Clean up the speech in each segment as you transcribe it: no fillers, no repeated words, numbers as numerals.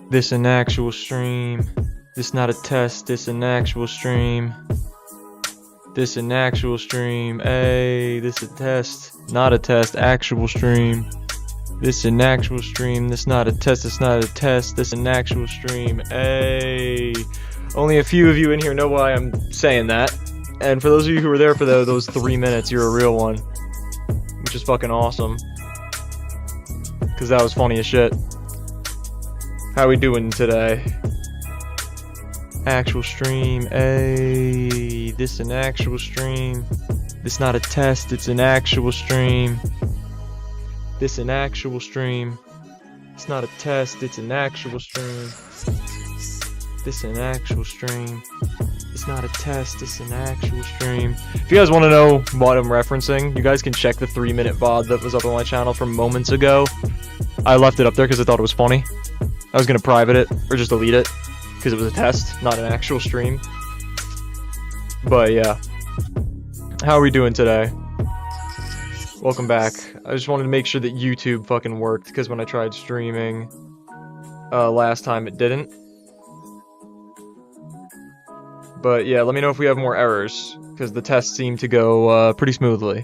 This an actual stream. This not a test, this an actual stream. This an actual stream. Hey, this a test. Not a test, actual stream. This an actual stream. This not a test, it's not a test. This an actual stream. Hey. Only a few of you in here know why I'm saying that. And for those of you who were there for those 3 minutes, you're a real one. Which is fucking awesome. Cause that was funny as shit. How we doing today? Actual stream. Hey, this an actual stream. This not a test, it's an actual stream. This an actual stream. It's not a test, it's an actual stream. This an actual stream. It's not a test, it's an actual stream. If you guys want to know what I'm referencing, you guys can check the 3-minute VOD that was up on my channel from moments ago. I left it up there because I thought it was funny. I was gonna private it, or just delete it, because it was a test, not an actual stream. But yeah. How are we doing today? Welcome back. I just wanted to make sure that YouTube fucking worked, because when I tried streaming last time it didn't. But yeah, let me know if we have more errors, because the tests seem to go pretty smoothly.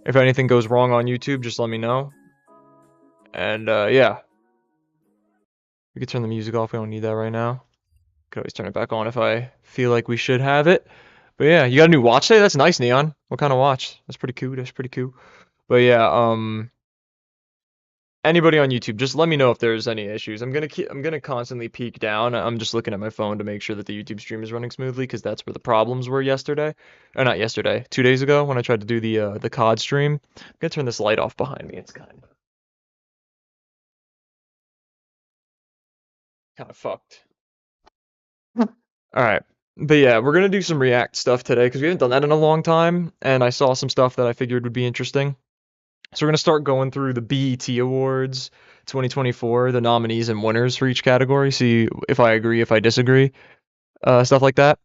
If anything goes wrong on YouTube, just let me know. And yeah. We could turn the music off, we don't need that right now. Could always turn it back on if I feel like we should have it. But yeah, you got a new watch today? That's nice, Neon. What kind of watch? That's pretty cool, that's pretty cool. But yeah, anybody on YouTube, just let me know if there's any issues. I'm gonna constantly peek down. I'm just looking at my phone to make sure that the YouTube stream is running smoothly, because that's where the problems were yesterday. Or not yesterday, 2 days ago when I tried to do the COD stream. I'm gonna turn this light off behind me. It's kind of fucked. Alright. But yeah, we're gonna do some React stuff today, because we haven't done that in a long time, and I saw some stuff that I figured would be interesting. So we're going to start going through the BET Awards 2024, the nominees and winners for each category, see if I agree, if I disagree, stuff like that.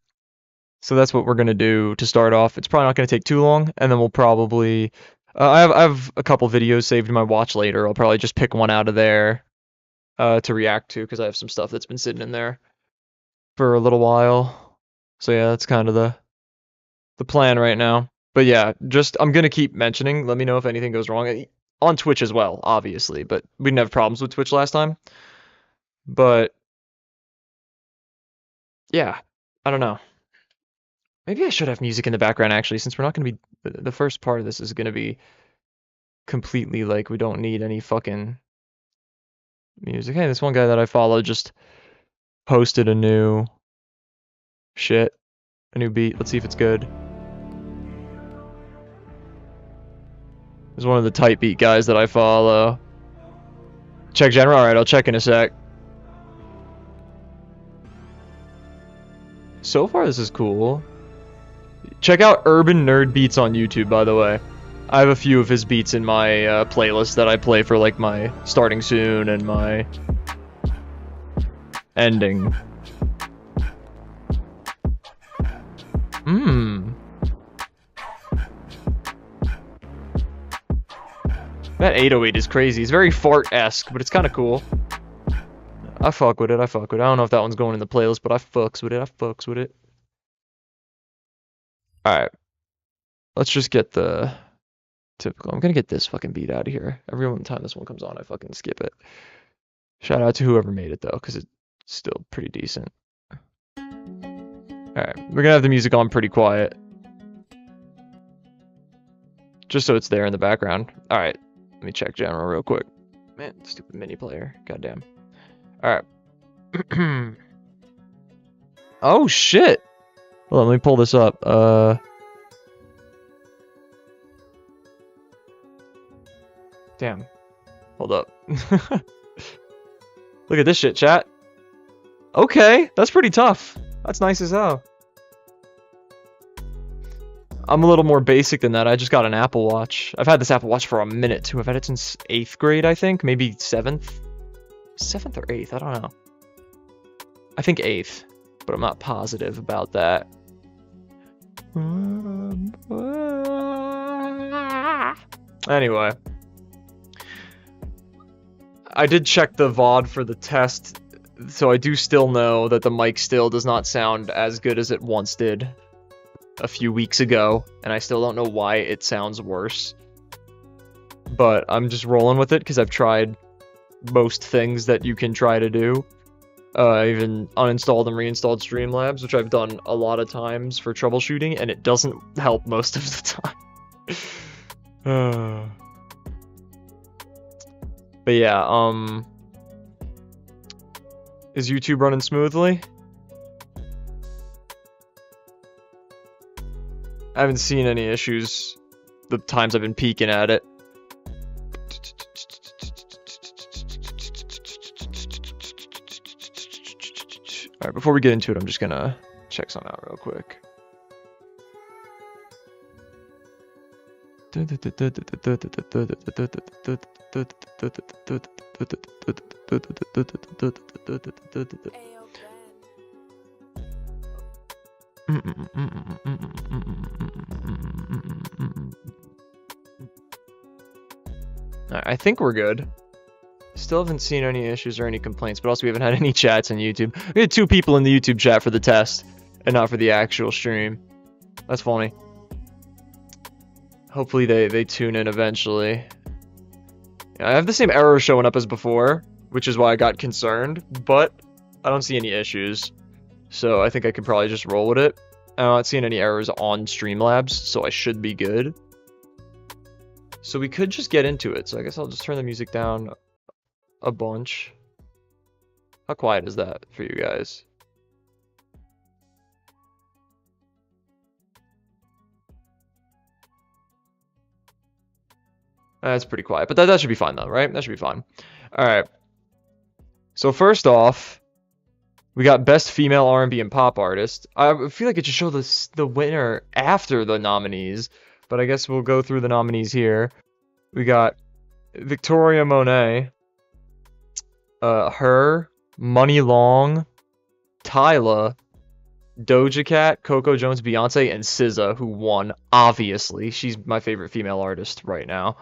So that's what we're going to do to start off. It's probably not going to take too long, and then we'll probably... I have a couple videos saved in my watch later. I'll probably just pick one out of there to react to, because I have some stuff that's been sitting in there for a little while. So yeah, that's kind of the plan right now. But yeah, just, I'm going to keep mentioning, let me know if anything goes wrong. On Twitch as well, obviously, but we didn't have problems with Twitch last time. But, yeah, I don't know. Maybe I should have music in the background, actually, since we're not going to be, the first part of this is going to be completely, like, we don't need any fucking music. Hey, this one guy that I follow just posted a new beat. Let's see if it's good. There's one of the type beat guys that I follow. Check genre? Alright, I'll check in a sec. So far, this is cool. Check out Urban Nerd Beats on YouTube, by the way. I have a few of his beats in my playlist that I play for, like, my starting soon and my ending. That 808 is crazy. It's very fart-esque, but it's kind of cool. I fuck with it, I don't know if that one's going in the playlist, but I fucks with it. Alright. Let's just get the typical. I'm gonna get this fucking beat out of here. Every time this one comes on, I fucking skip it. Shout out to whoever made it, though, because it's still pretty decent. Alright, we're gonna have the music on pretty quiet. Just so it's there in the background. Alright. Let me check general real quick. Man, stupid mini player. Goddamn. Alright. Oh, shit! Hold on, let me pull this up. Damn. Hold up. Look at this shit, chat. Okay, that's pretty tough. That's nice as hell. I'm a little more basic than that. I just got an Apple Watch. I've had this Apple Watch for a minute, too. I've had it since 8th grade, I think. Maybe 7th? 7th or 8th? I don't know. I think 8th. But I'm not positive about that. Anyway. I did check the VOD for the test, so I do still know that the mic still does not sound as good as it once did a few weeks ago, and I still don't know why it sounds worse. But I'm just rolling with it because I've tried most things that you can try to do. I even uninstalled and reinstalled Streamlabs, which I've done a lot of times for troubleshooting, and it doesn't help most of the time. But yeah, is YouTube running smoothly? I haven't seen any issues the times I've been peeking at it. Alright, before we get into it, I'm just gonna check something out real quick. I think we're good. Still haven't seen any issues or any complaints, but also we haven't had any chats on YouTube. We had 2 people in the YouTube chat for the test, and not for the actual stream. That's funny. Hopefully they tune in eventually. I have the same error showing up as before, which is why I got concerned, but I don't see any issues. So I think I could probably just roll with it. I'm not seeing any errors on Streamlabs, so I should be good. So we could just get into it. So I guess I'll just turn the music down a bunch. How quiet is that for you guys? That's pretty quiet, but that should be fine though, right? That should be fine. All right. So first off, we got Best Female R&B and Pop Artist. I feel like it should show the winner after the nominees, but I guess we'll go through the nominees here. We got Victoria Monet, Her, Money Long, Tyla, Doja Cat, Coco Jones, Beyonce, and SZA, who won, obviously. She's my favorite female artist right now.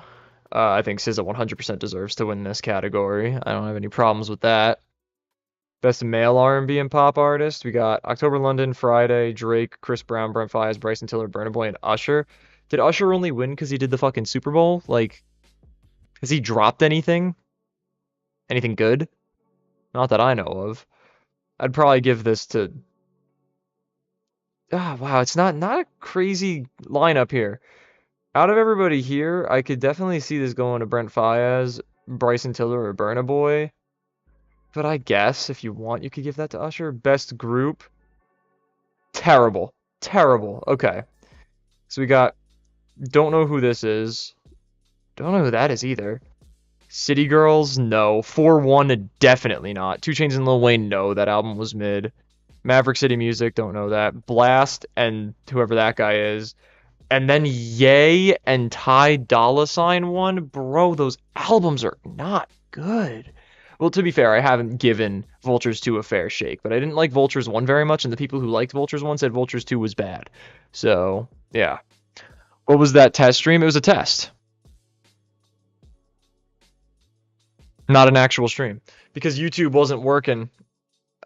I think SZA 100% deserves to win this category. I don't have any problems with that. Best Male R&B and Pop Artist, we got October London, Friday, Drake, Chris Brown, Brent Faiyaz, Bryson Tiller, Burna Boy, and Usher. Did Usher only win because he did the fucking Super Bowl? Like, has he dropped anything? Anything good? Not that I know of. I'd probably give this to... Ah, wow, it's not a crazy lineup here. Out of everybody here, I could definitely see this going to Brent Faiyaz, Bryson Tiller, or Burna Boy. But I guess, if you want, you could give that to Usher. Best Group. Terrible. Terrible. Okay. So we got... Don't know who this is. Don't know who that is either. City Girls? No. 4-1? Definitely not. 2 Chainz and Lil Wayne? No. That album was mid. Maverick City Music? Don't know that. Blast and whoever that guy is. And then Ye and Ty Dolla $ign won. Bro, those albums are not good. Well, to be fair, I haven't given Vultures 2 a fair shake, but I didn't like Vultures 1 very much, and the people who liked Vultures 1 said Vultures 2 was bad. So, yeah. What was that test stream? It was a test. Not an actual stream. Because YouTube wasn't working.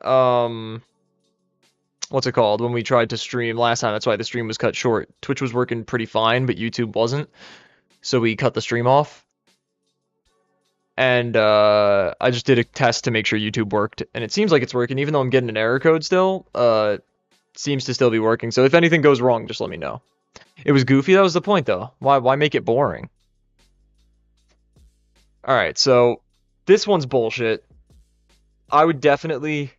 What's it called? When we tried to stream last time, that's why the stream was cut short. Twitch was working pretty fine, but YouTube wasn't. So we cut the stream off. And I just did a test to make sure YouTube worked. And it seems like it's working, even though I'm getting an error code still. Seems to still be working. So if anything goes wrong, just let me know. It was goofy, that was the point though. Why make it boring? Alright, so this one's bullshit. I would definitely...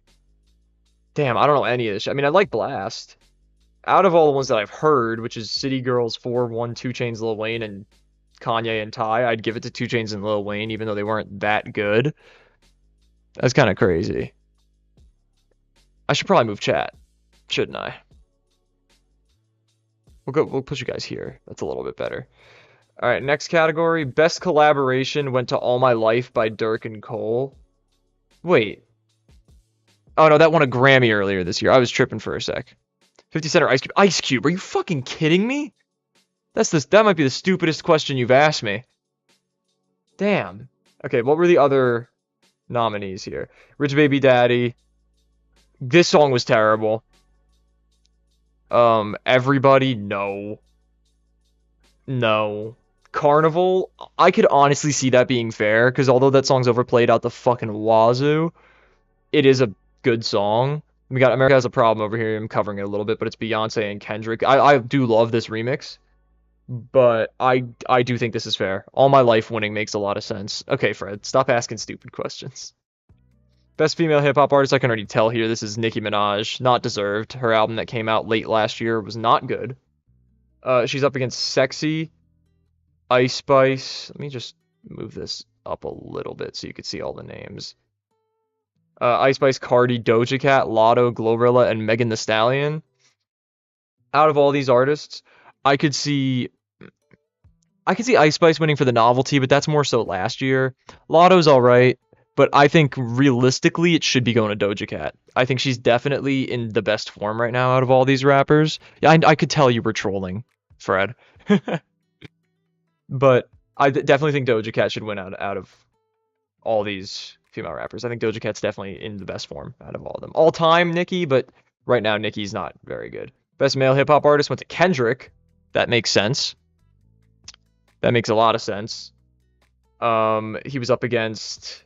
Damn, I don't know any of this shit. I mean, I like Blast. Out of all the ones that I've heard, which is City Girls, 4-1, 2 Chainz, Lil Wayne, and Kanye and Ty, I'd give it to 2 Chainz and Lil Wayne, even though they weren't that good. That's kind of crazy. I should probably move chat, shouldn't I? We'll put you guys here. That's a little bit better. All right, next category. Best collaboration went to All My Life by Durk and Cole. Wait. Oh, no, that won a Grammy earlier this year. I was tripping for a sec. 50 Cent or Ice Cube? Ice Cube, are you fucking kidding me? That might be the stupidest question you've asked me. Damn. Okay, what were the other nominees here. Rich Baby Daddy. This song was terrible. Everybody, no. No. Carnival, I could honestly see that being fair, because although that song's overplayed out the fucking wazoo, it is a good song. We got America Has a Problem over here. I'm covering it a little bit, but it's Beyonce and Kendrick. I do love this remix, but I do think this is fair. All My Life winning makes a lot of sense. Okay, Fred, stop asking stupid questions. Best female hip hop artist, I can already tell here. This is Nicki Minaj. Not deserved. Her album that came out late last year was not good. She's up against Sexy, Ice Spice. Let me just move this up a little bit so you can see all the names. Ice Spice, Cardi, Doja Cat, Lotto, Glorilla, and Megan Thee Stallion. Out of all these artists, I could see Ice Spice winning for the novelty, but that's more so last year. Lotto's alright, but I think realistically it should be going to Doja Cat. I think she's definitely in the best form right now out of all these rappers. Yeah, I could tell you were trolling, Fred. But I definitely think Doja Cat should win out of all these female rappers. I think Doja Cat's definitely in the best form out of all of them. All time, Nicki, but right now Nicki's not very good. Best male hip hop artist went to Kendrick. That makes sense. That makes a lot of sense. He was up against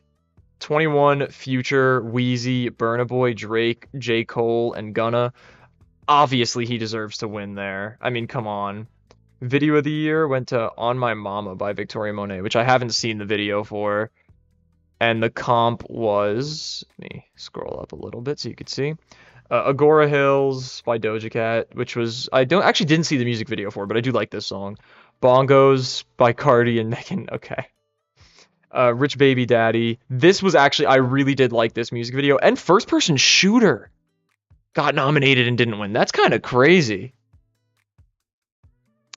21, Future, Wheezy, Burna Boy, Drake, J. Cole, and Gunna. Obviously, he deserves to win there. I mean, come on. Video of the year went to On My Mama by Victoria Monet, which I haven't seen the video for. And the comp was, let me scroll up a little bit so you could see. Agora Hills by Doja Cat, which was, I didn't see the music video for, but I do like this song. Bongos by Cardi and Megan. Okay. Rich Baby Daddy. This was actually, I really did like this music video. And First Person Shooter got nominated and didn't win. That's kind of crazy.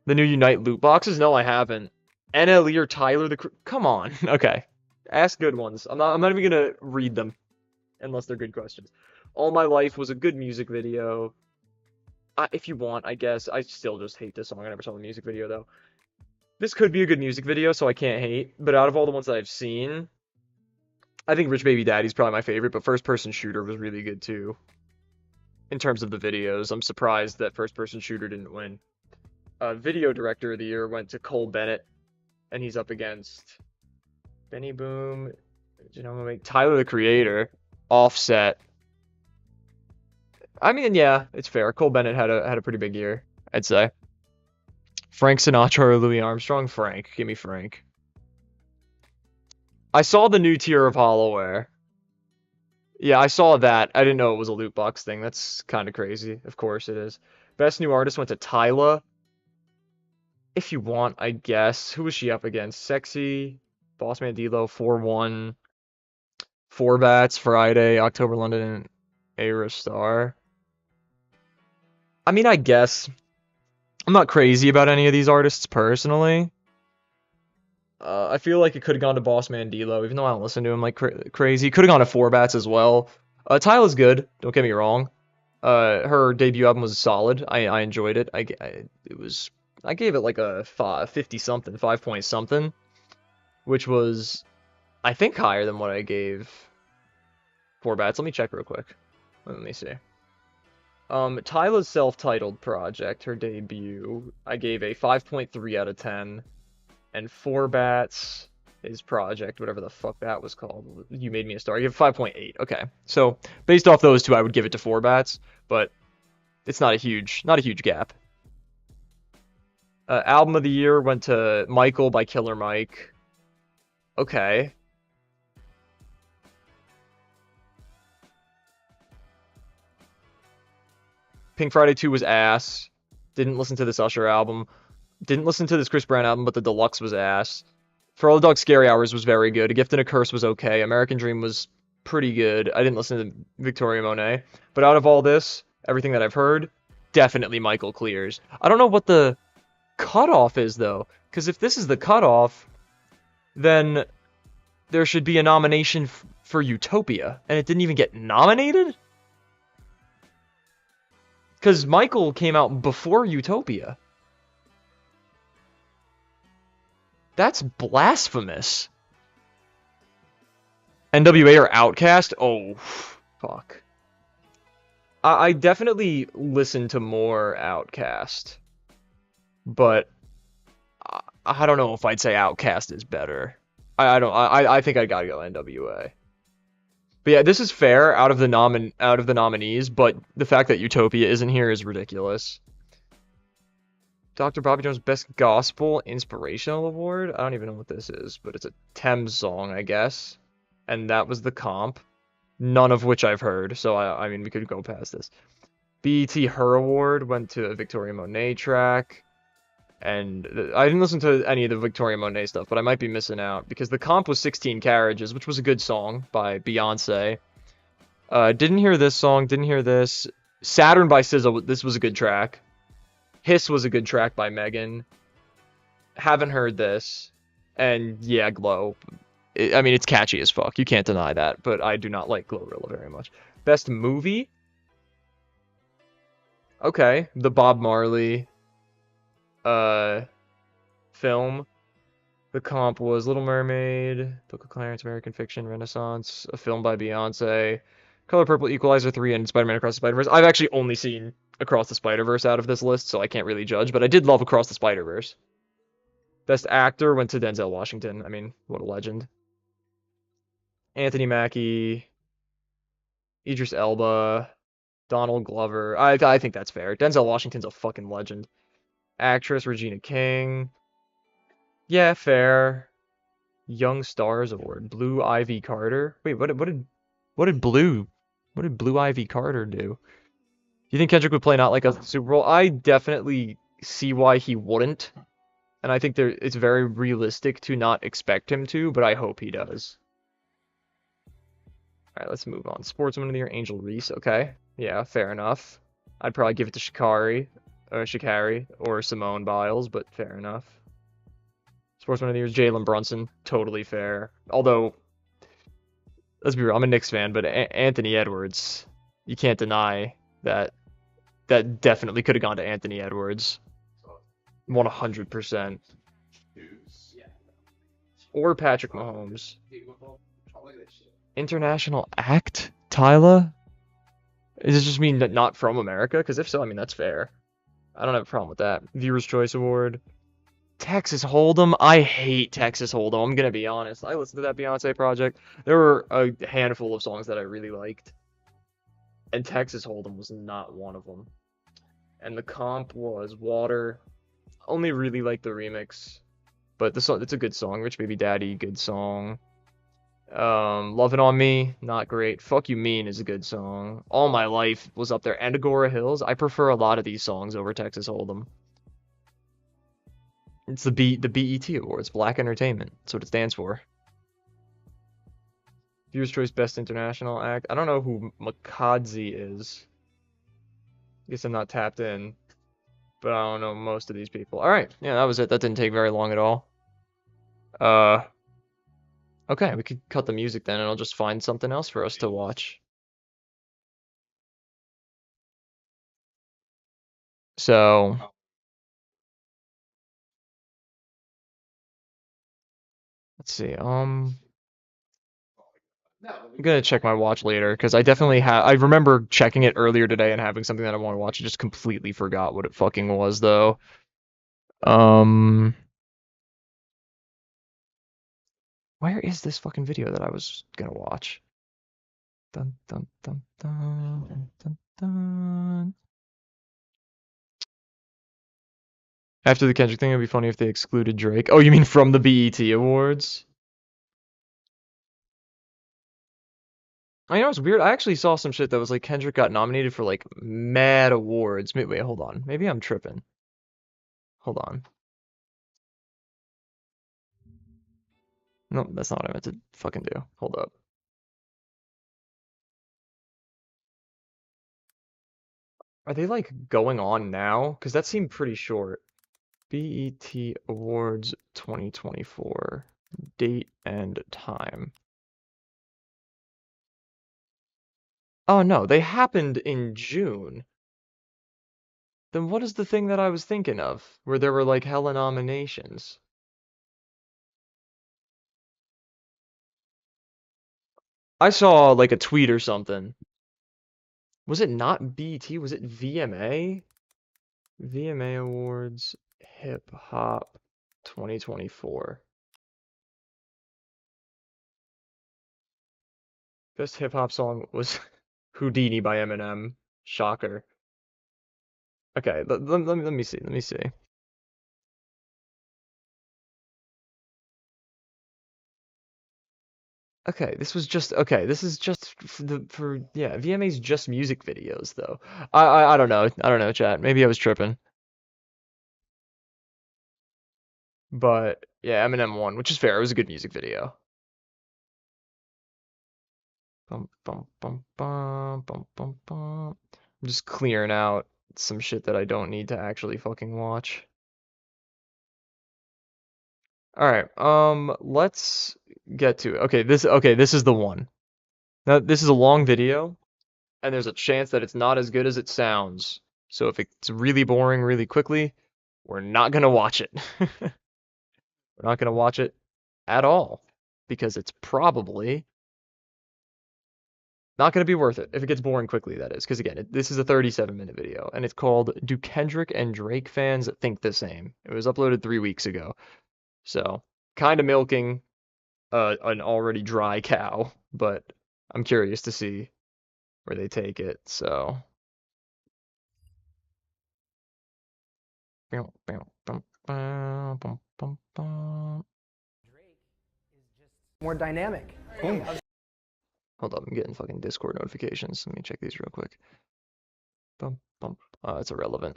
The new Unite loot boxes? No, I haven't. NLE or Tyler the Come on. Okay. Ask good ones. I'm not even gonna read them unless they're good questions. All My Life was a good music video. If you want, I guess. I still just hate this song. I never saw the music video though. This could be a good music video, so I can't hate. But out of all the ones that I've seen, I think Rich Baby Daddy's probably my favorite, but First Person Shooter was really good too. In terms of the videos, I'm surprised that First Person Shooter didn't win. Video Director of the Year went to Cole Bennett, and he's up against Benny Boom, Tyler the Creator, Offset. I mean, yeah, it's fair. Cole Bennett had a pretty big year, I'd say. Frank Sinatra or Louis Armstrong? Frank. Give me Frank. I saw the new tier of Hollowware. Yeah, I saw that. I didn't know it was a loot box thing. That's kind of crazy. Of course it is. Best new artist went to Tyla. If you want, I guess. Who was she up against? Sexy, Bossman D-Lo, 4-1, Four Bats, Friday, October London, and Ayra Starr. I mean, I guess. I'm not crazy about any of these artists personally. I feel like it could have gone to Bossman D-Lo, even though I don't listen to him like crazy. Could have gone to Four Bats as well. Tyla's good. Don't get me wrong. Her debut album was solid. I enjoyed it. I gave it like a 50 something, 5 point something, which was, I think, higher than what I gave Four Bats. Let me check real quick. Let me see. Tyla's self-titled project, her debut, I gave a 5.3 out of 10. And Four Bats, his project, whatever the fuck that was called, You Made Me a Star, I gave 5.8. Okay, so based off those two, I would give it to Four Bats, but it's not a huge gap. Album of the year went to Michael by Killer Mike. Okay. Pink Friday 2 was ass. Didn't listen to this Usher album. Didn't listen to this Chris Brown album, but the deluxe was ass. For All the Dogs, Scary Hours was very good. A Gift and a Curse was okay. American Dream was pretty good. I didn't listen to Victoria Monet. But out of all this, everything that I've heard, definitely Michael clears. I don't know what the cutoff is, though. Because if this is the cutoff, then there should be a nomination for Utopia. And it didn't even get nominated? Because Michael came out before Utopia. That's blasphemous. NWA or Outkast? Oh, fuck. I definitely listen to more Outkast, but I don't know if I'd say Outkast is better. I don't. I think I gotta go NWA. But yeah, this is fair out of the nominees, but the fact that Utopia isn't here is ridiculous. Dr. Bobby Jones Best Gospel Inspirational Award. I don't even know what this is, but it's a Thames song, I guess. And that was the comp. None of which I've heard, so I mean we could go past this. BET Her Award went to a Victoria Monet track. And I didn't listen to any of the Victoria Monet stuff, but I might be missing out because the comp was 16 Carriages, which was a good song by Beyonce. Didn't hear this song, didn't hear this. Saturn by SZA, this was a good track. Hiss was a good track by Megan. Haven't heard this. And yeah, Glow. I mean, it's catchy as fuck. You can't deny that, but I do not like Glorilla very much. Best movie? Okay, the Bob Marley film. The comp was Little Mermaid, Book of Clarence, American Fiction, Renaissance, a film by Beyonce, Color Purple, Equalizer 3, and Spider-Man Across the Spider-Verse. I've actually only seen Across the Spider-Verse out of this list, so I can't really judge, but I did love Across the Spider-Verse. Best Actor went to Denzel Washington. I mean, what a legend. Anthony Mackie, Idris Elba, Donald Glover. I think that's fair. Denzel Washington's a fucking legend. Actress Regina King. Yeah, fair. Young Stars Award. Blue Ivy Carter. Wait, what did Blue Ivy Carter do? Do you think Kendrick would play Not Like Us at the Super Bowl? I definitely see why he wouldn't. And I think it's very realistic to not expect him to, but I hope he does. Alright, let's move on. Sportsman of the Year, Angel Reese. Okay. Yeah, fair enough. I'd probably give it to Sha'Carri, or Simone Biles, but fair enough. Sportsman of the Year, Jalen Brunson. Totally fair. Although, let's be real, I'm a Knicks fan, but Anthony Edwards, you can't deny that definitely could have gone to Anthony Edwards. 100%. Or Patrick Mahomes. International act? Tyla? Does it just mean that not from America? Because if so, I mean, that's fair. I don't have a problem with that. Viewer's Choice Award. Texas Hold'em. I hate Texas Hold'em. I'm gonna be honest. I listened to that Beyonce project. There were a handful of songs that I really liked, and Texas Hold'em was not one of them. And the comp was Water. Only really like the remix, but the song, it's a good song. Rich Baby Daddy, good song. Lovin' on Me, not great. Fuck You Mean is a good song. All My Life was up there. And Agora Hills. I prefer a lot of these songs over Texas Hold'em. It's the BET Awards, Black Entertainment. That's what it stands for. Viewer's Choice Best International Act. I don't know who Makazi is. I guess I'm not tapped in. But I don't know most of these people. Alright, yeah, that was it. That didn't take very long at all. Okay, we could cut the music then, and I'll just find something else for us to watch. So, let's see. I'm gonna check my watch later because I definitely have. I remember checking it earlier today and having something that I want to watch. I just completely forgot what it fucking was though. Where is this fucking video that I was gonna watch? Dun dun dun dun dun dun. After the Kendrick thing, it'd be funny if they excluded Drake. Oh, you mean from the BET Awards? I know it's weird. I actually saw some shit that was like Kendrick got nominated for like mad awards. Wait, hold on. Maybe I'm tripping. Hold on. No, that's not what I meant to fucking do. Hold up. Are they like going on now? Because that seemed pretty short. BET Awards 2024. Date and time. Oh no, they happened in June. Then what is the thing that I was thinking of? Where there were like hella nominations. I saw like a tweet or something. Was it not BET? Was it VMA? VMA Awards Hip Hop 2024. Best hip hop song was Houdini by Eminem. Shocker. Okay, let me see. Let me see. Okay, this was just okay. This is just for yeah. VMA's just music videos though. I don't know. I don't know, chat. Maybe I was tripping. But yeah, Eminem won, which is fair. It was a good music video. Bum bum bum bum bum bum bum. I'm just clearing out some shit that I don't need to actually fucking watch. All right. Let's get to it. Okay, this is the one. Now, this is a long video, and there's a chance that it's not as good as it sounds. So if it's really boring really quickly, we're not gonna watch it. We're not gonna watch it at all because it's probably not gonna be worth it if it gets boring quickly, that is. Because again, this is a 37-minute video, and it's called "Do Kendrick and Drake Fans Think the Same?" It was uploaded 3 weeks ago, so kind of milking an already dry cow, but I'm curious to see where they take it. So. More dynamic. Hold up, I'm getting fucking Discord notifications. Let me check these real quick. Bum, bum. It's irrelevant.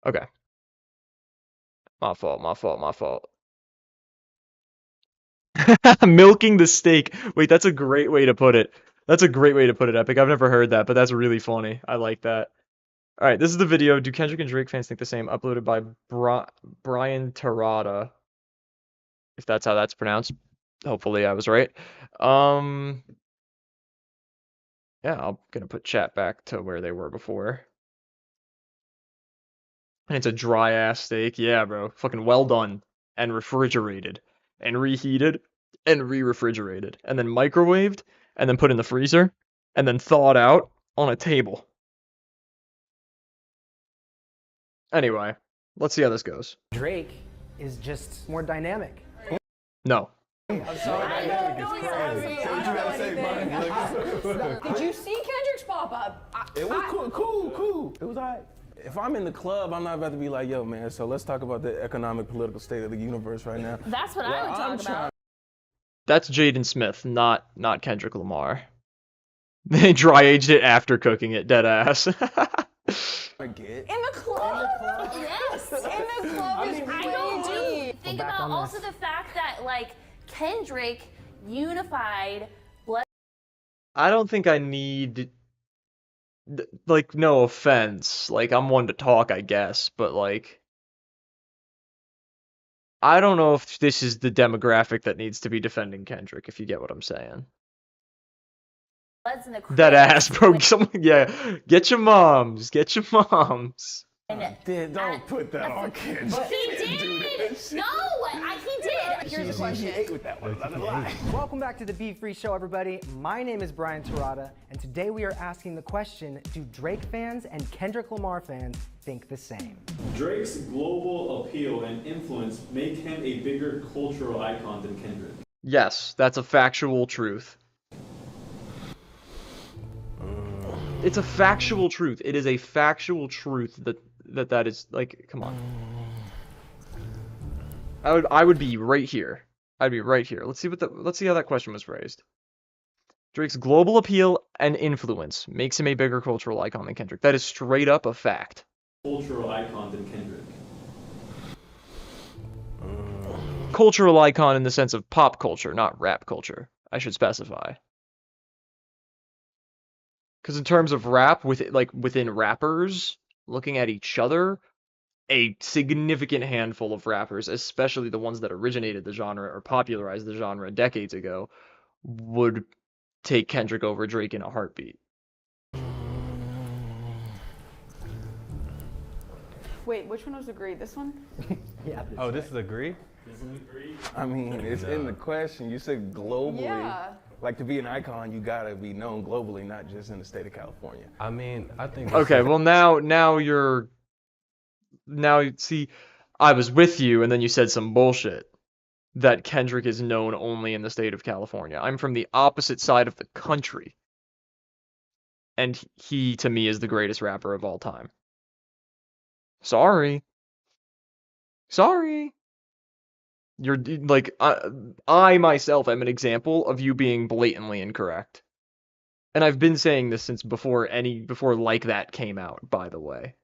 Okay. My fault, my fault, my fault. Milking the steak. Wait, that's a great way to put it. That's a great way to put it, Epic. I've never heard that, but that's really funny. I like that. All right, this is the video. Do Kendrick and Drake fans think the same? Uploaded by Brian Terada. If that's how that's pronounced. Hopefully I was right. Yeah, I'm gonna put chat back to where they were before. And it's a dry ass steak. Yeah, bro. Fucking well done. And refrigerated. And reheated. And re-refrigerated. And then microwaved. And then put in the freezer. And then thawed out on a table. Anyway, let's see how this goes. Drake is just more dynamic. No. Did you see Kendrick's pop up? It was cool. It was alright. If I'm in the club, I'm not about to be like, yo, man, so let's talk about the economic, political state of the universe right now. That's what I would talk about. That's Jaden Smith, not Kendrick Lamar. They dry aged it after cooking it, dead ass. I get. In the club? Yes. In the club is crazy. Think about also the fact that, like, Kendrick unified blood. I don't think I need, like, no offense. Like, I'm one to talk, I guess, but, like, I don't know if this is the demographic that needs to be defending Kendrick, if you get what I'm saying. Bloods in the crib. That ass, bro. Someone, yeah. Get your moms. Get your moms. Don't put that on Kendrick. He did. No, he did. Here's the question. She ate with that one. Welcome back to the Be Free Show, everybody. My name is Brian Terada, and today we are asking the question, do Drake fans and Kendrick Lamar fans think the same? Drake's global appeal and influence make him a bigger cultural icon than Kendrick. Yes, that's a factual truth. It's a factual truth. It is a factual truth that is, like, come on. I would be right here. I'd be right here. Let's see how that question was phrased. Drake's global appeal and influence makes him a bigger cultural icon than Kendrick. That is straight up a fact. Cultural icon than Kendrick. Cultural icon in the sense of pop culture, not rap culture. I should specify. Because in terms of rap, within rappers, looking at each other, a significant handful of rappers, especially the ones that originated the genre or popularized the genre decades ago, would take Kendrick over Drake in a heartbeat. Wait, which one was Agree? This one? Yeah. Oh, this is Agree? I mean, it's in the question. You said globally. Yeah. Like, to be an icon, you gotta be known globally, not just in the state of California. I mean, I think. Okay, well now see, I was with you and then you said some bullshit that Kendrick is known only in the state of California. I'm from the opposite side of the country. And he to me is the greatest rapper of all time. Sorry. You're like I myself am an example of you being blatantly incorrect. And I've been saying this since before Like That came out, by the way.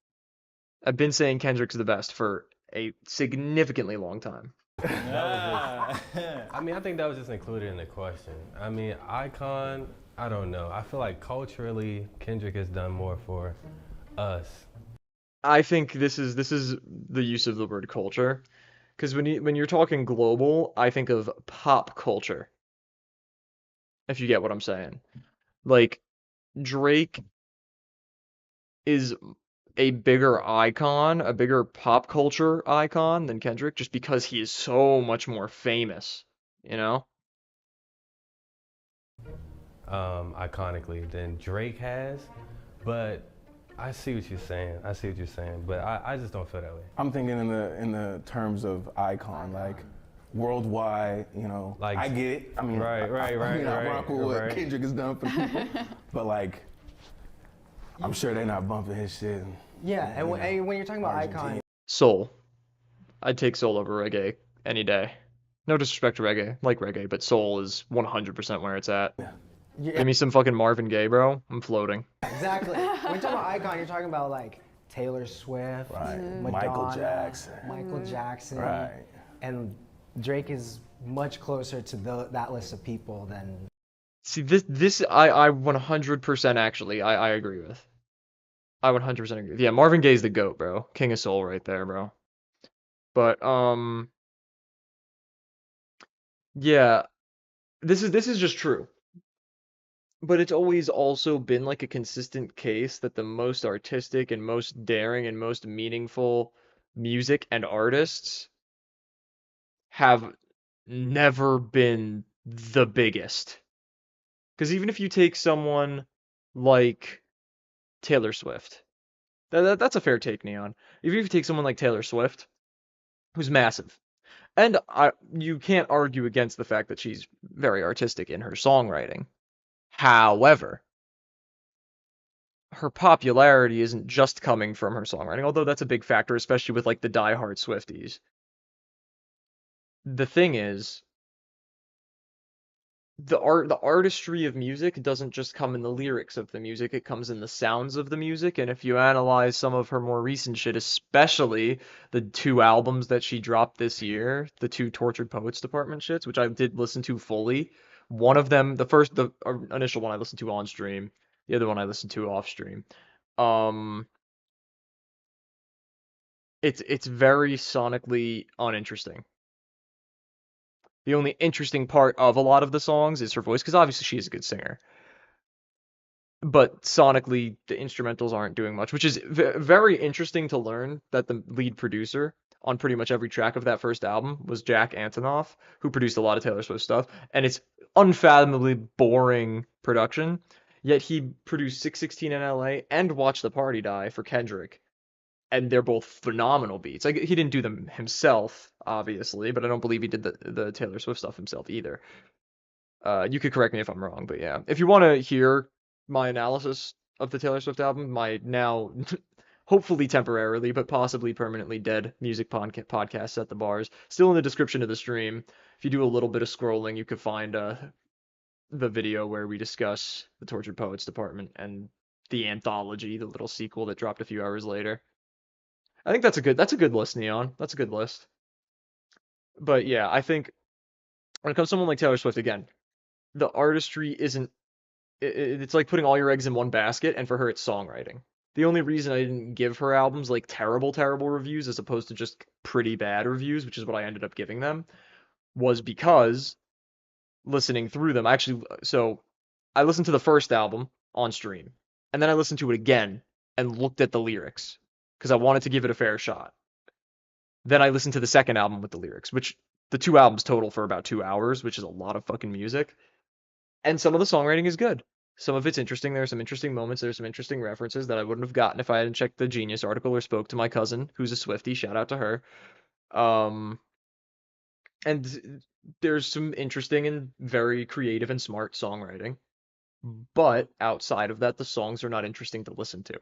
I've been saying Kendrick's the best for a significantly long time. I mean, I think that was just included in the question. I mean, icon, I don't know. I feel like culturally, Kendrick has done more for us. I think this is the use of the word culture, because when you're talking global, I think of pop culture. If you get what I'm saying, like Drake is a bigger icon, a bigger pop culture icon than Kendrick, just because he is so much more famous, you know? Iconically than Drake has, but I see what you're saying. But I just don't feel that way. I'm thinking in the terms of icon, like worldwide. You know, Like, I get it. I mean, right, I rock with what right. Kendrick has done for people, but like, I'm sure they're not bumping his shit. Yeah, and when you're talking about Argentina. icon, Soul. I'd take soul over reggae any day. No disrespect to reggae, like reggae, but soul is 100% where it's at. Give me some fucking Marvin Gaye, bro. I'm floating. exactly. When you're talking about icon, you're talking about like Taylor Swift, Right. Madonna, Michael Jackson. Michael Jackson, Right. and Drake is much closer to that list of people than. See, this I 100% actually, I agree with. I 100% agree with. Yeah, Marvin Gaye's the GOAT, bro. King of Soul right there, bro. But, yeah, this is just true. But it's always also been like a consistent case that the most artistic and most daring and most meaningful music and artists have never been the biggest. Because even if you take someone like Taylor Swift, that's a fair take, Neon. Even if you take someone like Taylor Swift, who's massive, and you can't argue against the fact that she's very artistic in her songwriting. However, her popularity isn't just coming from her songwriting, although that's a big factor, especially with like the diehard Swifties. The thing is, the artistry of music doesn't just come in the lyrics of the music, it comes in the sounds of the music. And if you analyze some of her more recent shit, especially the 2 albums that she dropped this year, the 2 Tortured Poets Department shits, which I did listen to fully. One of them, the initial one I listened to on stream, the other one I listened to off stream. It's very sonically uninteresting. The only interesting part of a lot of the songs is her voice, because obviously she is a good singer. But sonically, the instrumentals aren't doing much, which is very interesting to learn that the lead producer on pretty much every track of that first album was Jack Antonoff, who produced a lot of Taylor Swift stuff. And it's unfathomably boring production, yet he produced 616 in LA and Watch the Party Die for Kendrick. And they're both phenomenal beats. Like, he didn't do them himself, obviously, but I don't believe he did the Taylor Swift stuff himself either. You could correct me if I'm wrong, but yeah. If you want to hear my analysis of the Taylor Swift album, my now hopefully temporarily, but possibly permanently dead music podcast Set the Bars, still in the description of the stream. If you do a little bit of scrolling, you could find the video where we discuss the Tortured Poets Department and the anthology, the little sequel that dropped a few hours later. I think that's a good list, Neon. That's a good list. But yeah, I think when it comes to someone like Taylor Swift, again, the artistry isn't. It's like putting all your eggs in one basket, and for her, it's songwriting. The only reason I didn't give her albums like terrible reviews as opposed to just pretty bad reviews, which is what I ended up giving them, was because listening through them, so I listened to the first album on stream, and then I listened to it again and looked at the lyrics. because I wanted to give it a fair shot. Then I listened to the second album with the lyrics, which the 2 albums total for about 2 hours, which is a lot of fucking music. And some of the songwriting is good. Some of it's interesting. There are some interesting moments. There's some interesting references that I wouldn't have gotten if I hadn't checked the Genius article or spoke to my cousin, who's a Swiftie. Shout out to her. And there's some interesting and very creative and smart songwriting. But outside of that, the songs are not interesting to listen to.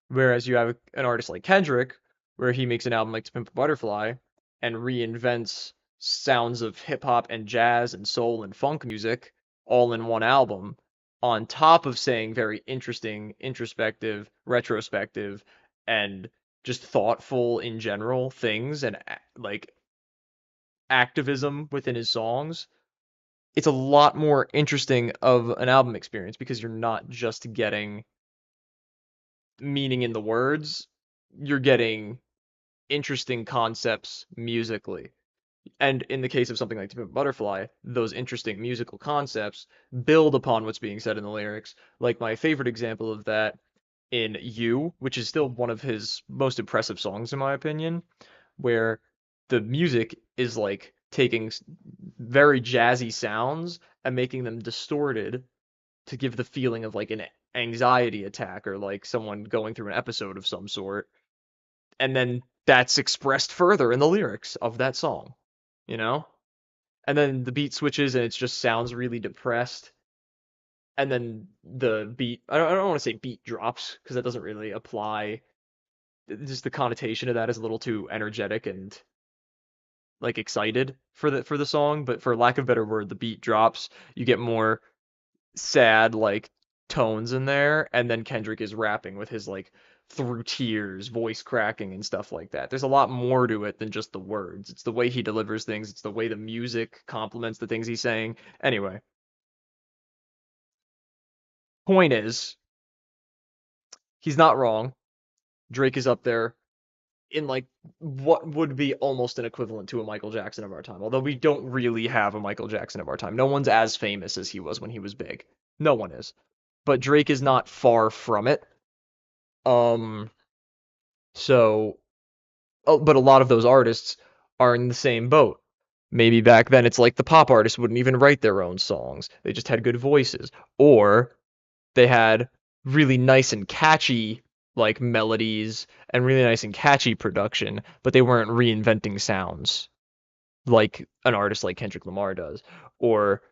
Whereas you have an artist like Kendrick, where he makes an album like To Pimp a Butterfly and reinvents sounds of hip hop and jazz and soul and funk music all in one album, on top of saying very interesting, introspective, retrospective, and just thoughtful in general things, and like activism within his songs. It's a lot more interesting of an album experience because you're not just getting meaning in the words, you're getting interesting concepts musically. And in the case of something like To Pimp a Butterfly, those interesting musical concepts build upon what's being said in the lyrics. Like my favorite example of that in You, which is still one of his most impressive songs in my opinion, where the music is like taking very jazzy sounds and making them distorted to give the feeling of like an anxiety attack or like someone going through an episode of some sort. And then that's expressed further in the lyrics of that song, you know? And then the beat switches and it just sounds really depressed. And then the beat, I don't want to say beat drops because that doesn't really apply. Just the connotation of that is a little too energetic and like excited for the song, but for lack of a better word, the beat drops. You get more sad like tones in there, and then Kendrick is rapping with his like through tears, voice cracking and stuff like that. There's a lot more to it than just the words. It's the way he delivers things, it's the way the music complements the things he's saying. Anyway, point is, he's not wrong. Drake is up there in like what would be almost an equivalent to a Michael Jackson of our time. Although we don't really have a Michael Jackson of our time. No one's as famous as he was when he was big. No one is. But Drake is not far from it. But a lot of those artists are in the same boat. Maybe back then it's like the pop artists wouldn't even write their own songs. They just had good voices. Or they had really nice and catchy like melodies and really nice and catchy production, but they weren't reinventing sounds like an artist like Kendrick Lamar does. Or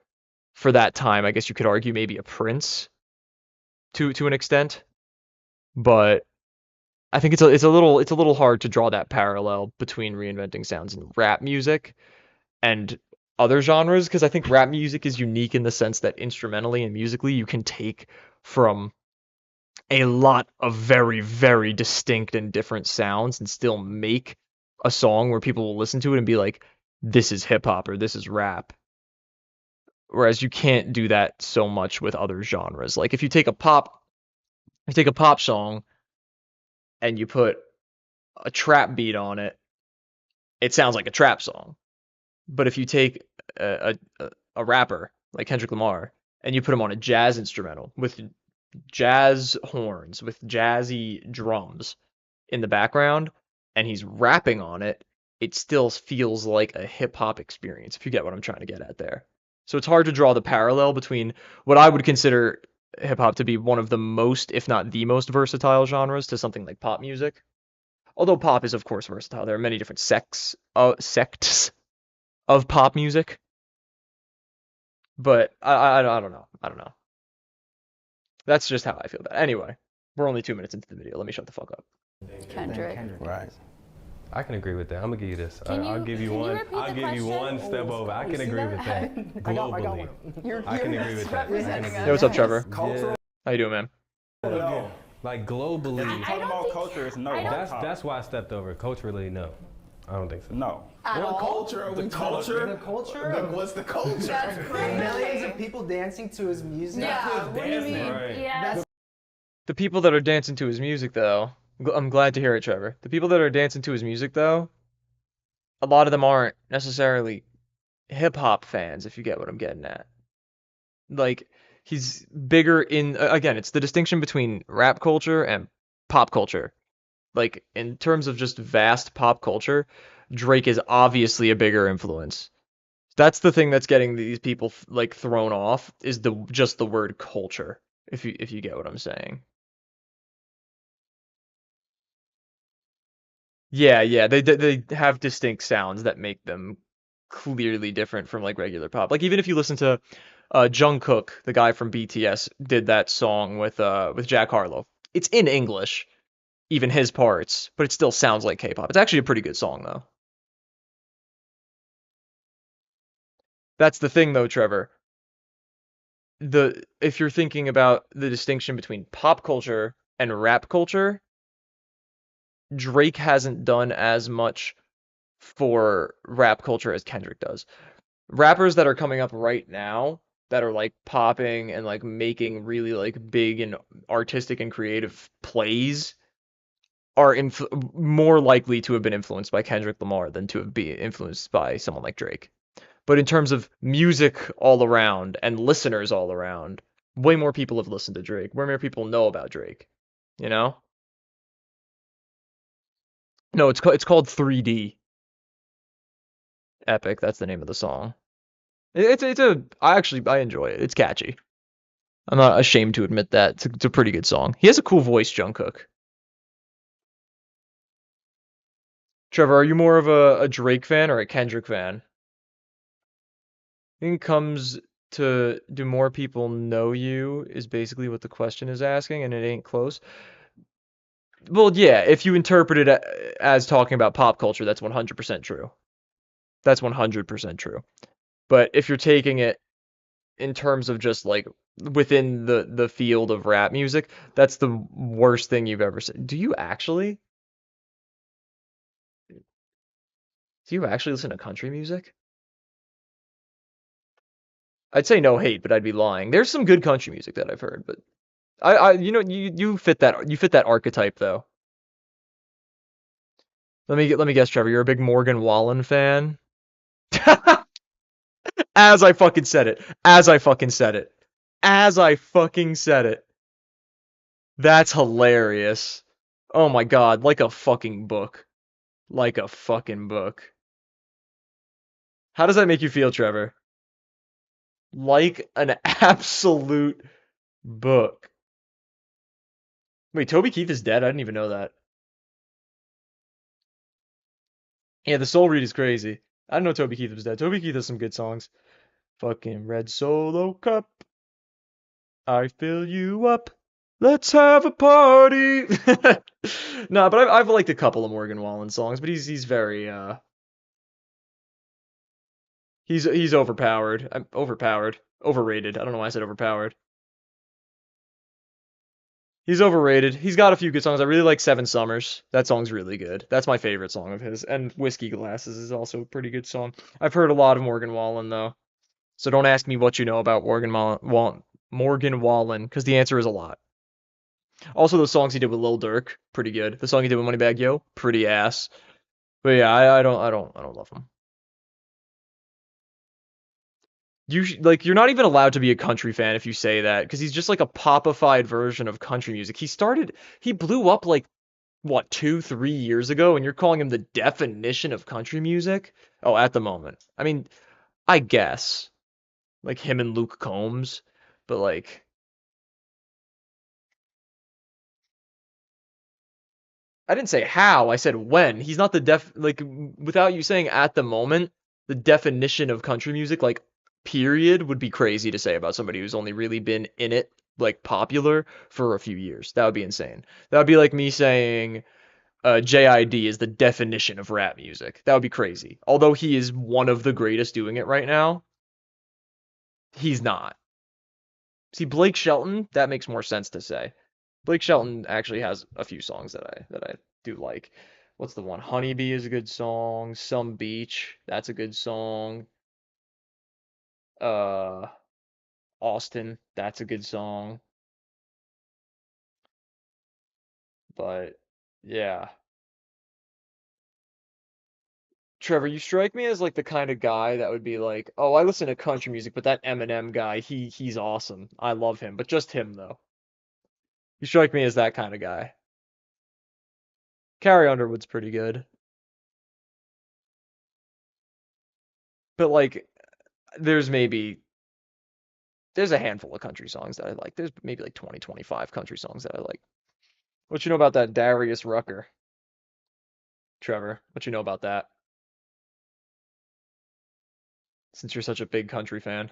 for that time, I guess you could argue maybe a Prince to an extent. But I think it's a little hard to draw that parallel between reinventing sounds in rap music and other genres, because I think rap music is unique in the sense that instrumentally and musically you can take from a lot of very, very distinct and different sounds and still make a song where people will listen to it and be like, this is hip hop or this is rap. Whereas you can't do that so much with other genres. Like if you take a pop song and you put a trap beat on it, it sounds like a trap song. But if you take a rapper like Kendrick Lamar and you put him on a jazz instrumental with jazz horns, with jazzy drums in the background, and he's rapping on it, it still feels like a hip hop experience, if you get what I'm trying to get at there. So it's hard to draw the parallel between what I would consider hip hop to be one of the most, if not the most versatile genres, to something like pop music. Although pop is of course versatile. There are many different sects of pop music. But I don't know. That's just how I feel about it. Anyway, we're only 2 minutes into the video. Let me shut the fuck up. Kendrick. Right. I can agree with that. I'm gonna give you this. Can I'll you- give you can you one. repeat I'll the give you question? one step over. I can agree with that. I got Globally, one. I can agree with that. Representing us. Hey, what's up, Trevor? Cultural. How you doing, man? No. Like globally, Talking about culture is no. that's why I stepped over. Culturally, no, I don't think so. no. At all? Culture. The culture. The culture? What's the culture? That's crazy. Millions of people dancing to his music. Yeah, what do you mean? Right. Yeah. The people that are dancing to his music, though, I'm glad to hear it, Trevor. The people that are dancing to his music, though, a lot of them aren't necessarily hip-hop fans, if you get what I'm getting at. Like, he's bigger in, again, it's the distinction between rap culture and pop culture. like in terms of just vast pop culture, Drake is obviously a bigger influence. That's the thing that's getting these people like thrown off is just the word culture, if you get what I'm saying. Yeah, yeah, they have distinct sounds that make them clearly different from like regular pop. Like even if you listen to Jungkook, the guy from BTS, did that song with Jack Harlow. It's in English, even his parts, but it still sounds like K-pop. It's actually a pretty good song though. That's the thing though, Trevor. If you're thinking about the distinction between pop culture and rap culture, Drake hasn't done as much for rap culture as Kendrick does. Rappers that are coming up right now that are like popping and like making really like big and artistic and creative plays are more likely to have been influenced by Kendrick Lamar than to have been influenced by someone like Drake. But in terms of music all around and listeners all around, way more people have listened to Drake. Way more people know about Drake. You know? No, it's called 3D. Epic, that's the name of the song. I enjoy it. It's catchy. I'm not ashamed to admit that. It's a pretty good song. He has a cool voice, Jungkook. Trevor, are you more of a Drake fan or a Kendrick fan? I think it comes to do more people know you is basically what the question is asking, and it ain't close. Well, yeah, if you interpret it as talking about pop culture, that's 100% true. That's 100% true. But if you're taking it in terms of just like within the field of rap music, that's the worst thing you've ever said. Do you actually? Do you actually listen to country music? I'd say no hate, but I'd be lying. There's some good country music that I've heard, but you fit that archetype though. Let me guess, Trevor, you're a big Morgan Wallen fan? As I fucking said it. As I fucking said it. As I fucking said it. That's hilarious. Oh my god, like a fucking book. Like a fucking book. How does that make you feel, Trevor? Like an absolute book. Wait, Toby Keith is dead? I didn't even know that. Yeah, the Soul Read is crazy. I didn't know Toby Keith was dead. Toby Keith has some good songs. Fucking Red Solo Cup. I fill you up. Let's have a party. No, but I've liked a couple of Morgan Wallen songs, but he's very he's overpowered. Overpowered. Overrated. I don't know why I said overpowered. He's overrated. He's got a few good songs. I really like Seven Summers. That song's really good. That's my favorite song of his. And Whiskey Glasses is also a pretty good song. I've heard a lot of Morgan Wallen though. So don't ask me what you know about Morgan Wallen, because the answer is a lot. Also, those songs he did with Lil Durk, pretty good. The song he did with Moneybagg Yo, pretty ass. But yeah, I don't love him. You're not even allowed to be a country fan if you say that, because he's just like a popified version of country music. He blew up like what 2-3 years ago, and you're calling him the definition of country music? Oh, at the moment. I mean, I guess like him and Luke Combs, but like I didn't say how, I said when. He's not without you saying at the moment, the definition of country music, like period, would be crazy to say about somebody who's only really been in it, like popular for a few years. That would be insane. That would be like me saying JID is the definition of rap music. That would be crazy. Although he is one of the greatest doing it right now, he's not. See, Blake Shelton, that makes more sense to say. Blake Shelton actually has a few songs that I do like. What's the one? Honeybee is a good song. Some Beach, that's a good song. Uh, Austin, that's a good song. But yeah. Trevor, you strike me as like the kind of guy that would be like, "Oh, I listen to country music, but that Eminem guy, he's awesome. I love him, but just him though." You strike me as that kind of guy. Carrie Underwood's pretty good. But like there's a handful of country songs that I like. There's maybe like 20, 25 country songs that I like. What you know about that Darius Rucker? Trevor, what you know about that? Since you're such a big country fan.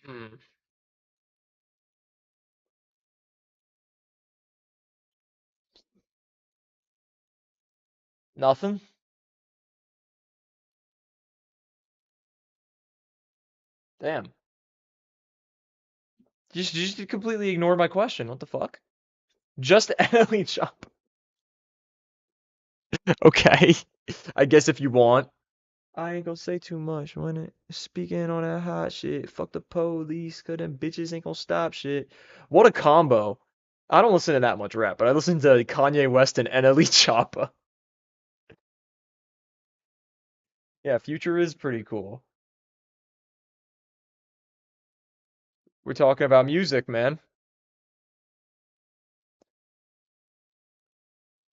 Hmm. Nothing? Damn. You just completely ignored my question. What the fuck? Just Ellie Chop. Okay. I guess if you want. I ain't gonna say too much when it speaking on that hot shit. Fuck the police, cause them bitches ain't gonna stop shit. What a combo. I don't listen to that much rap, but I listen to Kanye West and NLE Choppa. Yeah, Future is pretty cool. We're talking about music, man.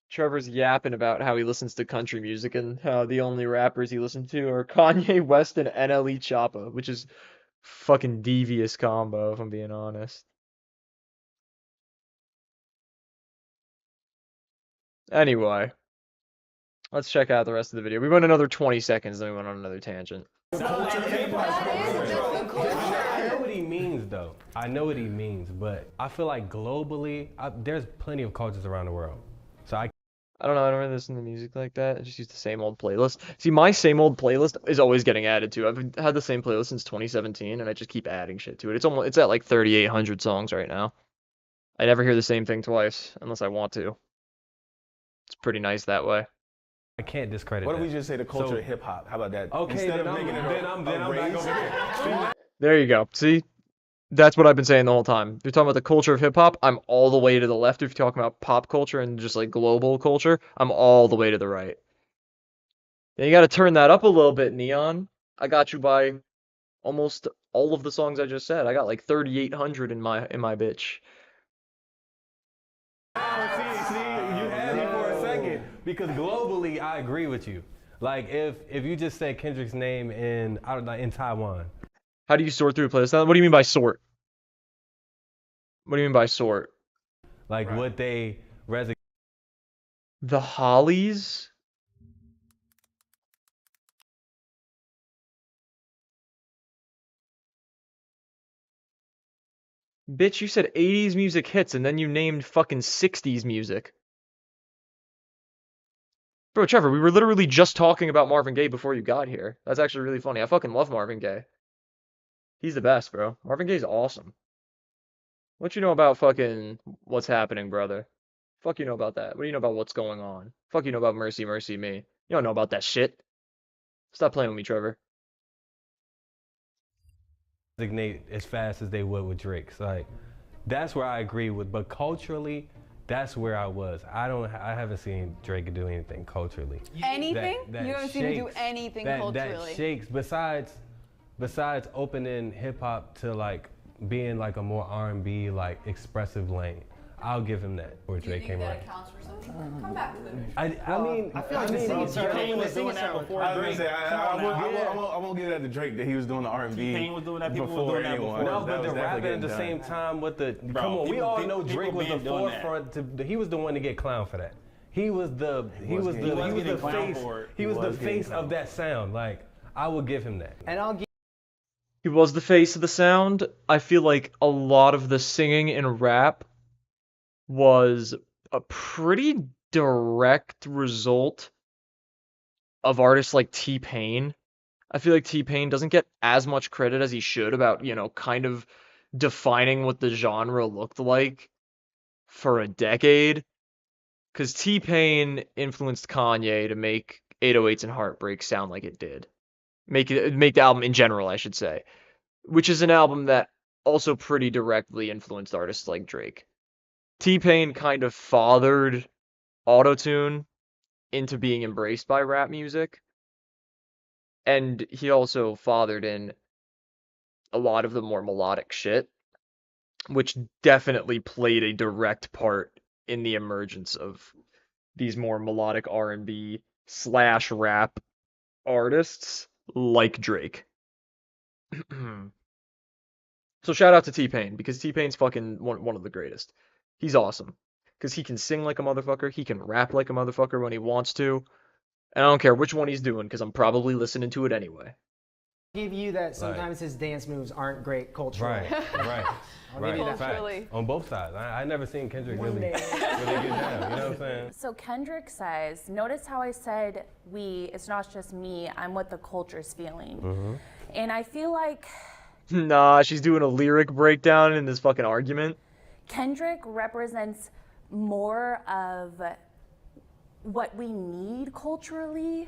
Trevor's yapping about how he listens to country music and how the only rappers he listens to are Kanye West and NLE Choppa, which is fucking devious combo, if I'm being honest. Anyway, let's check out the rest of the video. We went another 20 seconds, then we went on another tangent. I know what he means, though. I know what he means, but I feel like globally, there's plenty of cultures around the world. So I don't know, I don't really listen to music like that. I just use the same old playlist. See, my same old playlist is always getting added to. I've had the same playlist since 2017, and I just keep adding shit to it. It's at like 3,800 songs right now. I never hear the same thing twice, unless I want to. It's pretty nice that way. I can't discredit What that. if we just say the culture of hip hop? How about that? Okay, Instead then of I'm making it back over here. There you go. See? That's what I've been saying the whole time. If you're talking about the culture of hip hop, I'm all the way to the left. If you're talking about pop culture and just like global culture, I'm all the way to the right. Then you got to turn that up a little bit, Neon. I got you by almost all of the songs I just said. I got like 3,800 in my bitch. See, you had me for a second because globally, I agree with you. Like if you just said Kendrick's name in in Taiwan. How do you sort through a playlist? What do you mean by sort? What do you mean by sort? Like what they resonate. The Hollies? Bitch, you said 80s music hits and then you named fucking 60s music. Bro, Trevor, we were literally just talking about Marvin Gaye before you got here. That's actually really funny. I fucking love Marvin Gaye. He's the best, bro. Marvin Gaye's awesome. What you know about fucking what's happening, brother? Fuck you know about that. What do you know about what's going on? Fuck you know about Mercy, Mercy Me. You don't know about that shit. Stop playing with me, Trevor. Designate as fast as they would with Drake's. Like that's where I agree with. But culturally, that's where I was. I haven't seen Drake do anything culturally. Anything? That You haven't seen him do anything culturally. That shakes. Besides opening hip hop to like being like a more R&B like expressive lane, I'll give him that. Where Drake came around. Counts for something? Come back with it. I mean, I feel like the singing T-Pain was doing that before Drake. I won't give that to Drake that he was doing the R&B. T-Pain was doing that. People before was doing that anyone. before. No, but the rapping at the same time with the come on, we all know Drake was the forefront. He was the one to get clowned for that. He was the face of that sound. Like I will give him that. And I'll give He was the face of the sound. I feel like a lot of the singing in rap was a pretty direct result of artists like T-Pain. I feel like T-Pain doesn't get as much credit as he should about, kind of defining what the genre looked like for a decade. Because T-Pain influenced Kanye to make 808s and Heartbreak sound like it did. Make the album in general, I should say. Which is an album that also pretty directly influenced artists like Drake. T-Pain kind of fathered autotune into being embraced by rap music. And he also fathered in a lot of the more melodic shit, which definitely played a direct part in the emergence of these more melodic R&B / rap artists like Drake. So shout out to T-Pain, because T-Pain's fucking one of the greatest. He's awesome. Because he can sing like a motherfucker, he can rap like a motherfucker when he wants to, and I don't care which one he's doing, because I'm probably listening to it anyway. Give you that sometimes his dance moves aren't great culturally. Right. Culturally. On both sides. I never seen Kendrick really get down. You know what I'm saying? So Kendrick says, notice how I said we, it's not just me, I'm what the culture's feeling. And I feel like Nah, she's doing a lyric breakdown in this fucking argument. Kendrick represents more of what we need culturally,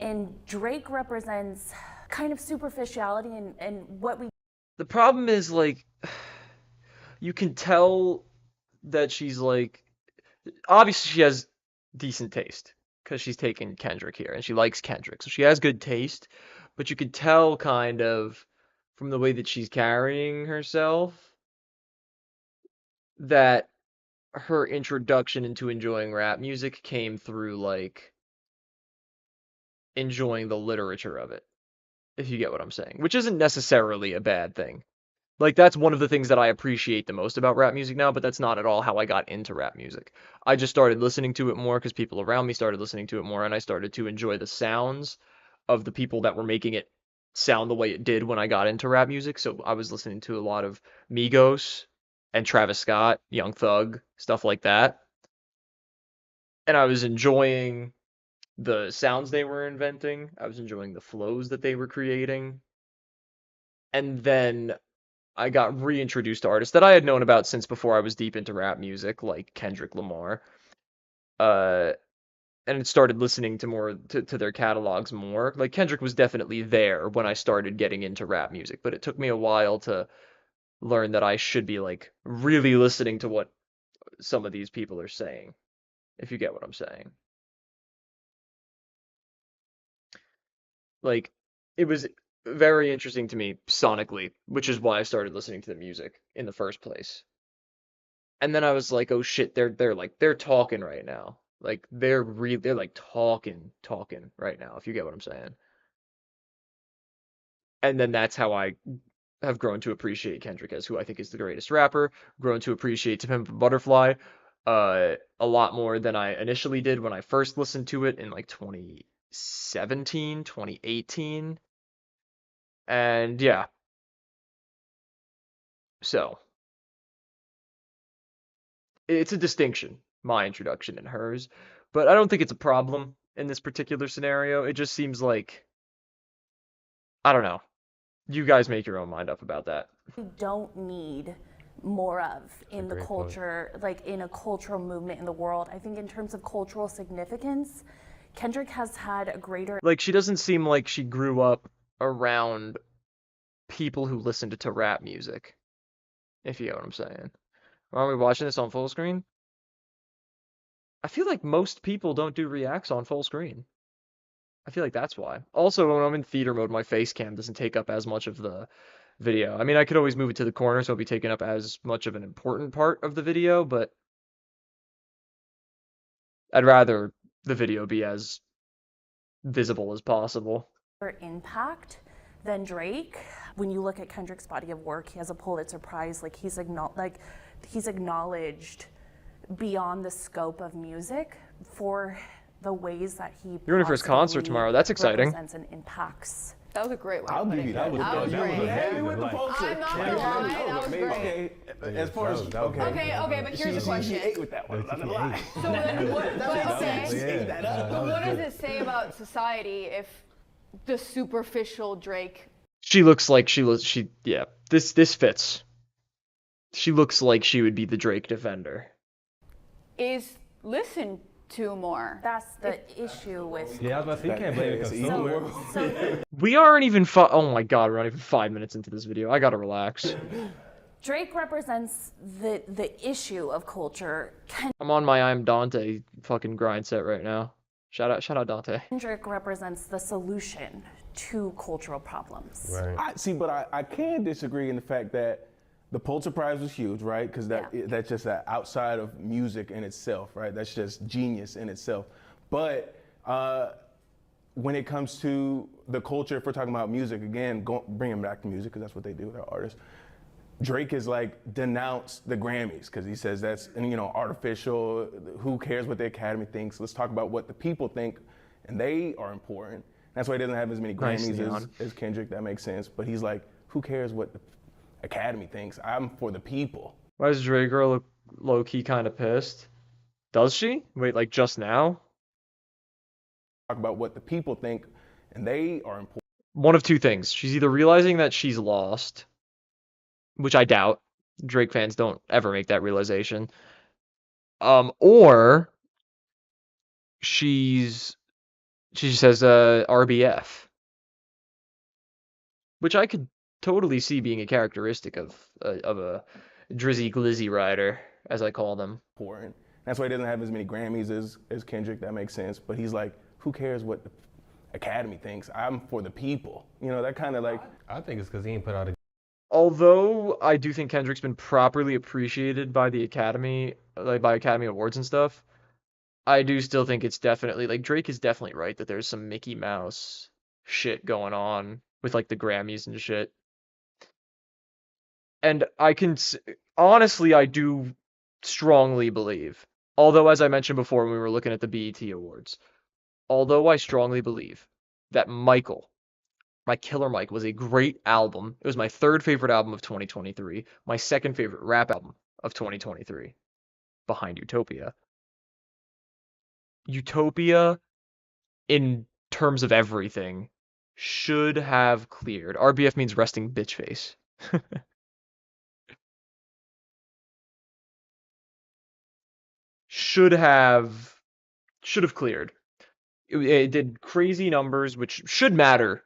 and Drake represents kind of superficiality and what we... The problem is, like, you can tell that she's, like, obviously she has decent taste, because she's taken Kendrick here, and she likes Kendrick, so she has good taste, but you could tell, kind of, from the way that she's carrying herself, that her introduction into enjoying rap music came through, like, enjoying the literature of it, if you get what I'm saying, which isn't necessarily a bad thing. Like, that's one of the things that I appreciate the most about rap music now, but that's not at all how I got into rap music. I just started listening to it more because people around me started listening to it more, and I started to enjoy the sounds of the people that were making it sound the way it did when I got into rap music. So I was listening to a lot of Migos and Travis Scott, Young Thug, stuff like that. And I was enjoying the sounds they were inventing. I was enjoying the flows that they were creating. And then I got reintroduced to artists that I had known about since before I was deep into rap music, like Kendrick Lamar. And it started listening to more to their catalogs more. Like, Kendrick was definitely there when I started getting into rap music, but it took me a while to learn that I should be, like, really listening to what some of these people are saying, if you get what I'm saying. Like, it was very interesting to me sonically, which is why I started listening to the music in the first place. And then I was like, oh shit, they're talking right now. Like, they're like talking right now, if you get what I'm saying. And then that's how I have grown to appreciate Kendrick as who I think is the greatest rapper, grown to appreciate To Pimp a Butterfly a lot more than I initially did when I first listened to it in like 2017, 2018. And yeah. So, it's a distinction, my introduction and hers, but I don't think it's a problem in this particular scenario. It just seems like, I don't know. You guys make your own mind up about that. We don't need more of in the culture, like in a cultural movement in the world. I think in terms of cultural significance, Kendrick has had a greater... Like, she doesn't seem like she grew up around people who listened to rap music, if you get what I'm saying. Are we watching this on full screen? I feel like most people don't do reacts on full screen. I feel like that's why. Also, when I'm in theater mode, my face cam doesn't take up as much of the video. I mean, I could always move it to the corner so it'll be taking up as much of an important part of the video, but I'd rather the video be as visible as possible. Impact than Drake. When you look at Kendrick's body of work, he has a Pulitzer Prize. Like, he's acknowledged beyond the scope of music for the ways that he... You're going for his concert tomorrow. That's exciting. Represents and impacts. That was a great way. I'll give you that. That was great. With the folks. I'm not gonna lie, that was great. Okay, as far as Okay, but here's the question. She ate with that one. I'm not gonna lie. So then what But does it say about society if the superficial Drake? She looks like yeah. This fits. She looks like she would be the Drake defender. Is listened to more. That's the issue with... Yeah, I was about to say, you can't blame the consumer. So We aren't even oh my god, we're not even 5 minutes into this video. I gotta relax. Drake represents the issue of culture. I'm on my I'm Dante fucking grind set right now. Shout out Dante. Kendrick represents the solution to cultural problems. Right. But I can disagree in the fact that the Pulitzer Prize was huge, right? Because that's just outside of music in itself, right? That's just genius in itself. But when it comes to the culture, if we're talking about music, again, bringing back to music, because that's what they do, they're artists. Drake is like denounced the Grammys because he says that's artificial. Who cares what the Academy thinks? Let's talk about what the people think, and they are important. That's why he doesn't have as many Grammys as Kendrick. That makes sense. But he's like, who cares what the Academy thinks? I'm for the people. Why does Dre girl look low key kind of pissed? Does she? Wait, like just now? Talk about what the people think, and they are important. One of two things. She's either realizing that she's lost, which I doubt. Drake fans don't ever make that realization. Or she says RBF, which I could totally see being a characteristic of a Drizzy Glizzy rider, as I call them. Important. That's why he doesn't have as many Grammys as Kendrick. That makes sense. But he's like, who cares what the Academy thinks? I'm for the people. That kind of like. I think it's because he ain't put out a. Although I do think Kendrick's been properly appreciated by the Academy, like by Academy Awards and stuff, I do still think it's definitely, like, Drake is definitely right that there's some Mickey Mouse shit going on with, like, the Grammys and shit. And honestly, I do strongly believe, although as I mentioned before when we were looking at the BET Awards, although I strongly believe that Michael, My Killer Mike, was a great album. It was my third favorite album of 2023, my second favorite rap album of 2023, behind Utopia. Utopia, in terms of everything, should have cleared. RBF means resting bitch face. Should have cleared. It did crazy numbers, which should matter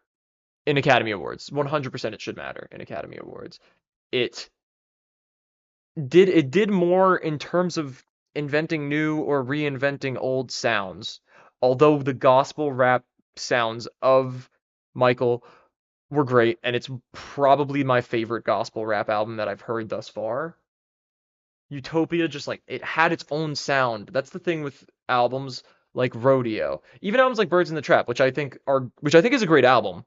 in Academy Awards. 100% it should matter in Academy Awards. It did more in terms of inventing new or reinventing old sounds. Although the gospel rap sounds of Michael were great, and it's probably my favorite gospel rap album that I've heard thus far. Utopia just, like, it had its own sound. That's the thing with albums like Rodeo. Even albums like Birds in the Trap, which I think is a great album,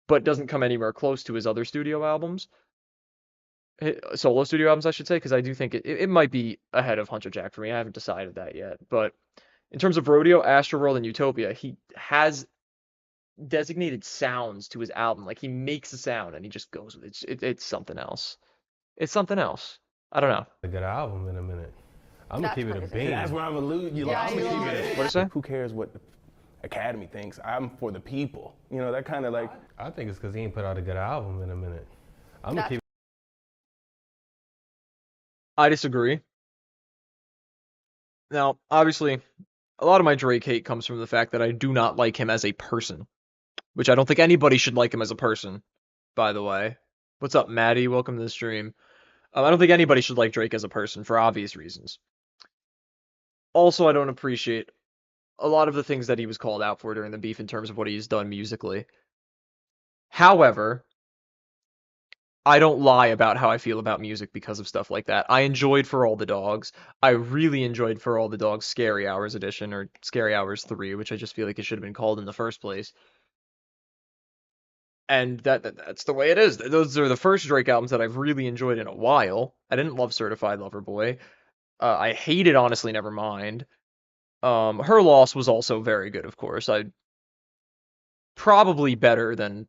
but doesn't come anywhere close to his other studio albums. Solo studio albums, I should say, because I do think it might be ahead of Hunter Jack for me. I haven't decided that yet. But in terms of Rodeo, Astroworld, and Utopia, he has designated sounds to his album. Like, he makes a sound and he just goes with it. It's something else. It's something else. I don't know. A good album in a minute. I'm gonna keep it a bean. That's where I'm alluding. Yeah, I'm gonna keep it. What is that? Who cares what the Academy thinks? I'm for the people. That kind of like. I think it's because he ain't put out a good album in a minute. I'm gonna keep. I disagree. Now, obviously, a lot of my Drake hate comes from the fact that I do not like him as a person, which I don't think anybody should like him as a person, by the way. What's up, Maddie? Welcome to the stream. I don't think anybody should like Drake as a person for obvious reasons. Also, I don't appreciate a lot of the things that he was called out for during the beef in terms of what he's done musically. However, I don't lie about how I feel about music because of stuff like that. I enjoyed For All the Dogs. I really enjoyed For All the Dogs Scary Hours edition, or Scary Hours 3, which I just feel like it should have been called in the first place. And that's the way it is. Those are the first Drake albums that I've really enjoyed in a while. I didn't love Certified Lover Boy. I hated Honestly Nevermind. Her Loss was also very good, of course. Probably better than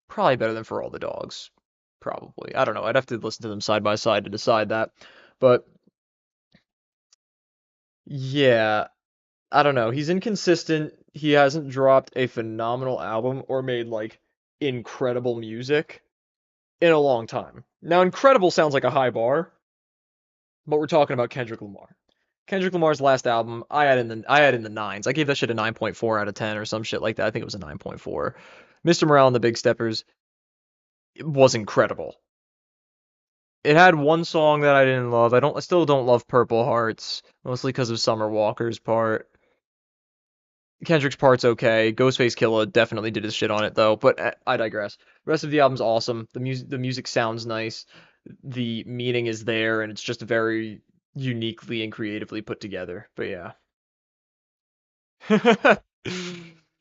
For All the Dogs. Probably. I don't know. I'd have to listen to them side by side to decide that. But yeah, I don't know. He's inconsistent. He hasn't dropped a phenomenal album or made, like, incredible music in a long time. Now, incredible sounds like a high bar, but we're talking about Kendrick Lamar. Kendrick Lamar's last album, I had in the 9s. I gave that shit a 9.4 out of 10 or some shit like that. I think it was a 9.4. Mr. Morale and the Big Steppers was incredible. It had one song that I didn't love. I still don't love Purple Hearts, mostly because of Summer Walker's part. Kendrick's part's okay. Ghostface Killah definitely did his shit on it though, but I digress. The rest of the album's awesome. The music sounds nice. The meaning is there, and it's just very uniquely and creatively put together. But yeah.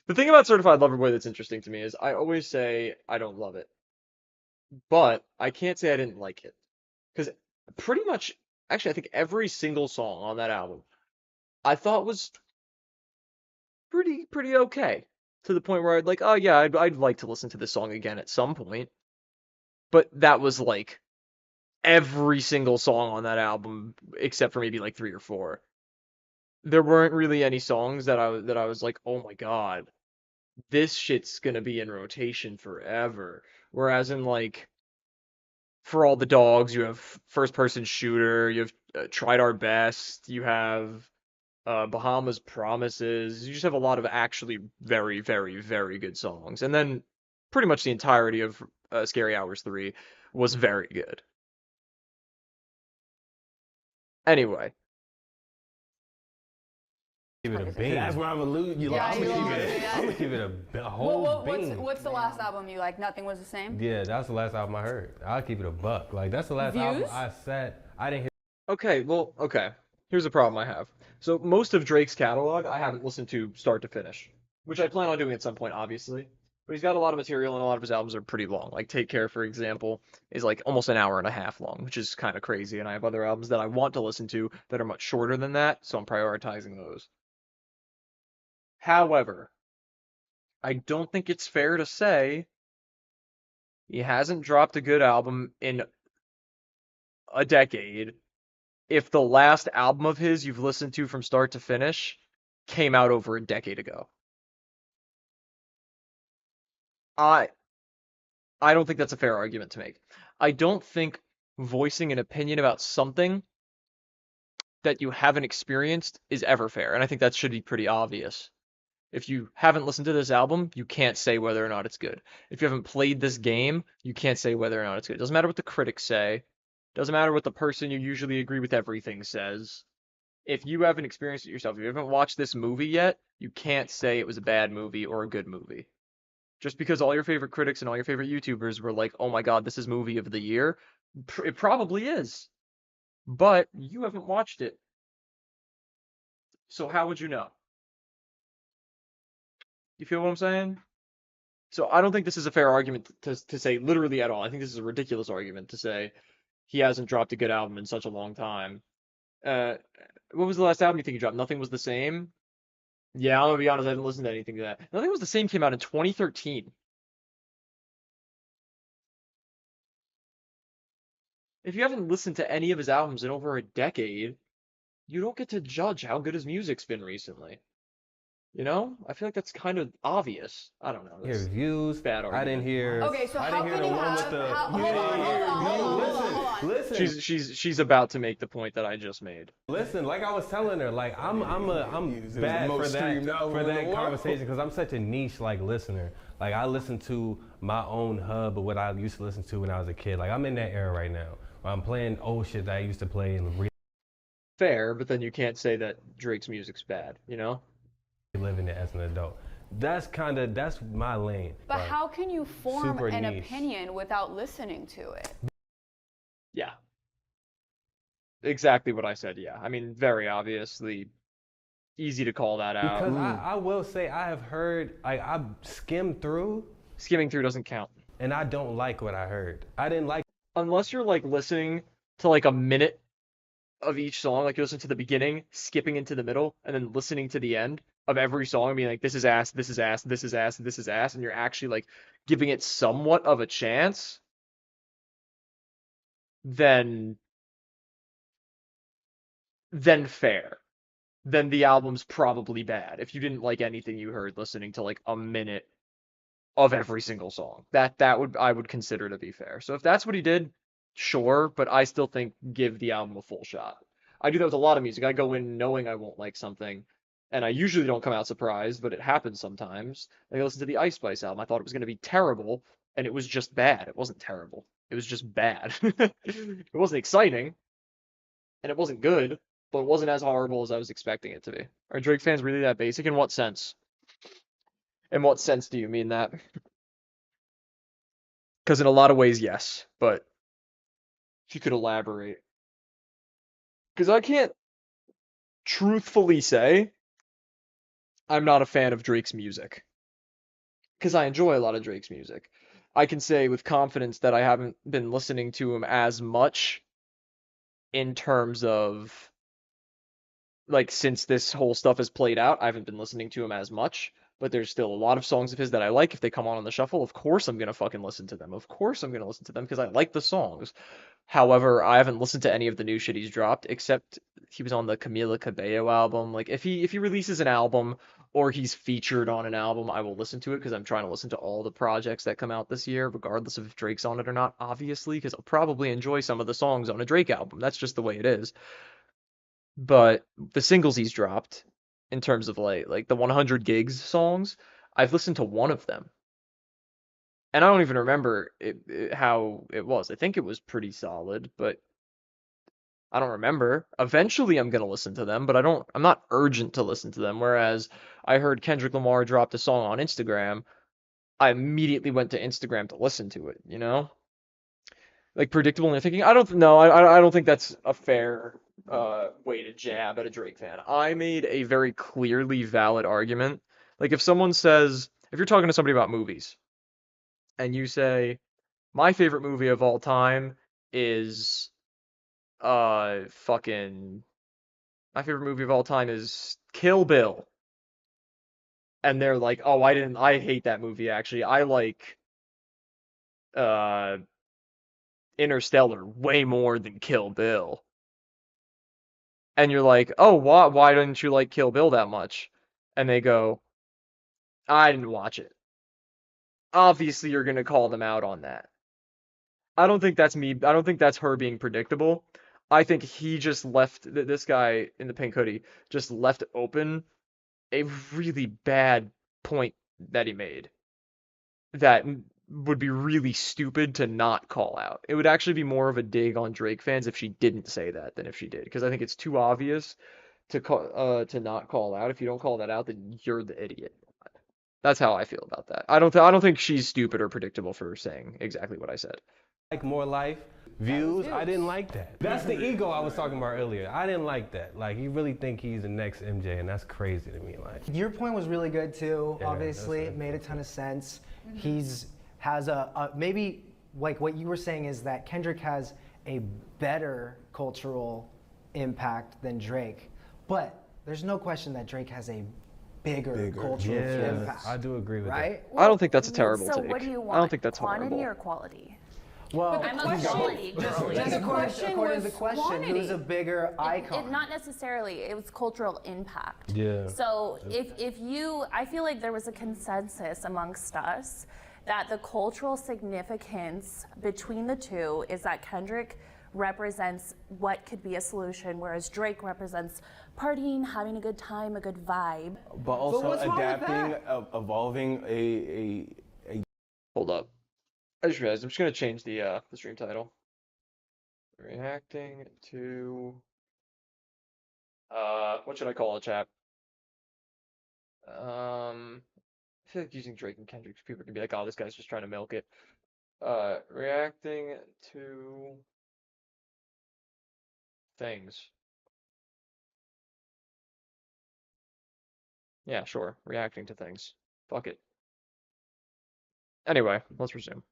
The thing about Certified Lover Boy that's interesting to me is I always say I don't love it, but I can't say I didn't like it. Because pretty much, actually, I think every single song on that album I thought was pretty okay. To the point where I'd like, oh yeah, I'd like to listen to this song again at some point. But that was like every single song on that album, except for maybe like 3 or 4. There weren't really any songs that I was like, oh my god, this shit's gonna be in rotation forever. Whereas in like For All the Dogs, you have First Person Shooter, you have Tried Our Best, you have Bahamas Promises. You just have a lot of actually very, very, very good songs. And then pretty much the entirety of Scary Hours 3 was very good. Anyway, Give it a bean. That's where I'm alluding. You Yeah, like, you I'm are. gonna keep it. I'm gonna give it a whole bean. What's the last album you like? Nothing Was the Same? Yeah, that's the last album I heard. I'll keep it a buck. Like that's the last album Views? I sat. I didn't hear. okay. Here's a problem I have. So most of Drake's catalog I haven't listened to start to finish, which I plan on doing at some point, obviously. But he's got a lot of material, and a lot of his albums are pretty long. Like Take Care, for example, is like almost an hour and a half long, which is kind of crazy. And I have other albums that I want to listen to that are much shorter than that, so I'm prioritizing those. However, I don't think it's fair to say he hasn't dropped a good album in a decade if the last album of his you've listened to from start to finish came out over a decade ago. I don't think that's a fair argument to make. I don't think voicing an opinion about something that you haven't experienced is ever fair, and I think that should be pretty obvious. If you haven't listened to this album, you can't say whether or not it's good. If you haven't played this game, you can't say whether or not it's good. It doesn't matter what the critics say. Doesn't matter what the person you usually agree with everything says. If you haven't experienced it yourself, if you haven't watched this movie yet, you can't say it was a bad movie or a good movie. Just because all your favorite critics and all your favorite YouTubers were like, oh my god, this is movie of the year, it probably is. But you haven't watched it. So how would you know? You feel what I'm saying? So I don't think this is a fair argument to say literally at all. I think this is a ridiculous argument to say he hasn't dropped a good album in such a long time. What was the last album you think he dropped? Nothing Was the Same? Yeah, I'm gonna be honest, I didn't listen to anything to that. Nothing Was the Same came out in 2013. If you haven't listened to any of his albums in over a decade, you don't get to judge how good his music's been recently. You know? I feel like that's kind of obvious. I don't know. Hear That's views. bad I argument. didn't hear. Okay, so I how didn't hear can the you one have? with the. Hold on. Listen. She's about to make the point that I just made. Listen, like I was telling her, like I'm It was the bad most streamed album for in the that world. conversation because I'm such a niche like listener. Like I listen to my own hub of what I used to listen to when I was a kid. Like I'm in that era right now where I'm playing old shit that I used to play and Fair, but then you can't say that Drake's music's bad, you know? reliving it as an adult. That's my lane. But Like, how can you form super an niche. opinion without listening to it? Yeah. Exactly what I said, yeah. I mean, very obviously easy to call that out. Because I will say I have heard, like I skimmed through Skimming through doesn't count. and I don't like what I heard. I didn't like. Unless you're like listening to like a minute of each song, like you listen to the beginning, skipping into the middle, and then listening to the end of every song and being like, this is ass, this is ass, this is ass, this is ass, and you're actually like giving it somewhat of a chance, then fair. Then the album's probably bad. If you didn't like anything you heard listening to like a minute of every single song. I would consider to be fair. So if that's what he did, sure, but I still think give the album a full shot. I do that with a lot of music. I go in knowing I won't like something, and I usually don't come out surprised, but it happens sometimes. Like I listened to the Ice Spice album. I thought it was going to be terrible, and it was just bad. It wasn't terrible. It was just bad. It wasn't exciting, and it wasn't good, but it wasn't as horrible as I was expecting it to be. Are Drake fans really that basic? In what sense? In what sense do you mean that? Because in a lot of ways, yes, but if you could elaborate. Because I can't truthfully say I'm not a fan of Drake's music. Because I enjoy a lot of Drake's music. I can say with confidence that I haven't been listening to him as much in terms of, like, since this whole stuff has played out, I haven't been listening to him as much. But there's still a lot of songs of his that I like. If they come on the shuffle, of course I'm gonna fucking listen to them. Of course I'm gonna listen to them because I like the songs. However, I haven't listened to any of the new shit he's dropped, except he was on the Camila Cabello album. Like, if he releases an album or he's featured on an album, I will listen to it because I'm trying to listen to all the projects that come out this year, regardless of if Drake's on it or not, obviously, because I'll probably enjoy some of the songs on a Drake album. That's just the way it is. But the singles he's dropped, in terms of like the 100 Gigs songs, I've listened to one of them. And I don't even remember how it was. I think it was pretty solid, but I don't remember. Eventually I'm going to listen to them, but I'm not urgent to listen to them. Whereas I heard Kendrick Lamar dropped a song on Instagram, I immediately went to Instagram to listen to it, you know? Like, predictable and thinking, I don't think that's a fair way to jab at a Drake fan. I made a very clearly valid argument. Like, if someone says, if you're talking to somebody about movies, and you say, my favorite movie of all time is my favorite movie of all time is Kill Bill. And they're like, oh, I hate that movie, actually. I like Interstellar way more than Kill Bill. And you're like, oh, why didn't you like Kill Bill that much? And they go, I didn't watch it. Obviously, you're going to call them out on that. I don't think that's me. I don't think that's her being predictable. I think he just left, this guy in the pink hoodie, just left open a really bad point that he made that would be really stupid to not call out. It would actually be more of a dig on Drake fans if she didn't say that than if she did, because I think it's too obvious to not call out. If you don't call that out, then you're the idiot. That's how I feel about that. I don't think she's stupid or predictable for saying exactly what I said. Like more life, views, I didn't like that. That's the ego I was talking about earlier. I didn't like that. Like, you really think he's the next MJ, and that's crazy to me. Like, your point was really good too. Yeah, obviously, it made a ton of sense. Has a maybe like what you were saying is that Kendrick has a better cultural impact than Drake, but there's no question that Drake has a bigger cultural impact. I do agree with right? I don't think that's a terrible take. So what do you want? I don't think that's quantity horrible. or quality? Well, I'm a quality girly. according to the question, who's a bigger icon? Not necessarily. It was cultural impact. Yeah. So I feel like there was a consensus amongst us that the cultural significance between the two is that Kendrick represents what could be a solution, whereas Drake represents partying, having a good time, a good vibe. But also adapting, evolving a. Hold up. I just realized I'm just gonna change the stream title. Reacting to what should I call it, chat? I feel like using Drake and Kendrick, people can be like, oh, this guy's just trying to milk it. Reacting to things. Yeah, sure. Reacting to things. Fuck it. Anyway, let's resume.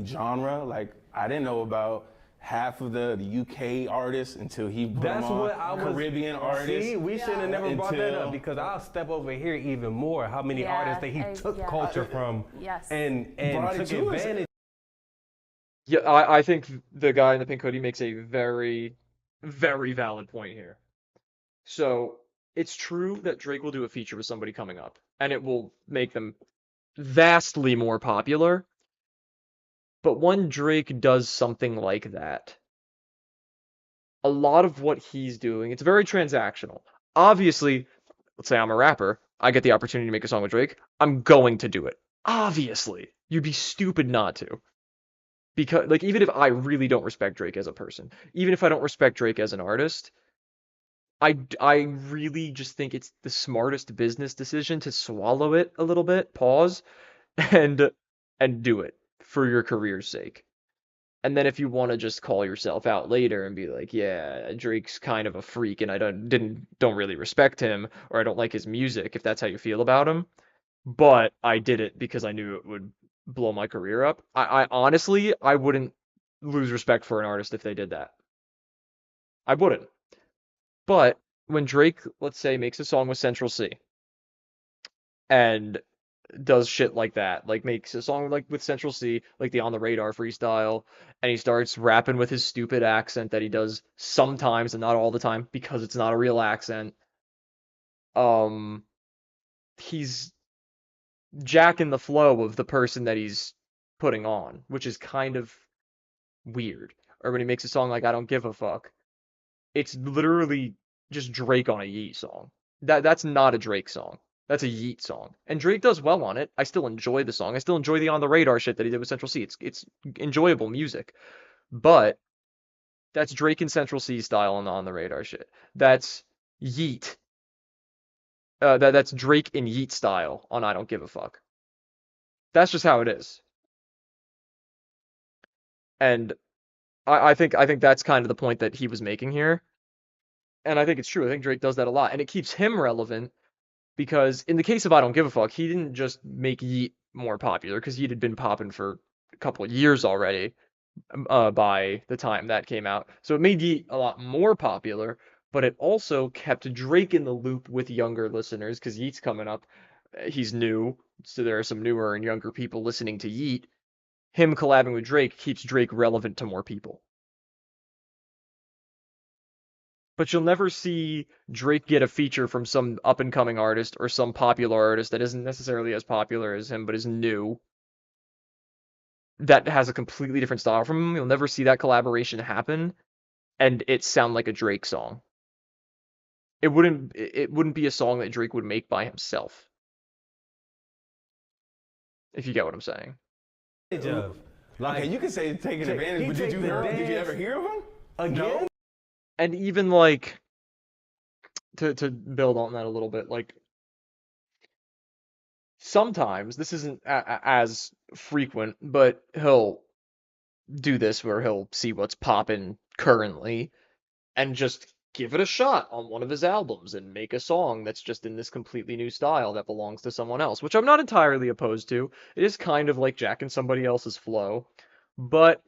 Genre, like, I didn't know about half of the UK artists until he put them on. Caribbean artists. See, we should have never brought that up, because I'll step over here even more. How many artists that he took culture from and took advantage. Yeah, I think the guy in the pink hoodie makes a very, very valid point here. So it's true that Drake will do a feature with somebody coming up, and it will make them vastly more popular. But when Drake does something like that, a lot of what he's doing, it's very transactional. Obviously, let's say I'm a rapper, I get the opportunity to make a song with Drake, I'm going to do it. Obviously. You'd be stupid not to. Because, like, even if I really don't respect Drake as a person, even if I don't respect Drake as an artist, I really just think it's the smartest business decision to swallow it a little bit, pause, and do it for your career's sake. And then if you want to just call yourself out later and be like, yeah, Drake's kind of a freak and I don't really respect him, or I don't like his music, if that's how you feel about him, but I did it because I knew it would blow my career up. I honestly, I wouldn't lose respect for an artist if they did that. I wouldn't. But when Drake, let's say, makes a song with Central C and does shit like that, like makes a song like with Central C, like the On the Radar freestyle, and he starts rapping with his stupid accent that he does sometimes and not all the time because it's not a real accent. He's jacking the flow of the person that he's putting on, which is kind of weird. Or when he makes a song like I Don't Give a Fuck, it's literally just Drake on a Yeet song. That's not a Drake song. That's a Yeet song. And Drake does well on it. I still enjoy the song. I still enjoy the On the Radar shit that he did with Central C. It's enjoyable music. But that's Drake and Central C style on the On the Radar shit. That's Yeet. That's Drake in Yeet style on I Don't Give a Fuck. That's just how it is. And I think that's kind of the point that he was making here. And I think it's true. I think Drake does that a lot. And it keeps him relevant because in the case of I Don't Give a Fuck, he didn't just make Yeet more popular because Yeet had been popping for a couple of years already by the time that came out. So it made Yeet a lot more popular, but it also kept Drake in the loop with younger listeners because Yeet's coming up. He's new, so there are some newer and younger people listening to Yeet. Him collabing with Drake keeps Drake relevant to more people. But you'll never see Drake get a feature from some up-and-coming artist or some popular artist that isn't necessarily as popular as him, but is new, that has a completely different style from him. You'll never see that collaboration happen, and it sound like a Drake song. It wouldn't be a song that Drake would make by himself. If you get what I'm saying. Okay, you can say taking advantage, but did you ever hear of him? Again? No? And even like to build on that a little bit, like sometimes this isn't as frequent, but he'll do this where he'll see what's popping currently and just give it a shot on one of his albums and make a song that's just in this completely new style that belongs to someone else, which I'm not entirely opposed to. It is kind of like jacking somebody else's flow, but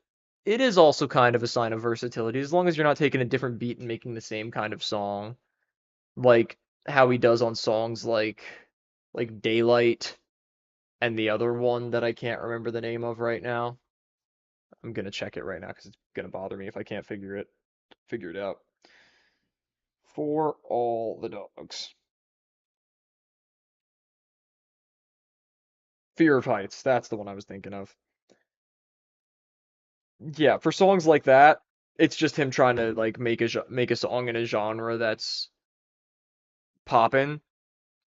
it is also kind of a sign of versatility, as long as you're not taking a different beat and making the same kind of song, like how he does on songs like Daylight and the other one that I can't remember the name of right now. I'm gonna check it right now because it's gonna bother me if I can't figure it out. For All the Dogs. Fear of Heights, that's the one I was thinking of. Yeah, for songs like that, it's just him trying to like make a song in a genre that's poppin',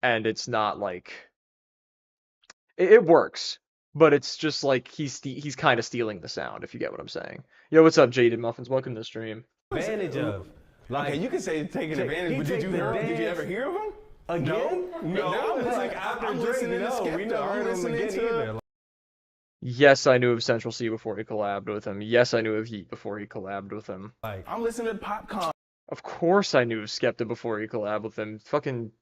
and it's not like it works, but it's just like he's kind of stealing the sound, if you get what I'm saying. Yo, what's up, Jaded Muffins? Welcome to the stream. Advantage of. Like, okay, you can say taking advantage, but did you ever hear of him? Again? No. Like after listening to Skepta, I'm listening to. Yes, I knew of Central C before he collabed with him. Yes, I knew of Yeet before he collabed with him. Like, I'm listening to Popcorn. Of course I knew of Skepta before he collabed with him. Fucking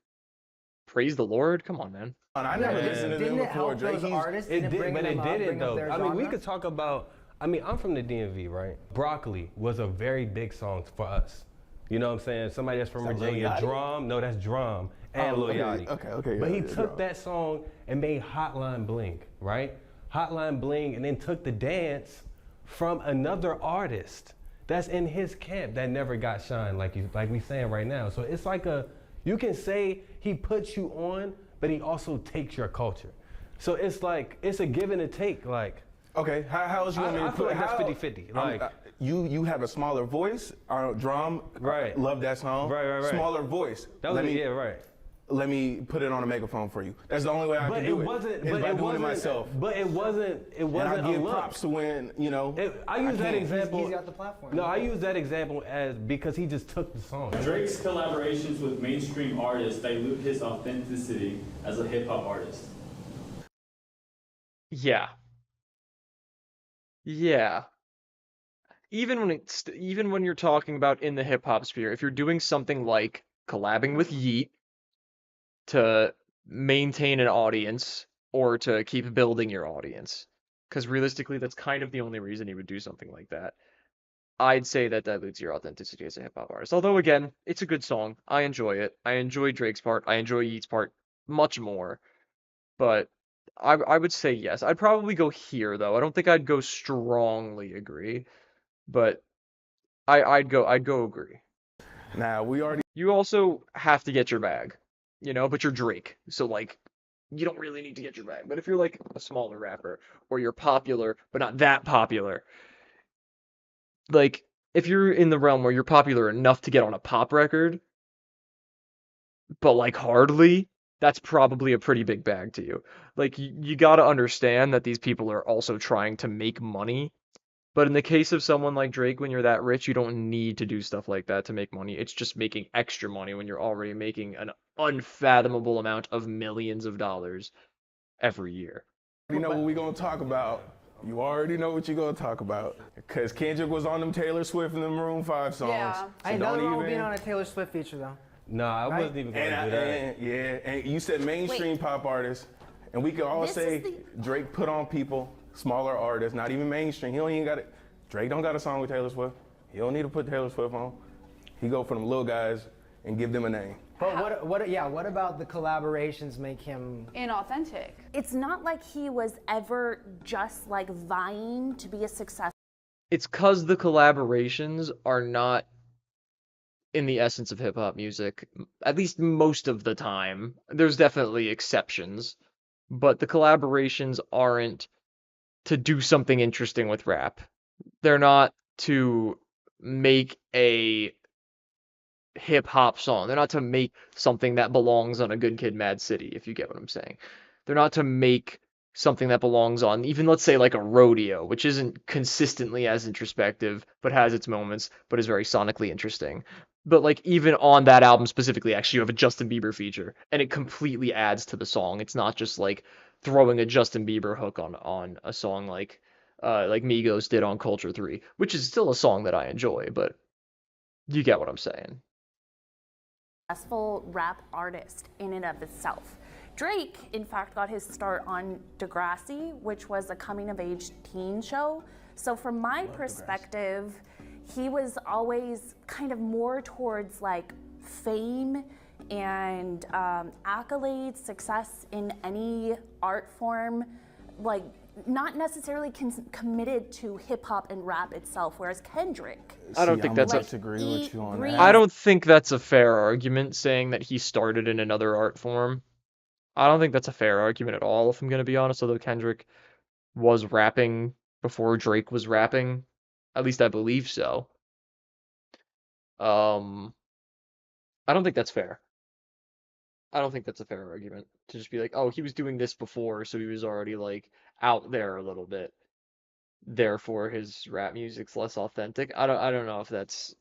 praise the Lord. Come on, man. I never listened to them before, Drake. It did, but it didn't though. I mean, we could talk about. I mean, I'm from the DMV, right? Broccoli was a very big song for us. You know what I'm saying? Somebody that's from Virginia, Drum. No, that's Drum and Lil Yachty. Okay. But he took that song and made Hotline Bling, right? Hotline Bling, and then took the dance from another artist that's in his camp that never got shine, like we saying right now. So it's like you can say he puts you on, but he also takes your culture. So it's like, it's a give and a take, like. Okay, how else you want me to put it? That's 50-50. Like, you have a smaller voice, Drum, right? Love that song. Right. Smaller voice. That was right. let me put it on a megaphone for you. That's the only way I But can it do it. wasn't. is But by it doing wasn't. it myself. But it wasn't. It And wasn't I a give look. props to when, you know. I use that can't. example. He's got the platform. No, I use that example as because he just took the song. Drake's collaborations with mainstream artists dilute his authenticity as a hip hop artist. Yeah. Yeah. Even when you're talking about in the hip hop sphere, if you're doing something like collabing with Yeet to maintain an audience or to keep building your audience, because realistically, that's kind of the only reason he would do something like that. I'd say that dilutes your authenticity as a hip hop artist. Although again, it's a good song. I enjoy it. I enjoy Drake's part. I enjoy Yeat's part much more. But I would say yes. I'd probably go here though. I don't think I'd go strongly agree, but I'd go agree. Now, we already You also have to get your bag, but you're Drake. So like you don't really need to get your bag. But if you're like a smaller rapper or you're popular but not that popular, like if you're in the realm where you're popular enough to get on a pop record, but like hardly, that's probably a pretty big bag to you. Like you got to understand that these people are also trying to make money. But in the case of someone like Drake, when you're that rich, you don't need to do stuff like that to make money. It's just making extra money when you're already making an unfathomable amount of millions of dollars every year. know what we're going to talk about. You already know what you're going to talk about. Because Kendrick was on them Taylor Swift and them Maroon 5 songs. Yeah. So Ain't nothing don't wrong with even... being on a Taylor Swift feature though. No, I Right? wasn't even going to do that. And you said mainstream pop artists, and we could all This say is the- Drake put on people, smaller artists, not even mainstream. He don't even got it. Drake don't got a song with Taylor Swift. He don't need to put Taylor Swift on. He go for them little guys and give them a name. But what about the collaborations make him? Inauthentic. It's not like he was ever just like vying to be a success. It's because the collaborations are not in the essence of hip hop music, at least most of the time. There's definitely exceptions, but the collaborations aren't to do something interesting with rap. They're not to make a hip hop song. They're not to make something that belongs on a Good Kid, Mad City, if you get what I'm saying. They're not to make something that belongs on even, let's say, like a Rodeo, which isn't consistently as introspective, but has its moments, but is very sonically interesting. But like even on that album specifically, actually you have a Justin Bieber feature, and it completely adds to the song. It's not just like throwing a Justin Bieber hook on a song like Migos did on Culture 3, which is still a song that I enjoy, but you get what I'm saying. Successful rap artist in and of itself. Drake, in fact, got his start on Degrassi, which was a coming-of-age teen show. So from my perspective, he was always kind of more towards like fame and accolades, success in any art form, like not necessarily committed to hip hop and rap itself. Whereas Kendrick, I don't think that's a- disagree with you on Like, that. I don't think that's a fair argument saying that he started in another art form. I don't think that's a fair argument at all, if I'm going to be honest, although Kendrick was rapping before Drake was rapping. At least I believe so. I don't think that's fair. I don't think that's a fair argument to just be like, oh, he was doing this before, so he was already like out there a little bit. Therefore, his rap music's less authentic. I don't know if that's.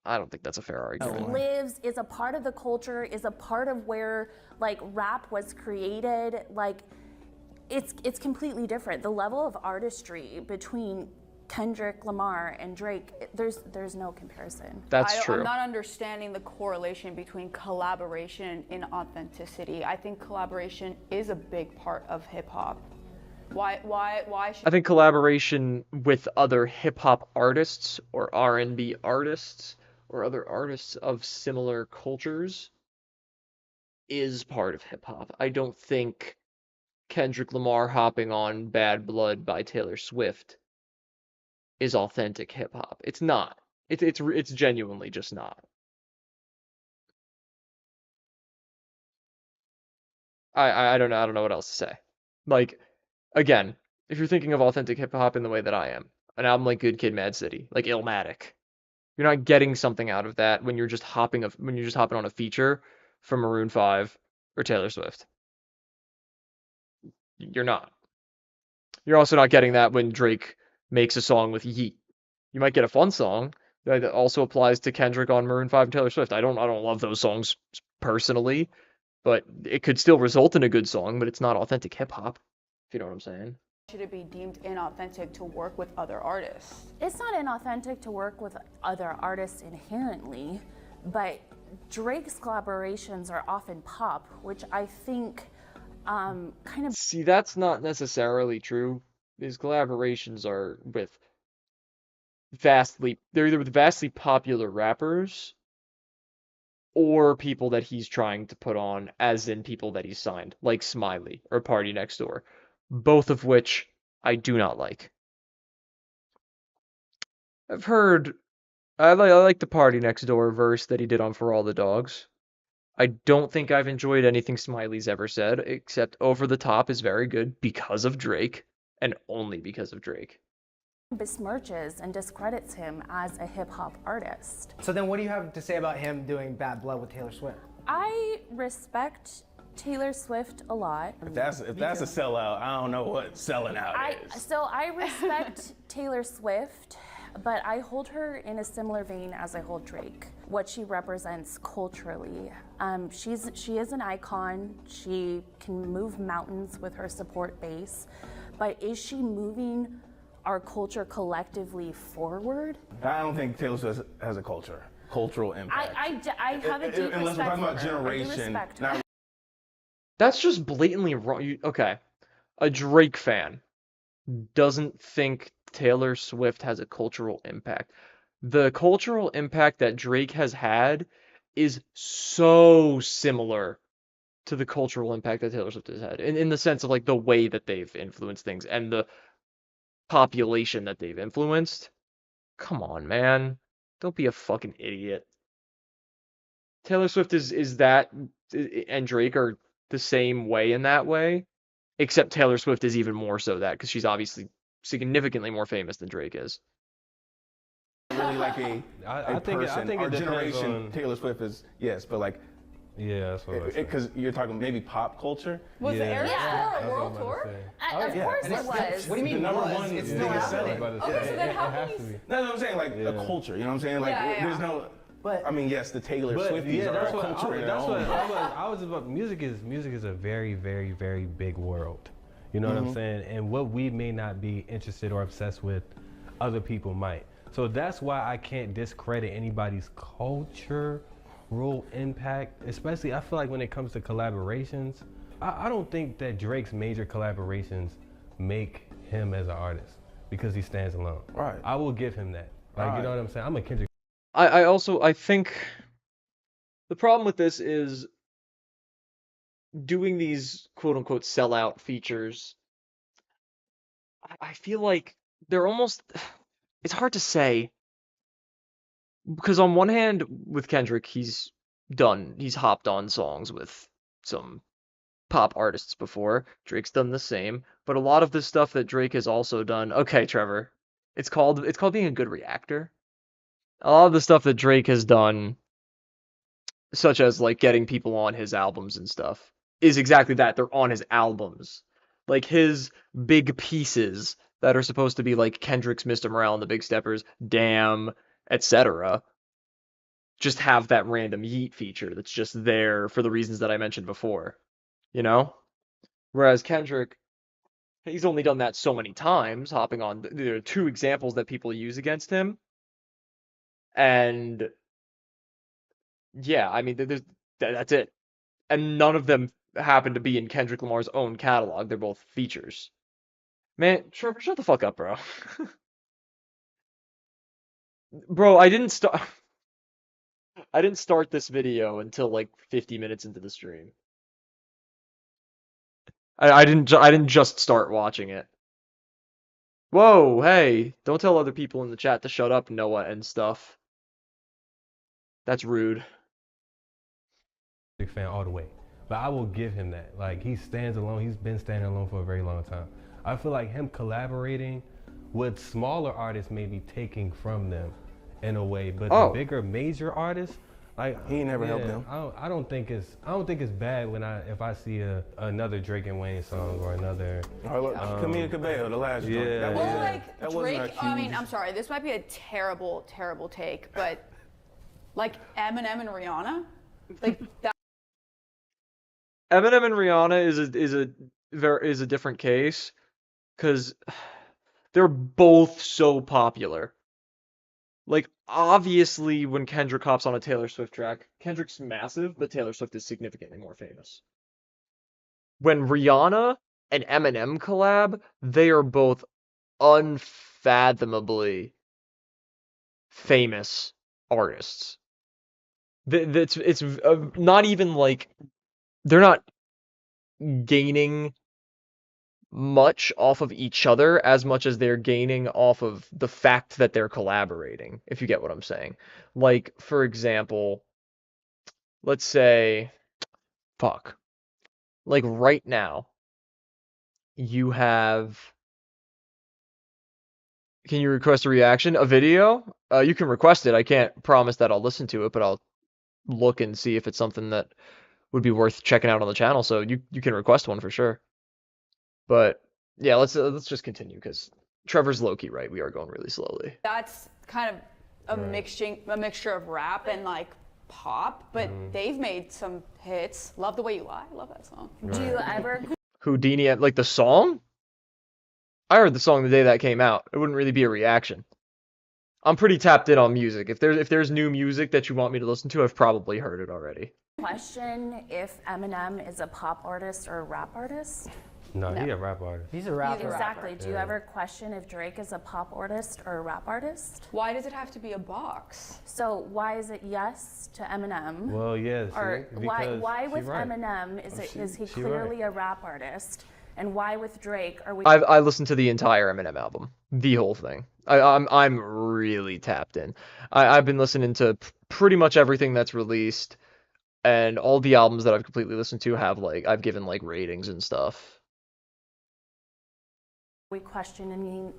I don't think that's a fair argument. lives, is a part of the culture, is a part of where like rap was created. Like it's completely different. The level of artistry between Kendrick Lamar and Drake, there's no comparison. That's true. I'm not understanding the correlation between collaboration and authenticity. I think collaboration is a big part of hip hop. Why should I think collaboration with other hip hop artists or R&B artists or other artists of similar cultures is part of hip hop. I don't think Kendrick Lamar hopping on Bad Blood by Taylor Swift is authentic hip hop. It's not. It's genuinely just not. I don't know what else to say. Like, again, if you're thinking of authentic hip hop in the way that I am, an album like Good Kid, Mad City, like Illmatic, you're not getting something out of that when you're just hopping on a feature from Maroon 5 or Taylor Swift. You're not. You're also not getting that when Drake makes a song with Yeet. You might get a fun song that also applies to Kendrick on Maroon 5 and Taylor Swift. I don't love those songs personally, but it could still result in a good song, but it's not authentic hip hop, if you know what I'm saying. Should it be deemed inauthentic to work with other artists? It's not inauthentic to work with other artists inherently, but Drake's collaborations are often pop, which I think kind of... See, that's not necessarily true. His collaborations are with they're either with vastly popular rappers or people that he's trying to put on, as in people that he's signed, like Smiley or Party Next Door, both of which I do not like. I've heard I like the Party Next Door verse that he did on For All the Dogs. I don't think I've enjoyed anything Smiley's ever said, except Over the Top is very good because of Drake, and only because of Drake. Besmirches and discredits him as a hip hop artist. So then what do you have to say about him doing Bad Blood with Taylor Swift? I respect Taylor Swift a lot. If that's a sellout, I don't know what selling out is. So I respect Taylor Swift, but I hold her in a similar vein as I hold Drake. What she represents culturally. She is an icon. She can move mountains with her support base, but is she moving our culture collectively forward? I don't think Taylor Swift has a cultural impact. I have a deep unless we're respect talking about for her. I do generation. respect Not her. That's just blatantly wrong. Okay, a Drake fan doesn't think Taylor Swift has a cultural impact. The cultural impact that Drake has had is so similar to the cultural impact that Taylor Swift has had, in the sense of like the way that they've influenced things and the population that they've influenced. Come on, man. Don't be a fucking idiot. Taylor Swift is that, and Drake are the same way in that way, except Taylor Swift is even more so that, because she's obviously significantly more famous than Drake is. really like I think person. it Our depends generation, on- Taylor Swift is, yes, but like, Yeah, that's what I was saying. because you're talking maybe pop culture. Was the Eras Yeah. Tour a world tour? Of course and it was. What do you mean? The number was? one It's biggest still seller. happening. Okay, so then how has can to you be. No, I'm saying like a culture. You know what I'm saying? Like, Yeah. there's no. But I mean, yes, the Taylor But Swifties yeah, are that's a what culture in their that's own what right. I was about. Music is a very, very, very big world. You know what I'm saying? And what we may not be interested or obsessed with, other people might. So that's why I can't discredit anybody's cultural impact. Especially, I feel like when it comes to collaborations, I don't think that Drake's major collaborations make him as an artist because he stands alone. Right. I will give him that. Like, you know what I'm saying? I'm a Kendrick. I think the problem with this is doing these quote unquote sellout features. I feel like they're almost, it's hard to say, because on one hand with Kendrick he's hopped on songs with some pop artists before. Drake's done the same, but a lot of the stuff that Drake has also done, okay, Trevor, it's called being a good reactor. A lot of the stuff that Drake has done, such as like getting people on his albums and stuff, is exactly that. They're on his albums. Like his big pieces that are supposed to be like Kendrick's Mr. Morale and the Big Steppers, Damn, etc. just have that random yeet feature that's just there for the reasons that I mentioned before. You know? Whereas Kendrick, he's only done that so many times, hopping on. There are two examples that people use against him. And yeah, I mean, that's it. And none of them happen to be in Kendrick Lamar's own catalog. They're both features. Man, Trevor, shut the fuck up, bro. Bro, I didn't start this video until like 50 minutes into the stream. I didn't just start watching it. Whoa, hey, don't tell other people in the chat to shut up, Noah and stuff. That's rude. Fan all the way, but I will give him that. Like, he stands alone. He's been standing alone for a very long time. I feel like him collaborating with smaller artists may be taking from them in a way, but the bigger major artists, Like He ain't never helped them. I don't think it's bad if I see another Drake and Wayne song or another. Oh, look, Camila Cabello, the last joint. Yeah. That Well, wasn't- like that wasn't Drake. a I mean, huge- I'm sorry. This might be a terrible, terrible take, but like Eminem and Rihanna, like that. Eminem and Rihanna is a different case because they're both so popular. Like, obviously, when Kendrick hops on a Taylor Swift track, Kendrick's massive, but Taylor Swift is significantly more famous. When Rihanna and Eminem collab, they are both unfathomably famous artists. It's not even like they're not gaining much off of each other as much as they're gaining off of the fact that they're collaborating, if you get what I'm saying. Like, for example, let's say, like right now, you have, can you request a reaction? A video? You can request it. I can't promise that I'll listen to it, but I'll look and see if it's something that would be worth checking out on the channel. So you can request one for sure. But yeah, let's just continue because Trevor's low-key right. We are going really slowly. That's kind of a mixture of rap and like pop, but they've made some hits. Love the Way You Lie. Love that song. Do you ever Houdini, like the song? I heard the song the day that came out. It wouldn't really be a reaction. I'm pretty tapped in on music. If there's new music that you want me to listen to, I've probably heard it already. question if Eminem is a pop artist or a rap artist? No, he a rap artist. He's a rapper. Exactly. Do you ever question if Drake is a pop artist or a rap artist? Why does it have to be a box? So why is it yes to Eminem? Well, yes. Or why with Eminem is he she clearly a rap artist, and why with Drake are we? I listened to the entire Eminem album, the whole thing. I'm really tapped in. I've been listening to pretty much everything that's released, and all the albums that I've completely listened to have I've given ratings and stuff. we questioning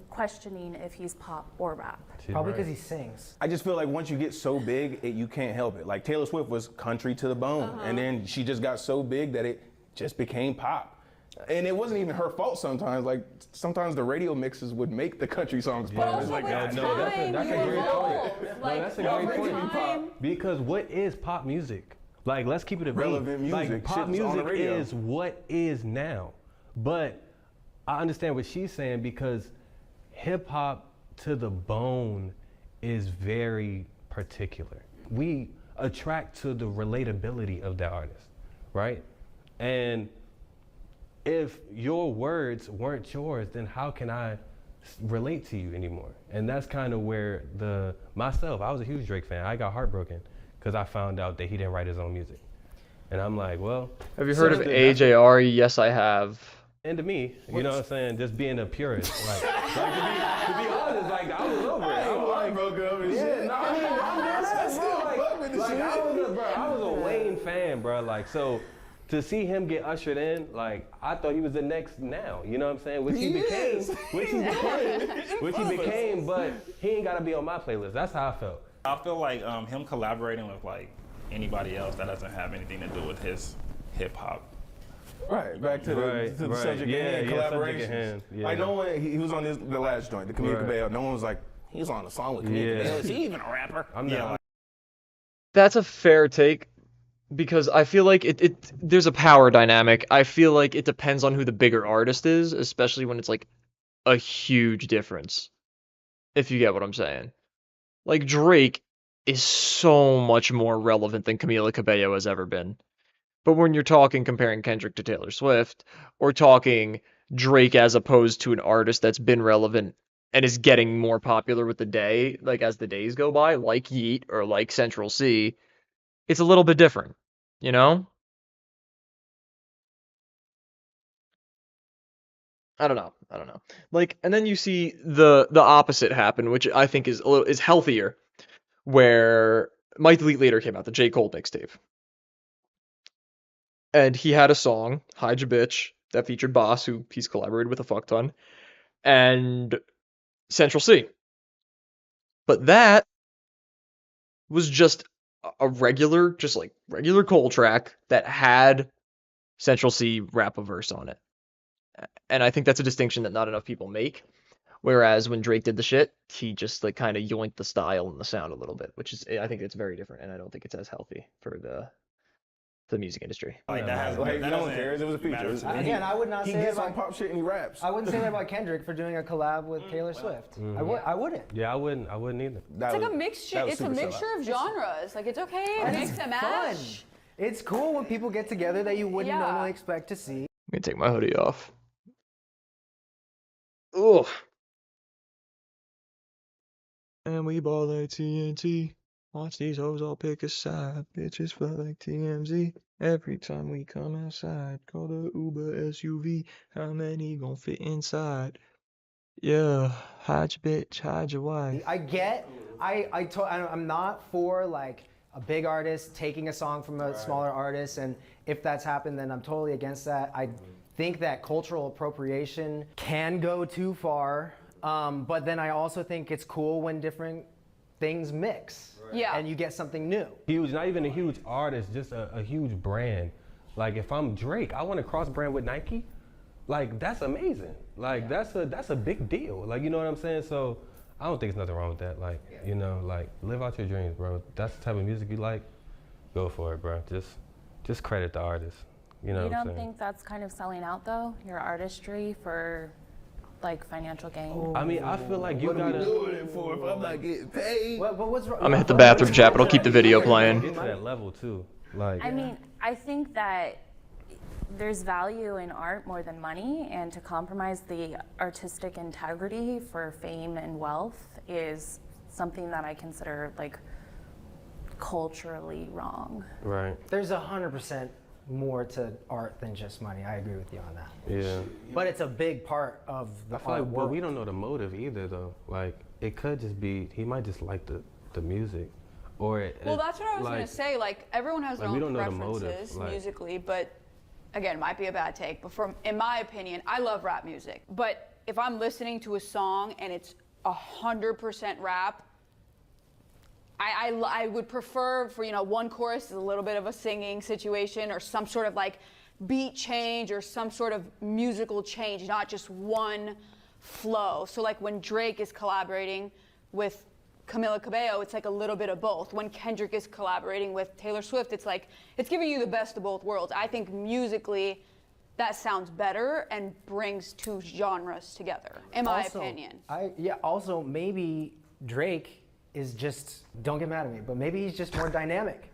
if he's pop or rap? Probably because he sings. I just feel like once you get so big, you can't help it. Like Taylor Swift was country to the bone, and then she just got so big that it just became pop. And it wasn't even her fault sometimes. Like sometimes the radio mixes would make the country songs pop. It's like, that's a great point. That's a great point. Because what is pop music? Like, let's keep it a Relevant music. Like, pop Shit's on the music radio. is what is now. But I understand what she's saying because hip hop to the bone is very particular. We attract to the relatability of the artist, right? And if your words weren't yours, then how can I relate to you anymore? And that's kind of where myself, I was a huge Drake fan. I got heartbroken because I found out that he didn't write his own music. And I'm like, well. Have you heard of AJR? Yes, I have. And to me, you know what I'm saying, just being a purist. Like to be honest, like I was over it. I'm like, broke up and yeah, shit. no, I mean, I was a Wayne fan, bro. Like, so to see him get ushered in, like I thought he was the next now. You know what I'm saying? Which he became, but he ain't gotta be on my playlist. That's how I felt. I feel like him collaborating with anybody else that doesn't have anything to do with his hip hop. Right, back to the subject at hand, collaborations. Like no one, he was on the last joint, the Camila Cabello. No one was like, he's on a song with Camila Cabello. Is he even a rapper? That's a fair take because I feel like there's a power dynamic. I feel like it depends on who the bigger artist is, especially when it's a huge difference. If you get what I'm saying. Like Drake is so much more relevant than Camila Cabello has ever been. But when you're comparing Kendrick to Taylor Swift, or talking Drake as opposed to an artist that's been relevant and is getting more popular with the day, as the days go by, like Yeat or like Central C, it's a little bit different, you know? I don't know. And then you see the opposite happen, which I think is healthier, where My Delete Later came out, the J. Cole mixtape. And he had a song, Hide Your Bitch, that featured Boss, who he's collaborated with a fuck ton, and Central C. But that was just a regular, just like regular Cole track that had Central C rap a verse on it. And I think that's a distinction that not enough people make. Whereas when Drake did the shit, he just like kind of yoinked the style and the sound a little bit, which is, I think it's very different, and I don't think it's as healthy for the music industry. Like that has Like, that no one doesn't cares. It was a feature. matter It was- to me. Again, I would not He say gets it on about, pop shit and he raps. I wouldn't say that about Kendrick for doing a collab with Taylor Swift. I wouldn't. Yeah, I wouldn't either. That It's like was- a mixture. that was It's a super mixture sellout. of genres. Like it's okay. And Mix it's and fun. match. It's cool when people get together that you wouldn't Yeah. normally expect to see. I'm gonna take my hoodie off. Ugh. And we ball like TNT. Watch these hoes all pick a side. Bitches fly like TMZ. Every time we come outside, call the Uber SUV. How many gon' fit inside? Yeah, hide your bitch, hide your wife. I'm not for like a big artist taking a song from a smaller artist, and if that's happened, then I'm totally against that. I think that cultural appropriation can go too far, but then I also think it's cool when different things mix. Yeah. And you get something new. Huge, not even a huge artist, just a huge brand. Like if I'm Drake, I want to cross brand with Nike. Like that's amazing. Like that's a big deal. Like you know what I'm saying? So I don't think there's nothing wrong with that. Like you know, like live out your dreams, bro. That's the type of music you like. Go for it, bro. Just credit the artist. You know You what I'm don't saying? think that's kind of selling out though, your artistry for like financial gain? I mean, I feel like you gotta Doing it for if I'm not getting paid. But what's wrong? I'm gonna hit the bathroom chat, but I'll keep the video playing. get to that level too. Like I mean, I think that there's value in art more than money, and to compromise the artistic integrity for fame and wealth is something that I consider like culturally wrong. right. There's 100% more to art than just money. I agree with you on that. Yeah. But it's a big part of the I feel art like, but world. we don't know the motive either, though. Like, it could just be he might just like the music, or Well, that's what I was like, gonna say. Like everyone has their like, we own don't know the motive, preferences like- musically, but again, it might be a bad take. But in my opinion, I love rap music. But if I'm listening to a song and it's 100% rap, I would prefer for one chorus is a little bit of a singing situation or some sort of like beat change or some sort of musical change, not just one flow. So like when Drake is collaborating with Camila Cabello, it's like a little bit of both. When Kendrick is collaborating with Taylor Swift, it's like it's giving you the best of both worlds. I think musically that sounds better and brings two genres together, in my opinion. Also, maybe Drake is just, don't get mad at me, but maybe he's just more dynamic.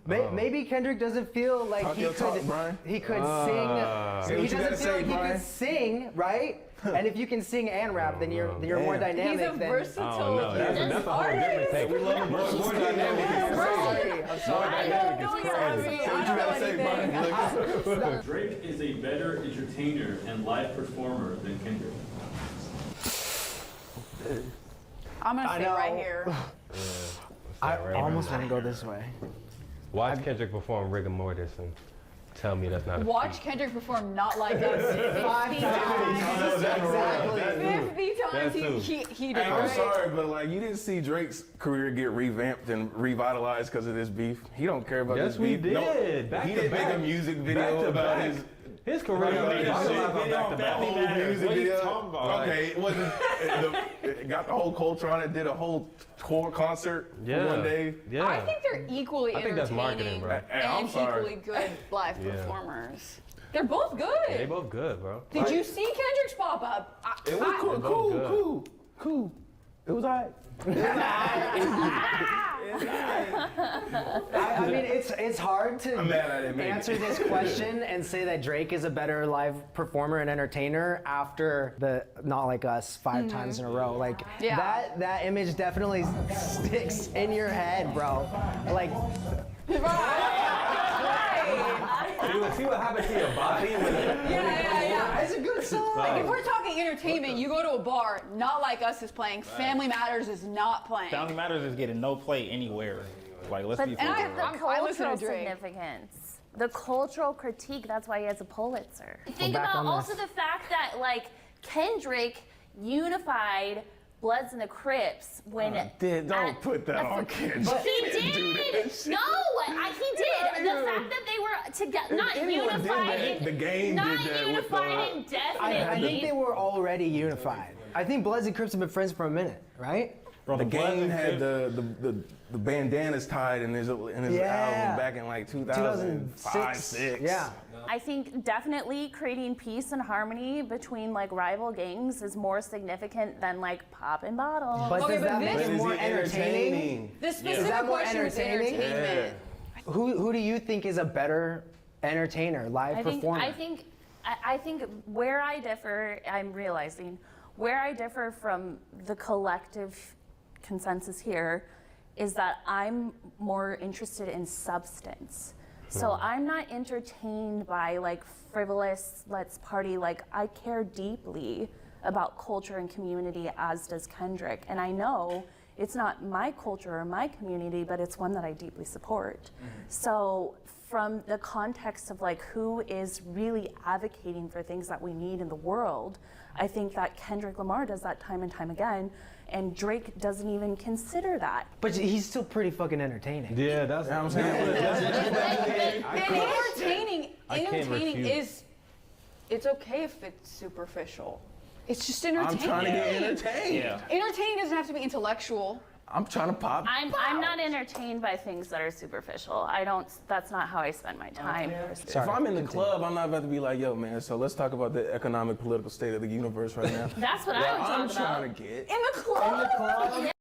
Maybe Kendrick doesn't feel like Talk he your talk, could Brian. sing. Say He what you doesn't gotta feel say, like he Brian. could sing, right? And if you can sing and rap, then you're more Damn. dynamic. He's a than, versatile no, that's a whole different take. We love him, bro. More dynamic. I'm sorry. I don't know anything. Drake is a better entertainer and live performer than Kendrick. I'm gonna I stay right know. here. I almost want to go this way. Watch Kendrick perform Rigor Mortis and tell me that's not a Watch Kendrick perform Not Like Us 50 times. 50 times he did Hey, I'm great. sorry, but like you didn't see Drake's career get revamped and revitalized because of this beef. He don't care about Yes, this we beef. No, did. Back he to did make a back. music Back video to about back. his career. Right, Back to Video, back. Family whole Matters. music What are you video. talking about? Okay, it wasn't. It got the whole culture on it. Did a whole tour concert Yeah. for one day. Yeah. I think they're equally I think that's marketing, entertaining bro. Hey, I'm and sorry. equally good live Yeah. performers. They're both good. They both good, bro. Did you see Kendrick's pop up? It was cool, both good. cool. It was alright. I mean, it's hard to I'm mad I didn't make it. answer this question and say that Drake is a better live performer and entertainer after the Not Like Us 5 times in a row. Like Yeah. that image definitely sticks in your head, bro. Like See what happened to your body when Yeah. it's a good song. Like if we're talking entertainment, you go to a bar, Not Like Us is playing, Family Matters is not playing. Family Matters is getting no play anywhere. Like, let's be But for the real. I listen to cultural Drake. significance, the cultural critique, that's why he has a Pulitzer. Think back about on also this. the fact that like Kendrick unified Bloods and the Crips when Don't put that on kids. he did. No, he did. The fact that they were together, not Anyone did unified. that. The game not did that with unified the- indefinitely. I think they were already unified. I think Bloods and Crips have been friends for a minute, right? Bro, The Bloods game and had Crips- the bandanas tied in his Yeah. album back in like 2005, 6. Yeah. I think definitely creating peace and harmony between like rival gangs is more significant than like popping bottles. But Okay, does but that this- make But it is more he entertaining? The specific that more question was entertaining? entertainment. Who do you think is a better entertainer, live performer? I think where I differ, I'm realizing where I differ from the collective consensus here is that I'm more interested in substance. So I'm not entertained by like frivolous, let's party. Like I care deeply about culture and community, as does Kendrick. And I know it's not my culture or my community, but it's one that I deeply support. So from the context of like who is really advocating for things that we need in the world, I think that Kendrick Lamar does that time and time again, and Drake doesn't even consider that. But he's still pretty fucking entertaining. Yeah, that's what I'm saying. And I can't entertaining refute. is, it's okay if it's superficial. It's just I'm entertaining. trying to get entertained. Yeah. Entertaining doesn't have to be intellectual. I'm trying to pop. I'm not entertained by things that are superficial. That's not how I spend my time. If I'm in the club, I'm not about to be like, yo, man, so let's talk about the economic, political state of the universe right now. That's what I would I'm talk about. trying to get. In the club?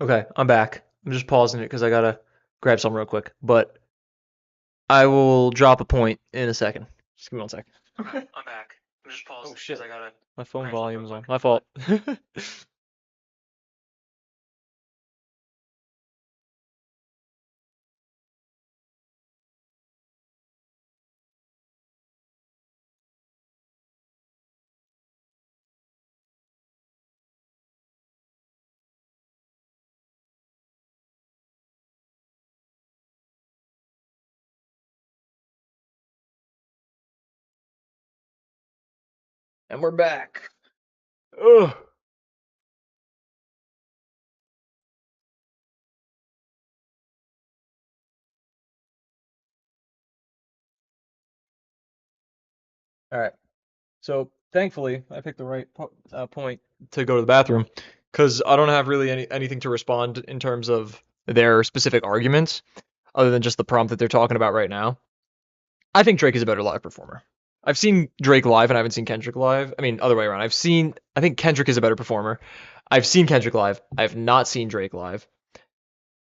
Okay, I'm back. I'm just pausing it because I gotta grab something real quick. But I will drop a point in a second. Just give me 1 second. Okay, I'm back. I'm just pausing because I gotta. My phone volume's on. My fault. And we're back. Ugh. All right. So thankfully, I picked the right point to go to the bathroom because I don't have really anything to respond in terms of their specific arguments, other than just the prompt that they're talking about right now. I think Drake is a better live performer. I've seen Drake live and I haven't seen Kendrick live. I mean, other way around. I think Kendrick is a better performer. I've seen Kendrick live. I have not seen Drake live.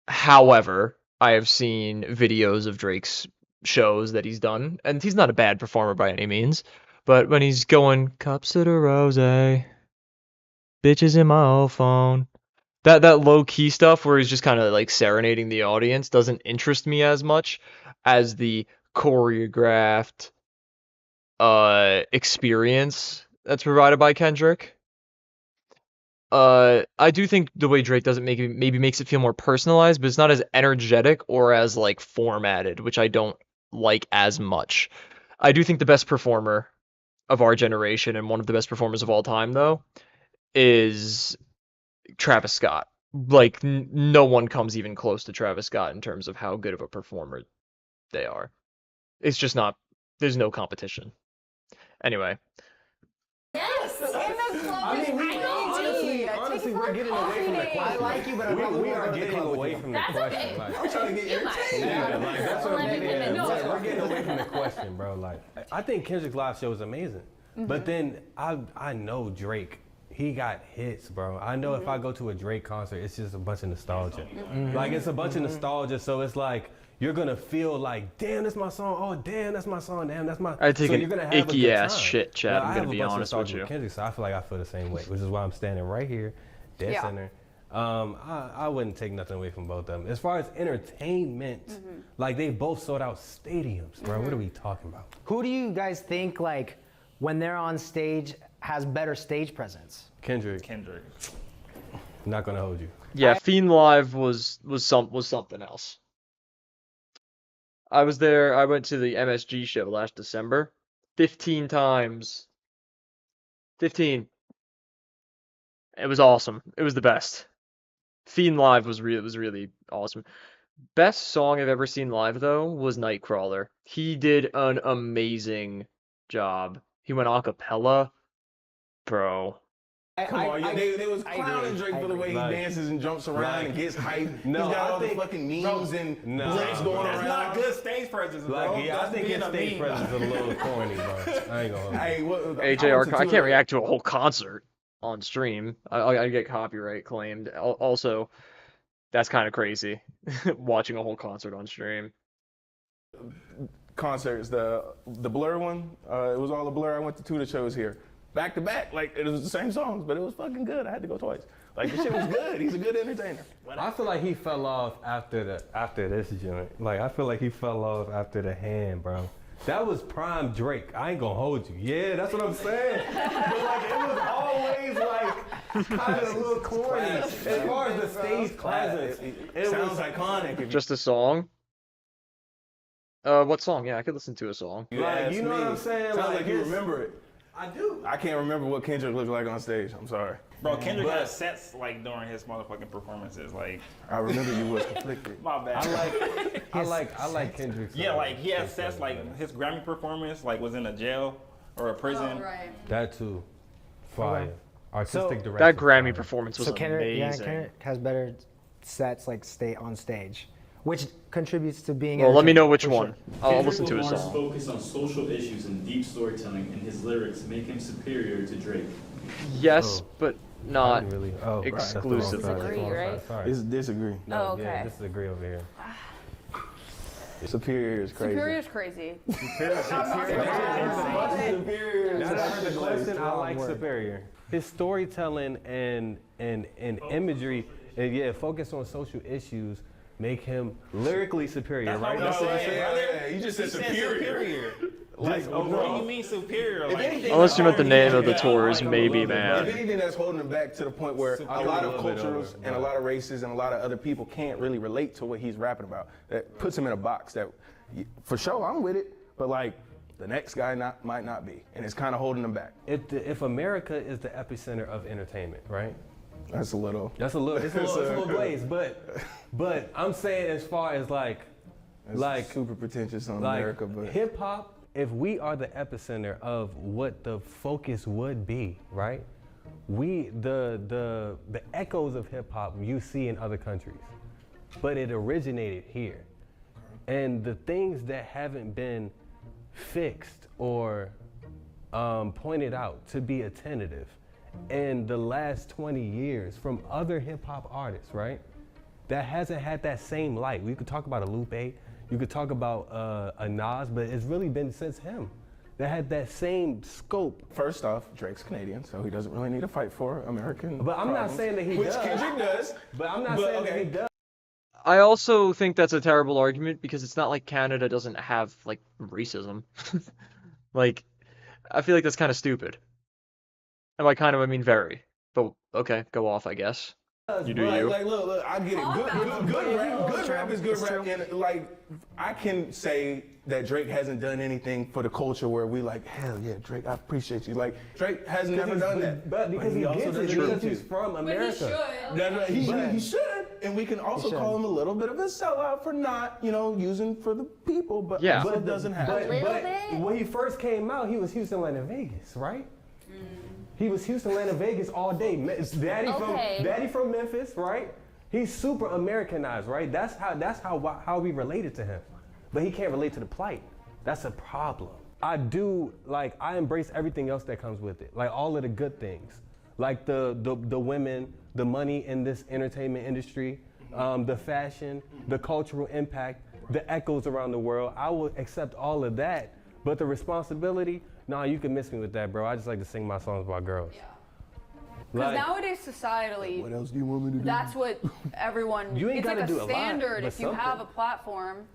However, I have seen videos of Drake's shows that he's done, and he's not a bad performer by any means. But when he's going, cups of the rose, bitches in my old phone, that low key stuff where he's just kind of like serenading the audience doesn't interest me as much as the choreographed experience that's provided by Kendrick. I do think the way Drake does it maybe makes it feel more personalized, but it's not as energetic or as like formatted, which I don't like as much. I do think the best performer of our generation and one of the best performers of all time, though, is Travis Scott. Like, no one comes even close to Travis Scott in terms of how good of a performer they are. It's just not, there's no competition. Anyway. Yes. In the club honestly, we're getting away from the question. I like you, but I probably We won't are go to the getting club with away you. from the That's question. okay. Like, I'm trying to get You might. entertained. yeah, like that's what I'm Let me getting at. finish. We're getting away from the question, bro. Like, I think Kendrick's live show is amazing, but then I know Drake. He got hits, bro. I know if I go to a Drake concert, it's just a bunch of nostalgia. Like, it's a bunch of nostalgia, so it's like you're gonna feel like, damn, that's my song. Oh, damn, that's my song. Damn, that's my. I take so an you're gonna have a icky good ass time. shit, Chad. Well, I'm I gonna have a be bunch of honest with nostalgia you. Kendrick, so I feel like I feel the same way, which is why I'm standing right here, dead Yeah. center. I wouldn't take nothing away from both of them. As far as entertainment, like they both sold out stadiums, bro. What are we talking about? Who do you guys think, like, when they're on stage, has better stage presence? Kendrick, Kendrick. not gonna hold you. Yeah, Fiend Live was something else. I was there. I went to the MSG show last December, 15 times. 15. It was awesome. It was the best. Fiend Live was really awesome. Best song I've ever seen live though was Nightcrawler. He did an amazing job. He went a cappella, bro. Come on, they was clowning Drake for the way he Like, dances and jumps around and gets hyped. No, He's got I all the think- fucking memes and No. links going That's around. not good stage presence, bro. Like, yeah, I That's think being his a stage meme. presence is a little corny, bro. I ain't gonna. Hey, AJR, I can't react to a whole concert on stream. I get copyright claimed. Also, that's kind of crazy, watching a whole concert on stream. Concerts, the Blur one, it was all a Blur. I went to 2 of the shows here, back to back. Like it was the same songs, but it was fucking good. I had to go twice. Like the shit was good. He's a good entertainer. I feel like he fell off after this joint. Like I feel like he fell off after the Hand, bro. That was prime Drake. I ain't gonna hold you. Yeah, that's what I'm saying. But like it was always like kind of a little corny. As far as the stage presence, it Sounds was iconic. If Just a song. What song? Yeah, I could listen to a song. you like, ask you know me. what I'm saying? Sounds Like, like you his- remember it. I do. I can't remember what Kendrick looked like on stage. I'm sorry. Bro, Kendrick had sets like during his motherfucking performances. Like, I remember you was conflicted. my bad. I like Kendrick's. Yeah, like he had sets like his Grammy performance like was in a jail or a prison. Oh, right. That too. Fire. Okay. Artistic So- direction. That Grammy fire. performance was So Kendrick, yeah, amazing. Kendrick has better sets like stay on stage, which contributes to being. Well, let me know entertaining, which for one. sure. I'll Kendrick listen to his Lamar's song. focus on social issues and deep storytelling in his lyrics make him superior to Drake. Yes, Oh. but I not didn't really. Oh, right, that's the wrong exclusively. side, that's the wrong Disagree, side, right? Sorry. It's disagree. No, Oh, yeah, okay. disagree over here. Superior is crazy. Superior's crazy. Now that I heard the question, I like word. Superior. His storytelling and imagery, and yeah, focus on social issues, make him lyrically superior, right? That's That's what what I'm you saying. said. You just He said said superior. Like, What do you mean superior? Like, anything- Unless you meant the name of the Yeah, tour is like, maybe If mad. anything, that's holding him back to the point where a lot of cultures and a lot of races and a lot of other people can't really relate to what he's rapping about. That puts him in a box that, for sure, I'm with it, but like the next guy might not be, and it's kind of holding him back. If America is the epicenter of entertainment, right? That's a little. That's a little glazed, but I'm saying as far as like super pretentious on like America, but hip hop, if we are the epicenter of what the focus would be, right? We the echoes of hip hop you see in other countries, but it originated here, and the things that haven't been fixed or pointed out to be attentive in the last 20 years from other hip hop artists, right? That hasn't had that same light. We could talk about a Lupe, you could talk about a Nas, but it's really been since him that had that same scope. first off, Drake's Canadian, so he doesn't really need to fight for American. But I'm not problems, saying that he which does. Kendrick does. But I'm not But, saying that he okay. does. I also think that's a terrible argument because it's not like Canada doesn't have like racism. Like, I feel like that's kind of stupid. And by kind of, I mean very. But okay, go off, I guess. You do you. Like, look, I get it. Good rap is good rap. And like, I can say that Drake hasn't done anything for the culture where we like, hell yeah, Drake, I appreciate you. Like, Drake has never done that. But because he also gets it, doesn't because need he's to. from America. That's right. He should, and we can also call him a little bit of a sellout for not, using for the people. But Yeah. also it doesn't happen. But when he first came out, he was Houston, Atlanta, Vegas, right? He was Houston, Atlanta, Vegas all day. Daddy from Memphis, right? He's super Americanized, right? That's how we related to him. But he can't relate to the plight. That's a problem. I embrace everything else that comes with it, like all of the good things, like the women, the money in this entertainment industry, the fashion, the cultural impact, the echoes around the world. I will accept all of that, but the responsibility, nah, you can miss me with that, bro. I just like to sing my songs about girls. Because Like, nowadays, societally, What else do you want me to do? that's what everyone. You ain't it's gotta like do a a lot, standard. but If you something. have a platform,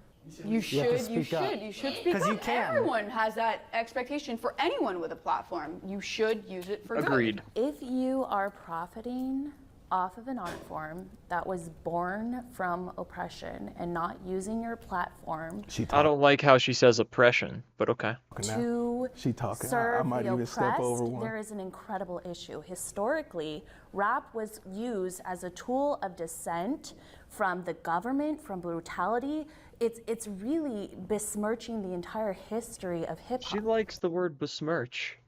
you You have to should. You speak up. should. You should speak 'Cause up. you can. Everyone has that expectation for anyone with a platform. You should use it for good. Agreed. If you are profiting off of an art form that was born from oppression and not using your platform I don't like how she says oppression, but okay. to She talking. I serve might the even step over oppressed, one. there is an incredible issue. Historically, rap was used as a tool of dissent from the government, from brutality. It's really besmirching the entire history of hip She hop. likes the word besmirch.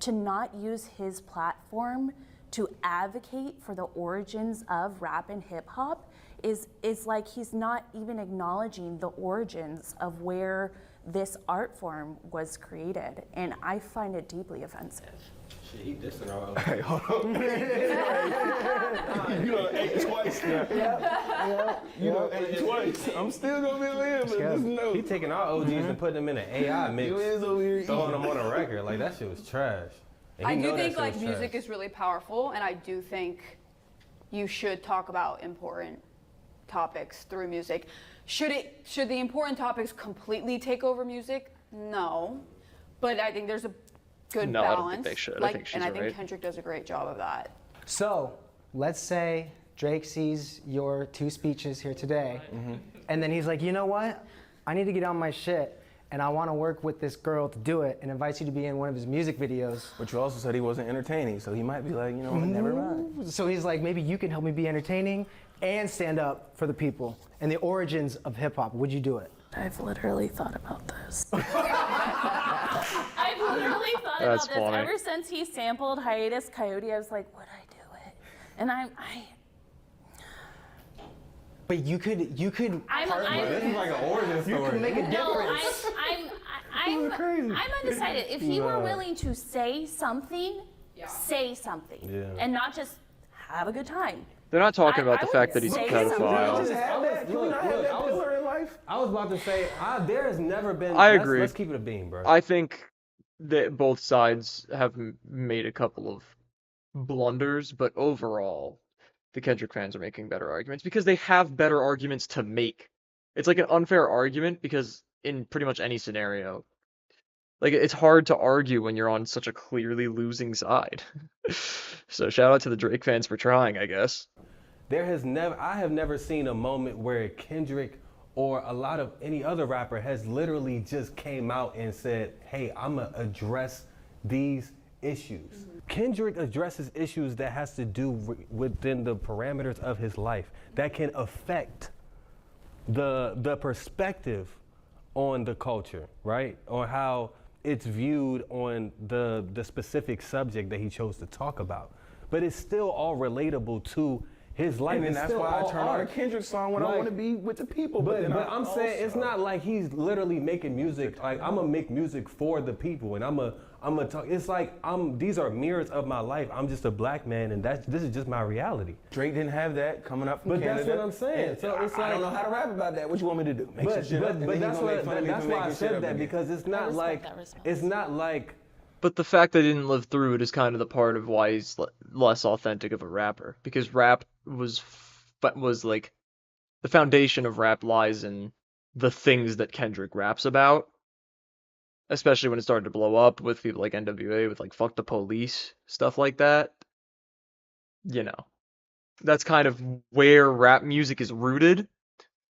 To not use his platform to advocate for the origins of rap and hip hop is like he's not even acknowledging the origins of where this art form was created, and I find it deeply offensive. Shit, he dissing all Hey, hold on. You done ate twice now. You done ate twice. I'm still gonna be live, but just know. He taking our OGs and putting them in an AI mix, You is over here throwing them on a record. Like, that shit was trash. And I he do know that think shit like was music trash. is really powerful, and I do think you should talk about important topics through music. Should the important topics completely take over music? No, but I think there's a good No, I don't balance. think they should. I Like, think she's and I think right. Kendrick does a great job of that. So let's say Drake sees your 2 speeches here today, and then he's like, you know what? I need to get on my shit, and I want to work with this girl to do it, and invites you to be in one of his music videos. But you also said he wasn't entertaining, so he might be like, you know what, never mind. So he's like, maybe you can help me be entertaining and stand up for the people and the origins of hip hop. Would you do it? I've literally thought about this. I've literally thought That's about this funny. ever since he sampled Hiatus Coyote. I was like, would I do it? And But you could This is like an origin story. you could make a No, difference. I'm undecided. If he were willing to say something, say something, Yeah. and not just have a good time. They're not talking about I the fact would that he's a say something. pedophile. Just have that. Can we not have that I was- pillar in life? I was about to say, there has never been. I let's- agree. Let's keep it a beam, bro. I think that both sides have made a couple of blunders, but overall, the Kendrick fans are making better arguments because they have better arguments to make. It's like an unfair argument because in pretty much any scenario, like it's hard to argue when you're on such a clearly losing side. So shout out to the Drake fans for trying, I guess. I have never seen a moment where Kendrick or a lot of any other rapper has literally just came out and said, hey, I'm gonna address these issues. Kendrick addresses issues that has to do within the parameters of his life that can affect the perspective on the culture, right? Or how it's viewed on the specific subject that he chose to talk about. But it's still all relatable to his life. And then It's that's still why I all turn on a art. Kendrick song when I Like- want to be with the people. But then I'm saying it's also- not like he's literally making music. Like, I'm gonna make music for the people, and I'm gonna talk. It's like these are mirrors of my life. I'm just a black man, and this is just my reality. Drake didn't have that coming up from But Canada. that's what I'm saying. And So it's I don't know like- how to rap about that. What you want me to do? Make some shit up, and then that's you gonna make fun of me that's for why I making shit said up that again. because it's not respect like that response. it's not like But the fact that he didn't live through it is kind of the part of why he's less authentic of a rapper. Because rap was like the foundation of rap lies in the things that Kendrick raps about. Especially when it started to blow up with people like NWA, with like "Fuck the Police," stuff like that. You know, that's kind of where rap music is rooted.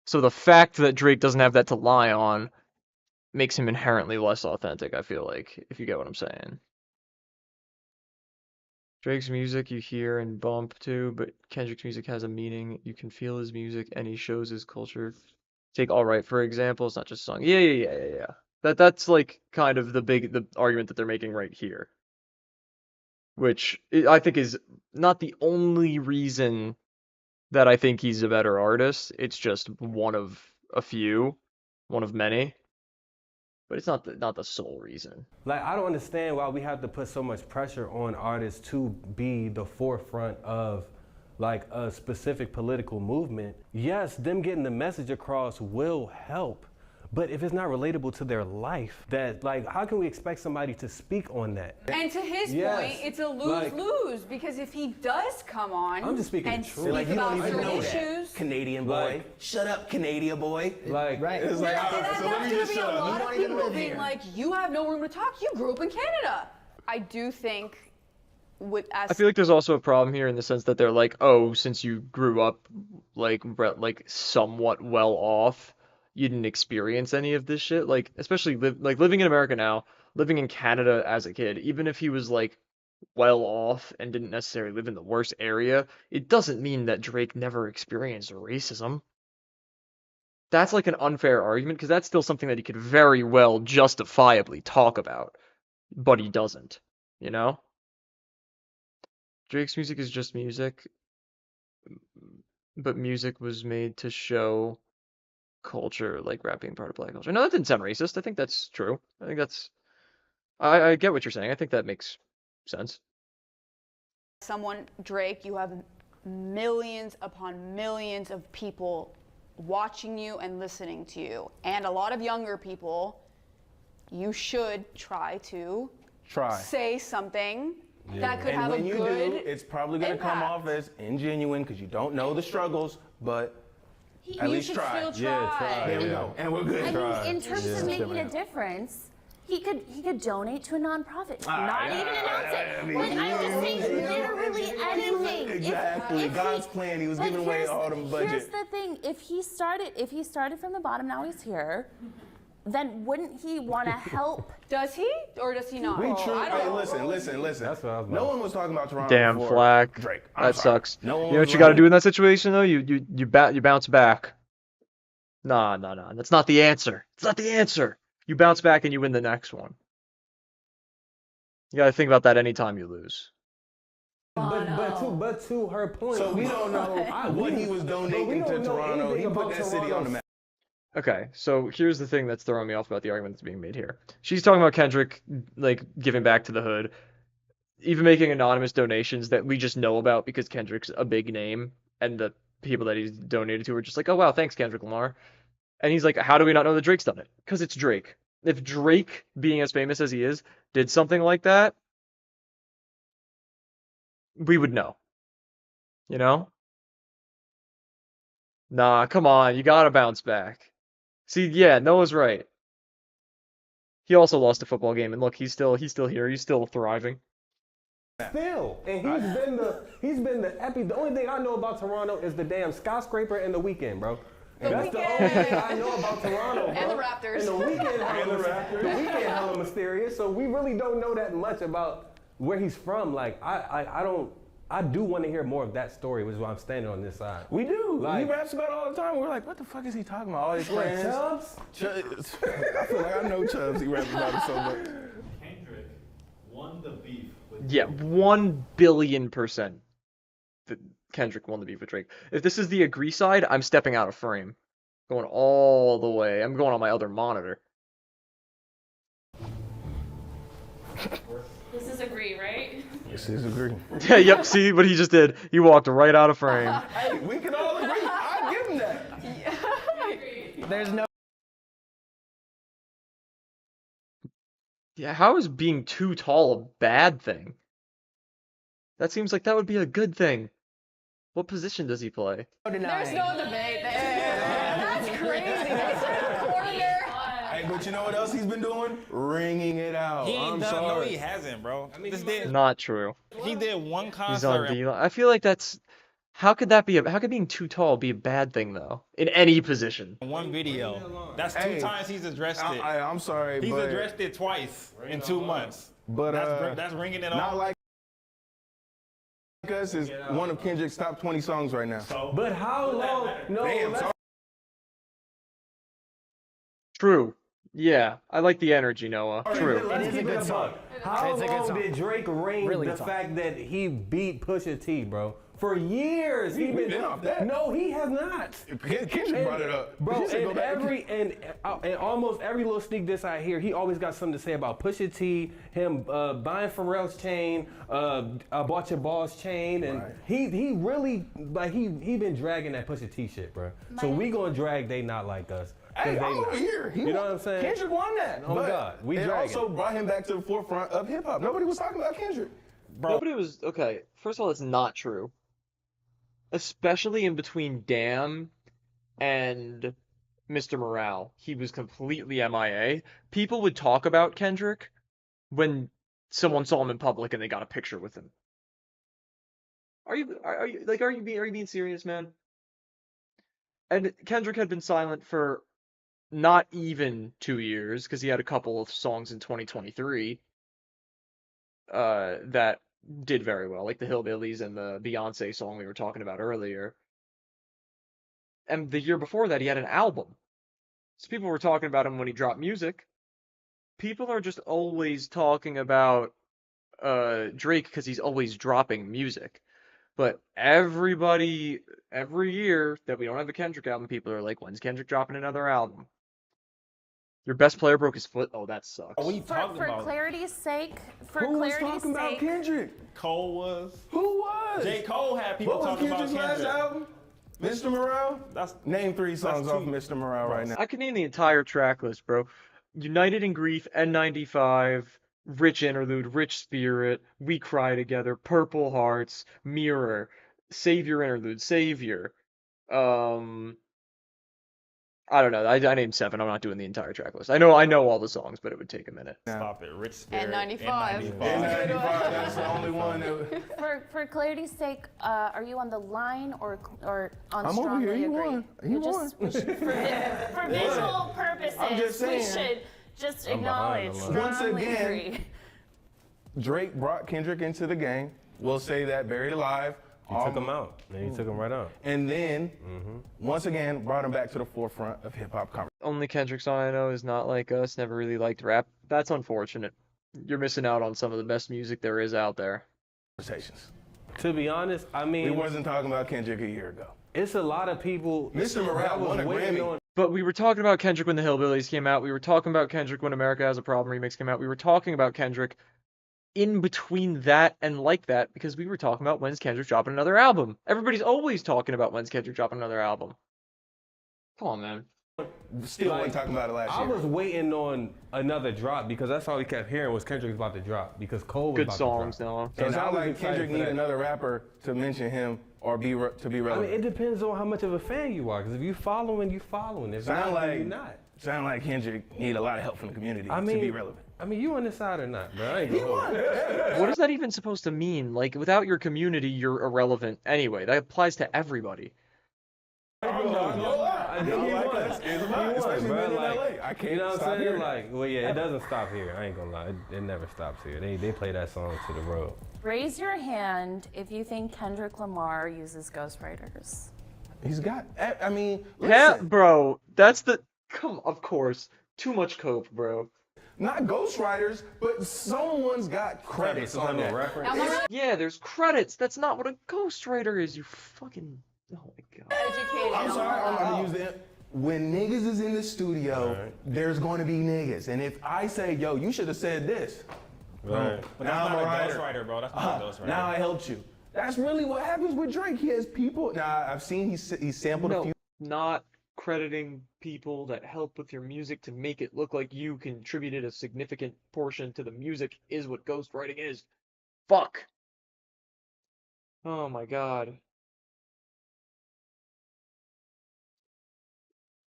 So the fact that Drake doesn't have that to lie on makes him inherently less authentic, I feel like, if you get what I'm saying. Drake's music you hear and bump to, but Kendrick's music has a meaning. You can feel his music and he shows his culture. Take All Right, for example, it's not just a song. Yeah. That's like kind of the argument that they're making right here. Which I think is not the only reason that I think he's a better artist. It's just one of a few, one of many. But it's not the sole reason. Like, I don't understand why we have to put so much pressure on artists to be the forefront of like a specific political movement. Yes, them getting the message across will help, but if it's not relatable to their life, that like, how can we expect somebody to speak on that? And to his Yes, point, it's a like- lose-lose because if he does come on I'm just speaking and the truth. speak Like, you about don't even certain know that. issues, Canadian boy. Like- Shut up, Canadian boy. Like, Right. It's like, all right, so let me that's just gonna shut be a up. lot You of don't even people live being here. like, you have no room to talk. You grew up in Canada. I do think as I feel like there's also a problem here in the sense that they're like, oh, since you grew up like somewhat well off, you didn't experience any of this shit. Like, especially living in America now, living in Canada as a kid, even if he was like well off and didn't necessarily live in the worst area, it doesn't mean that Drake never experienced racism. That's like an unfair argument because that's still something that he could very well justifiably talk about, but he doesn't, you know? Drake's music is just music, but music was made to show culture, like rap being part of black culture. No, that didn't sound racist. I think that's true. I think that's. I get what you're saying. I think that makes sense. someone, Drake, you have millions upon millions of people watching you and listening to you. And a lot of younger people, you should try to say something that could And have when a you good do, it's probably going to come impact. off as ingenuine because you don't know the struggles, but at you least should try. still try. Yeah, try. There we Yeah. go. And we're good. I Try. mean, in terms Yeah. of making a difference, he could donate to a nonprofit. Not even announce it. But I'm just saying, literally anything. Exactly. If God's plan. He was but giving away here's- all the budget. Here's the thing: if he started from the bottom, now he's here. Then wouldn't he want to help? Does he or does he not? We I truly, don't hey, know. listen. That's what I was No about. one was talking about Toronto Damn, before Flack. Drake. I'm That sorry. sucks. No one You know was what you got to like- do in that situation though? You bounce back. Nah. That's not the answer. It's not the answer. You bounce back and you win the next one. You got to think about that anytime you lose. But to her point. So we don't know what he was donating to don't know Toronto. He anything put about that city on the Toronto. map. Okay, so here's the thing that's throwing me off about the argument that's being made here. She's talking about Kendrick like giving back to the hood, even making anonymous donations that we just know about because Kendrick's a big name and the people that he's donated to are just like, oh wow, thanks Kendrick Lamar. And he's like, how do we not know that Drake's done it? Because it's Drake. If Drake, being as famous as he is, did something like that, we would know. You know? Nah, come on, you gotta bounce back. See, yeah, Noah's right. He also lost a football game, and look, he's still here. He's still thriving. Still, and he's been the only thing I know about Toronto is the damn skyscraper and the weekend, bro. That's the only thing I know about Toronto, bro. And the Raptors. And the weekend hella mysterious. So we really don't know that much about where he's from. Like I do want to hear more of that story, which is why I'm standing on this side. We do. Like- he raps about it all the time. We're like, what the fuck is he talking about? All his friends. Chubbs? Chubbs. I feel like I know Chubbs. He raps about it so much. Kendrick won the beef with Yeah, 1,000,000,000% that Kendrick won the beef with Drake. If this is the agree side, I'm stepping out of frame. Going all the way. I'm going on my other monitor. This is agree, right? This is agree. Yeah, yep, see what he just did? He walked right out of frame. Hey, we can all agree. I give him that. There's no. Yeah, how is being too tall a bad thing? That seems like that would be a good thing. What position does he play? There's no debate there. That's crazy. They said a corner. Hey, but you know what else he's been doing? Ringing it out. He ain't I'm done. sorry. No, he hasn't, bro. Not true. He did one He's on concert. D. I feel like that's. How could that be? How could being too tall be a bad thing though? In any position. and one video. That's two Hey, times he's addressed it. I'm sorry, He's but addressed it twice in 2 months. but That's ringing it Not off. Like Us is one of Kendrick's top 20 songs right now. But how long? No, Damn, let's- sorry. True. Yeah, I like the energy, Noah. True. Let's It is a keep good it song. buck. How It's a good long song. did Drake ring Really the good song. fact that he beat Pusha T, bro? For years, We've been off that. No, he has not. Kendrick brought it up. Bro, He said go and back. and almost every little sneak diss I hear, he always got something to say about Pusha T, him buying Pharrell's chain, I bought your boss chain, and Right. he really like he been dragging that Pusha T shit, bro. So we gonna drag They Not Like Us. 'cause Hey, they I'm not. over here. You know what I'm saying? Kendrick won that. Oh, but God. We it dragging. also brought him back to the forefront of hip hop. Nobody was talking about Kendrick. Nobody was okay. First of all, it's not true. Especially in between Damn and Mr. Morale, he was completely MIA. People would talk about Kendrick when someone saw him in public and they got a picture with him. Are you being serious, man? And Kendrick had been silent for not even 2 years because he had a couple of songs in 2023 that did very well, like the Hillbillies and the Beyonce song we were talking about earlier. And the year before that, he had an album. So people were talking about him when he dropped music. People are just always talking about Drake because he's always dropping music. But every year that we don't have a Kendrick album, people are like, when's Kendrick dropping another album? Your best player broke his foot. Oh, that sucks. What are you talking For about? clarity's sake, Who was talking about Kendrick? Cole was. Who was? J. Cole had people What was talking about Kendrick's last Kendrick. album? Mr. Morale? That's Name 3 songs two. off Mr. Morale right now. I can name the entire track list, bro. United in Grief, N95, Rich Interlude, Rich Spirit, We Cry Together, Purple Hearts, Mirror, Savior Interlude, Savior. I don't know. I named 7. I'm not doing the entire track list. I know all the songs, but it would take a minute. Stop it. Rich Spirit. N95. N95. N95, that's the only one that. For clarity's sake, are you on the line or on I'm over strongly here. You agree? won. You We should, for visual purposes, I'm just we saying. should just I'm behind acknowledge the line. Once strongly again, agree. Drake brought Kendrick into the game. We'll say that, Buried Alive. He took him out. And he took him right out. And then, once again, brought him back to the forefront of hip-hop Only Kendrick song I know is Not Like Us. Never really liked rap. That's unfortunate. You're missing out on some of the best music there is out there. conversations. To be honest, I We mean, wasn't talking about Kendrick a year ago. it's a lot of people. Mr. Morale that was won a waiting Grammy. on- But we were talking about Kendrick when the Hillbillies came out. We were talking about Kendrick when America Has a Problem remix came out. We were talking about Kendrick in between that and Like That because we were talking about when's Kendrick dropping another album. Everybody's always talking about when's Kendrick dropping another album. Come on, man. Still wasn't talking about it last I year. was waiting on another drop because that's all we kept hearing was Kendrick was about to drop because Cole was Good about songs, to drop. Noah. So it And I sounds was like excited Kendrick for need that. another rapper to mention him or to be I mean, relevant. it depends on how much of a fan you are. Because if you following, you following. If Sound not, then like you not. Sound like Kendrick need a lot of help from the community I mean, to be relevant. I mean, you on this side or not, bro? I ain't gonna hold you. What is that even supposed to mean? Like, without your community, you're irrelevant anyway. That applies to everybody. I think he like won. us. It's He about- won, especially bro. being in Like, LA. I can't you know what stop I'm saying? hearing Like, well, yeah, it doesn't stop here. I ain't gonna lie. It never stops here. They play that song to the road. Raise your hand if you think Kendrick Lamar uses ghostwriters. He's got, I mean, Yeah, listen, bro. That's the... Of course. Too much coke, bro. not ghostwriters, but someone's got credits Some on type of that. reference. Now, my Yeah, there's credits. That's not what a ghostwriter is, you fucking... Oh my god. educated. I'm sorry, I'm gonna use the. When niggas is in the studio, Right. there's going to be niggas. And if I say, yo, you should have said this. Right. But Now that's I'm a not a writer. ghostwriter, bro. That's not a ghostwriter. Now I helped you. That's really what happens with Drake. He has people. Now I've seen he sampled a No, few. not crediting people that help with your music to make it look like you contributed a significant portion to the music is what ghostwriting is. Fuck. Oh my god.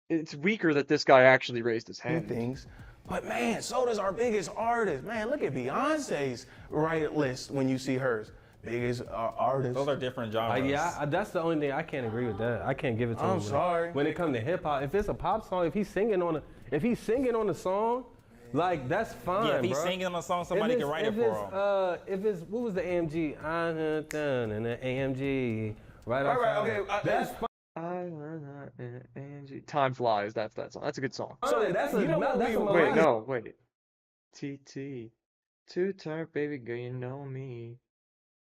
It's weaker that this guy actually raised his hand. things. But man, so does our biggest artist. Man, look at Beyonce's right list when you see hers. Biggest artist. Those are different genres. Yeah, that's the only thing I can't agree with that. I can't give it to him. I'm sorry. When it comes to hip hop, if it's a pop song, if he's singing on a song, like that's fine, Yeah, if he's bro. singing on a song, somebody If can write it it's- for him. If it's what was the AMG? I heard done in the AMG. Right. All right, outside. okay, That's fine. I learned that in Angie. Time Flies. That's that song. That's a good song. So that's a, You know what that's we- a Wait, melodic- no, wait. TT. Two turn, baby girl, you know me.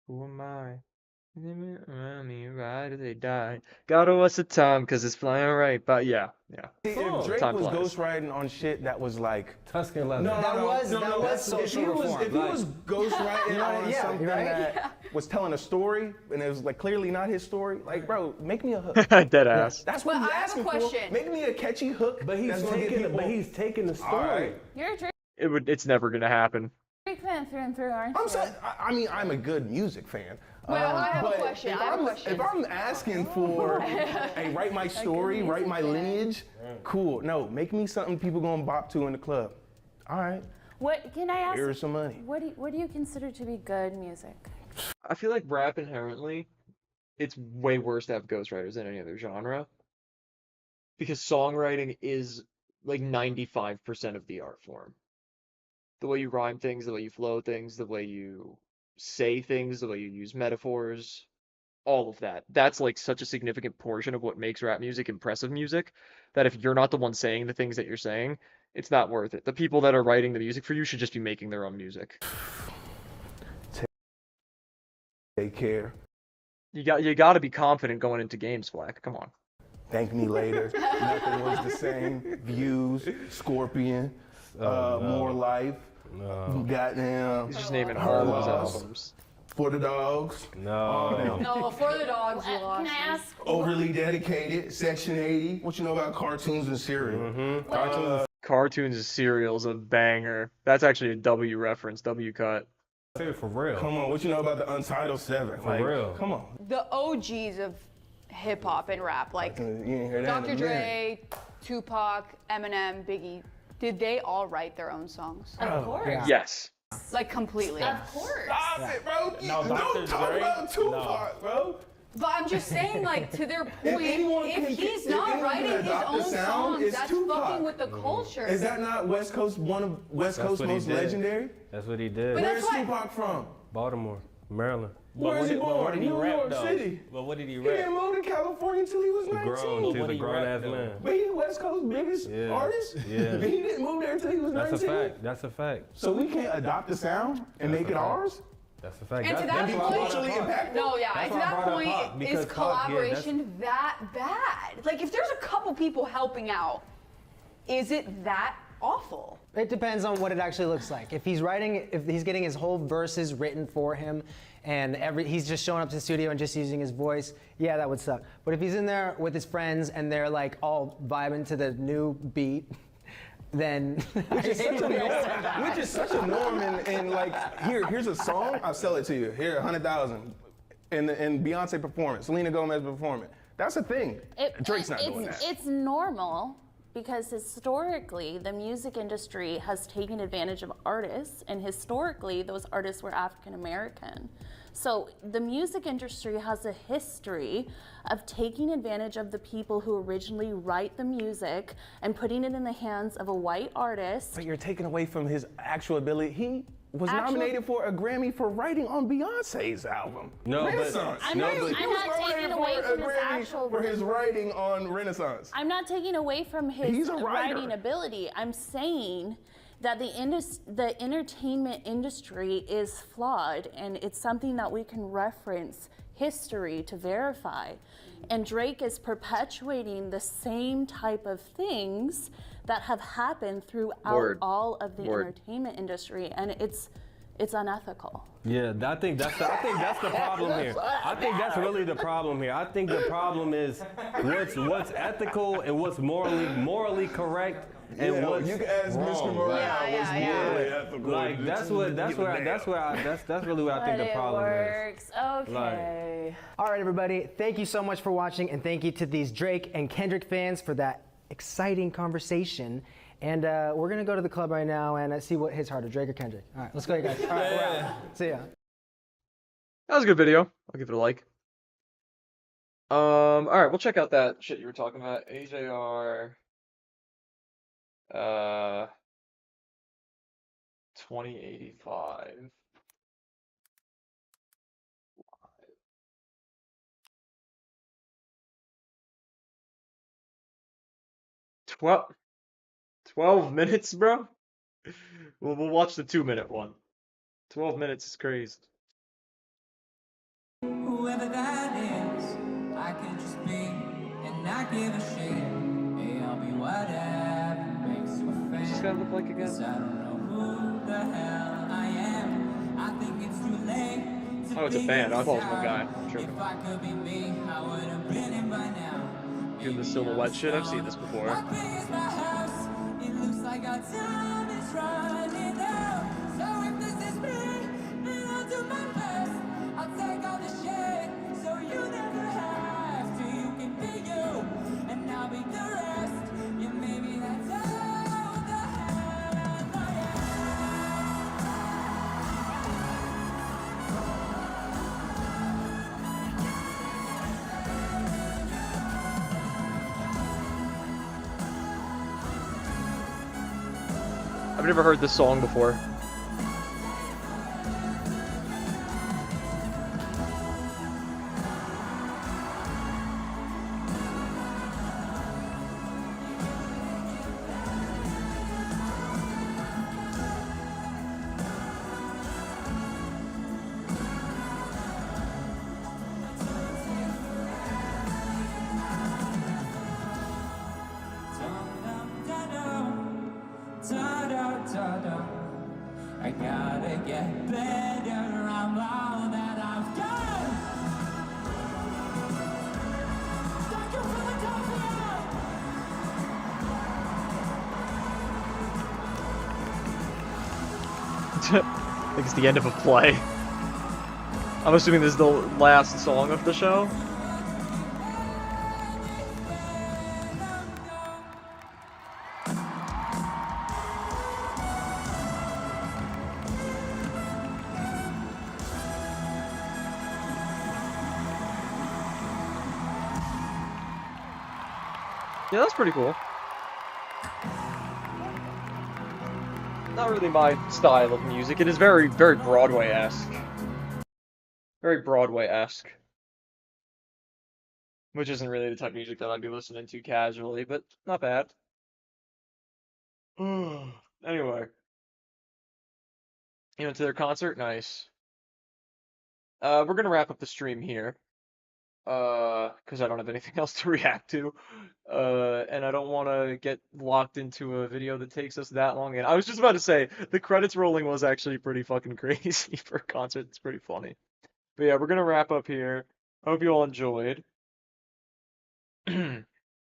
Who am I? Around me, right till they die. Gotta watch the time, cause it's flying right. But yeah. If Drake Time was flies. ghostwriting on shit that was like. Tuscan leather. That was If social he was, reform. if he was ghostwriting on Yeah, something right? that was telling a story and it was like clearly not his story, like bro, make me a hook. Dead ass. That's what But he's I have a asking question. for. Make me a catchy hook. But he's that's gonna get people. taking the story. All right. You're a Drake It's never gonna happen. fan through and through, aren't you? I'm saying, I mean, I'm a good music fan. Well, I have a but question. If I have a I'm, question. if I'm asking for, hey, write my story, write my lineage, cool. No, make me something people gonna bop to in the club. All right, What can I ask? here's some money. What do you consider to be good music? I feel like rap inherently it's way worse to have ghostwriters than any other genre. Because songwriting is like 95% of the art form. The way you rhyme things, the way you flow things, the way you say things, the way you use metaphors, all of that. That's like such a significant portion of what makes rap music impressive music that if you're not the one saying the things that you're saying, it's not worth it. The people that are writing the music for you should just be making their own music. Take care. You got to be confident going into games, Flack. Come on. Thank me later. Nothing was the same. Views, Scorpion, More Life. Goddamn. He's just naming all of his albums. For the Dogs. No. No, For the Dogs, you lost. Can I ask? Overly Dedicated, Section 80. What you know about cartoons and cereal? Cartoons is Serial's a banger. That's actually a W reference, W cut. For real. Come on, what you know about the Untitled 7? For real. Come on. The OGs of hip hop and rap, like You ain't hear that in Dr. a minute. Dre, Tupac, Eminem, Biggie, did they all write their own songs? Of course. Yeah. Yes. Like completely. Of course. Stop it, bro. No, Don't Dr. talk Dre? about Tupac, bro. But I'm just saying, like, to their point, anyone can- if he's if not anyone writing can his adopt the own sound, songs, it's that's Tupac. fucking with the culture. Is that not West Coast, one of West Coast's what he most did. legendary? That's what he did. But Where's that's why- Tupac from? Baltimore, Maryland. Where is he But born? what did he New rap York though? City. But what did he He didn't rap? move to California until he was 19. Grown. He's what a he grown rap ass though? man. But he's West Coast's biggest Yeah. artist. Yeah. He didn't move there until he was 19. That's a fact. That's a fact. So we can't adopt the sound and make it ours? That's a fact. And to That's- that that's why I point, brought up Pac. no, yeah, That's to why I that brought up point, Pac, is because Pac, collaboration that bad? Like, if there's a couple people helping out, is it that awful? It depends on what it actually looks like. If he's getting his whole verses written for him, and he's just showing up to the studio and just using his voice, yeah, that would suck. But if he's in there with his friends and they're like all vibing to the new beat, then Which is such a norm in like, here's a song, I'll sell it to you. Here, 100,000. In Beyonce performance, Selena Gomez performance. That's a thing. Drake's not doing that. It's normal because historically the music industry has taken advantage of artists, and historically those artists were African American. So the music industry has a history of taking advantage of the people who originally write the music and putting it in the hands of a white artist. But you're taking away from his actual ability. He was nominated for a Grammy for writing on Beyonce's album. No, but- Renaissance. I'm not- He was I'm not nominated taking for away a from his Grammy actual- for his writing on Renaissance. I'm not taking away from his He's a writer. writing ability. I'm saying that the entertainment industry is flawed, and it's something that we can reference history to verify. And Drake is perpetuating the same type of things that have happened throughout Word. all of the Word. entertainment industry, and it's unethical. Yeah, I think that's the problem here. I think that's really the problem here. I think the problem is what's ethical and what's morally correct and Yeah, what's you can ask wrong. Mr. Morale Yeah, what's yeah. morally ethical. Like that's really what I think the problem is. Works. Okay. All right, everybody. Thank you so much for watching, and thank you to these Drake and Kendrick fans for that exciting conversation. And we're gonna go to the club right now and see what hits harder, Drake or Kendrick. All right, let's go, you guys. All right, we're out. See ya. That was a good video. I'll give it a like. All right, we'll check out that shit you were talking about. AJR. 2085. Twelve 12 minutes, bro? We'll watch the 2-minute one. 12 minutes is crazy. Whoever that is, I could just be and not give a shit. Hey, I'll be whatever makes you What's this guy look like again? I don't know who the hell I am. I think it's too late. Oh, it's a band. I thought it was one guy. Sure. If I could be me, I would have been in by now. Doing the silhouette shit. I've seen this before. How big is my house? It looks like our time is running out. So if this is me, then I'll do my best. I'll take all the shit, so you never have to. You can be you, and I'll be the rest. Yeah, maybe that's all the hell I am. I've never heard this song before. I gotta get better. I'm all that I've done. Thank you, Philadelphia. I think it's the end of a play. I'm assuming this is the last song of the show. Yeah, that's pretty cool. Not really my style of music. It is very, very Broadway-esque. Very Broadway-esque. Which isn't really the type of music that I'd be listening to casually, but not bad. Anyway. You went to their concert? Nice. We're gonna wrap up the stream here. Because I don't have anything else to react to. And I don't want to get locked into a video that takes us that long. And I was just about to say, the credits rolling was actually pretty fucking crazy for a concert. It's pretty funny. But yeah, we're gonna wrap up here. I hope you all enjoyed. If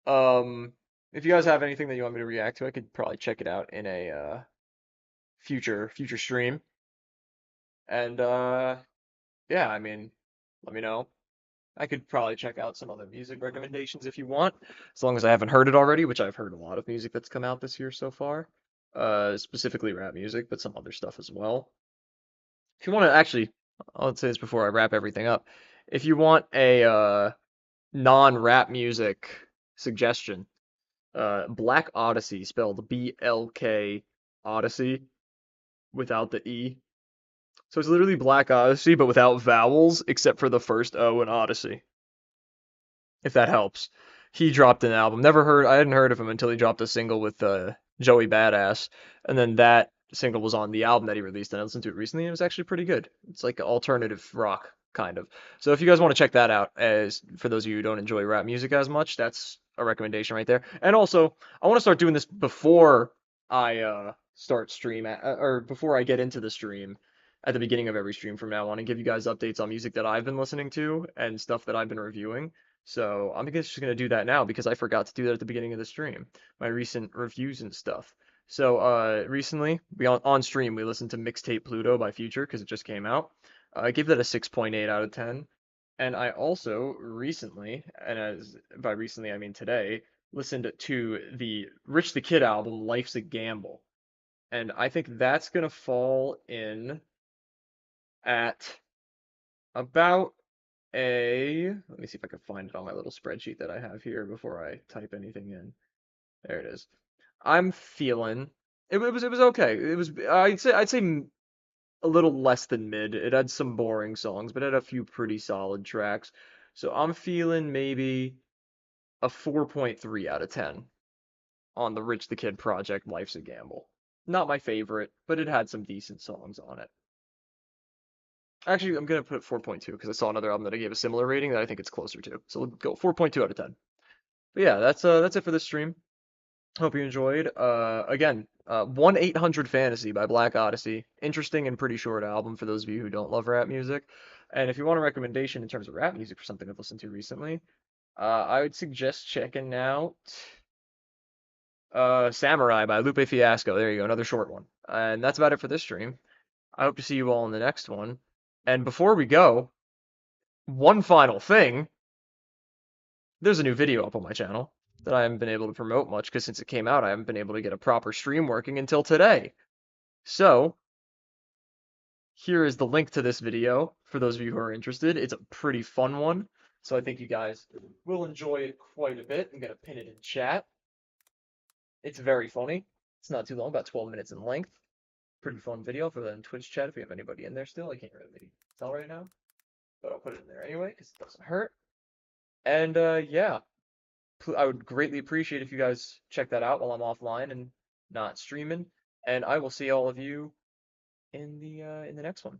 you guys have anything that you want me to react to, I could probably check it out in a future stream. And yeah, I mean, let me know. I could probably check out some other music recommendations if you want, as long as I haven't heard it already, which I've heard a lot of music that's come out this year so far, specifically rap music, but some other stuff as well. If you want to actually, I'll say this before I wrap everything up. If you want a non-rap music suggestion, Black Odyssey, spelled BLK Odyssey, without the E. So it's literally Black Odyssey, but without vowels, except for the first O in Odyssey. If that helps. He dropped an album. I hadn't heard of him until he dropped a single with Joey Badass. And then that single was on the album that he released, and I listened to it recently, and it was actually pretty good. It's like alternative rock, kind of. So if you guys want to check that out, as for those of you who don't enjoy rap music as much, that's a recommendation right there. And also, I want to start doing this before I start stream, or before I get into the stream. At the beginning of every stream from now on, and give you guys updates on music that I've been listening to and stuff that I've been reviewing. So I'm just going to do that now because I forgot to do that at the beginning of the stream, my recent reviews and stuff. So recently, on stream, we listened to Mixtape Pluto by Future because it just came out. I gave that a 6.8 out of 10. And I also recently, and by recently I mean today, listened to the Rich the Kid album, Life's a Gamble. And I think that's going to fall in at about let me see if I can find it on my little spreadsheet that I have here before I type anything in. There it is. I'm feeling it was okay. It was I'd say a little less than mid. It had some boring songs, but it had a few pretty solid tracks. So I'm feeling maybe a 4.3 out of 10 on the Rich the Kid project, Life's a Gamble. Not my favorite, but it had some decent songs on it. Actually, I'm going to put 4.2 because I saw another album that I gave a similar rating that I think it's closer to. So we'll go 4.2 out of 10. But yeah, that's it for this stream. Hope you enjoyed. Again, 1-800-Fantasy by Black Odyssey. Interesting and pretty short album for those of you who don't love rap music. And if you want a recommendation in terms of rap music for something I've listened to recently, I would suggest checking out Samurai by Lupe Fiasco. There you go, another short one. And that's about it for this stream. I hope to see you all in the next one. And before we go, one final thing. There's a new video up on my channel that I haven't been able to promote much because since it came out, I haven't been able to get a proper stream working until today. So, here is the link to this video for those of you who are interested. It's a pretty fun one, so I think you guys will enjoy it quite a bit. I'm going to pin it in chat. It's very funny. It's not too long, about 12 minutes in length. Pretty fun video for the Twitch chat if we have anybody in there still. I can't really tell right now, but I'll put it in there anyway because it doesn't hurt. And yeah, I would greatly appreciate if you guys check that out while I'm offline and not streaming. And I will see all of you in the next one.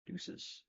Deuces.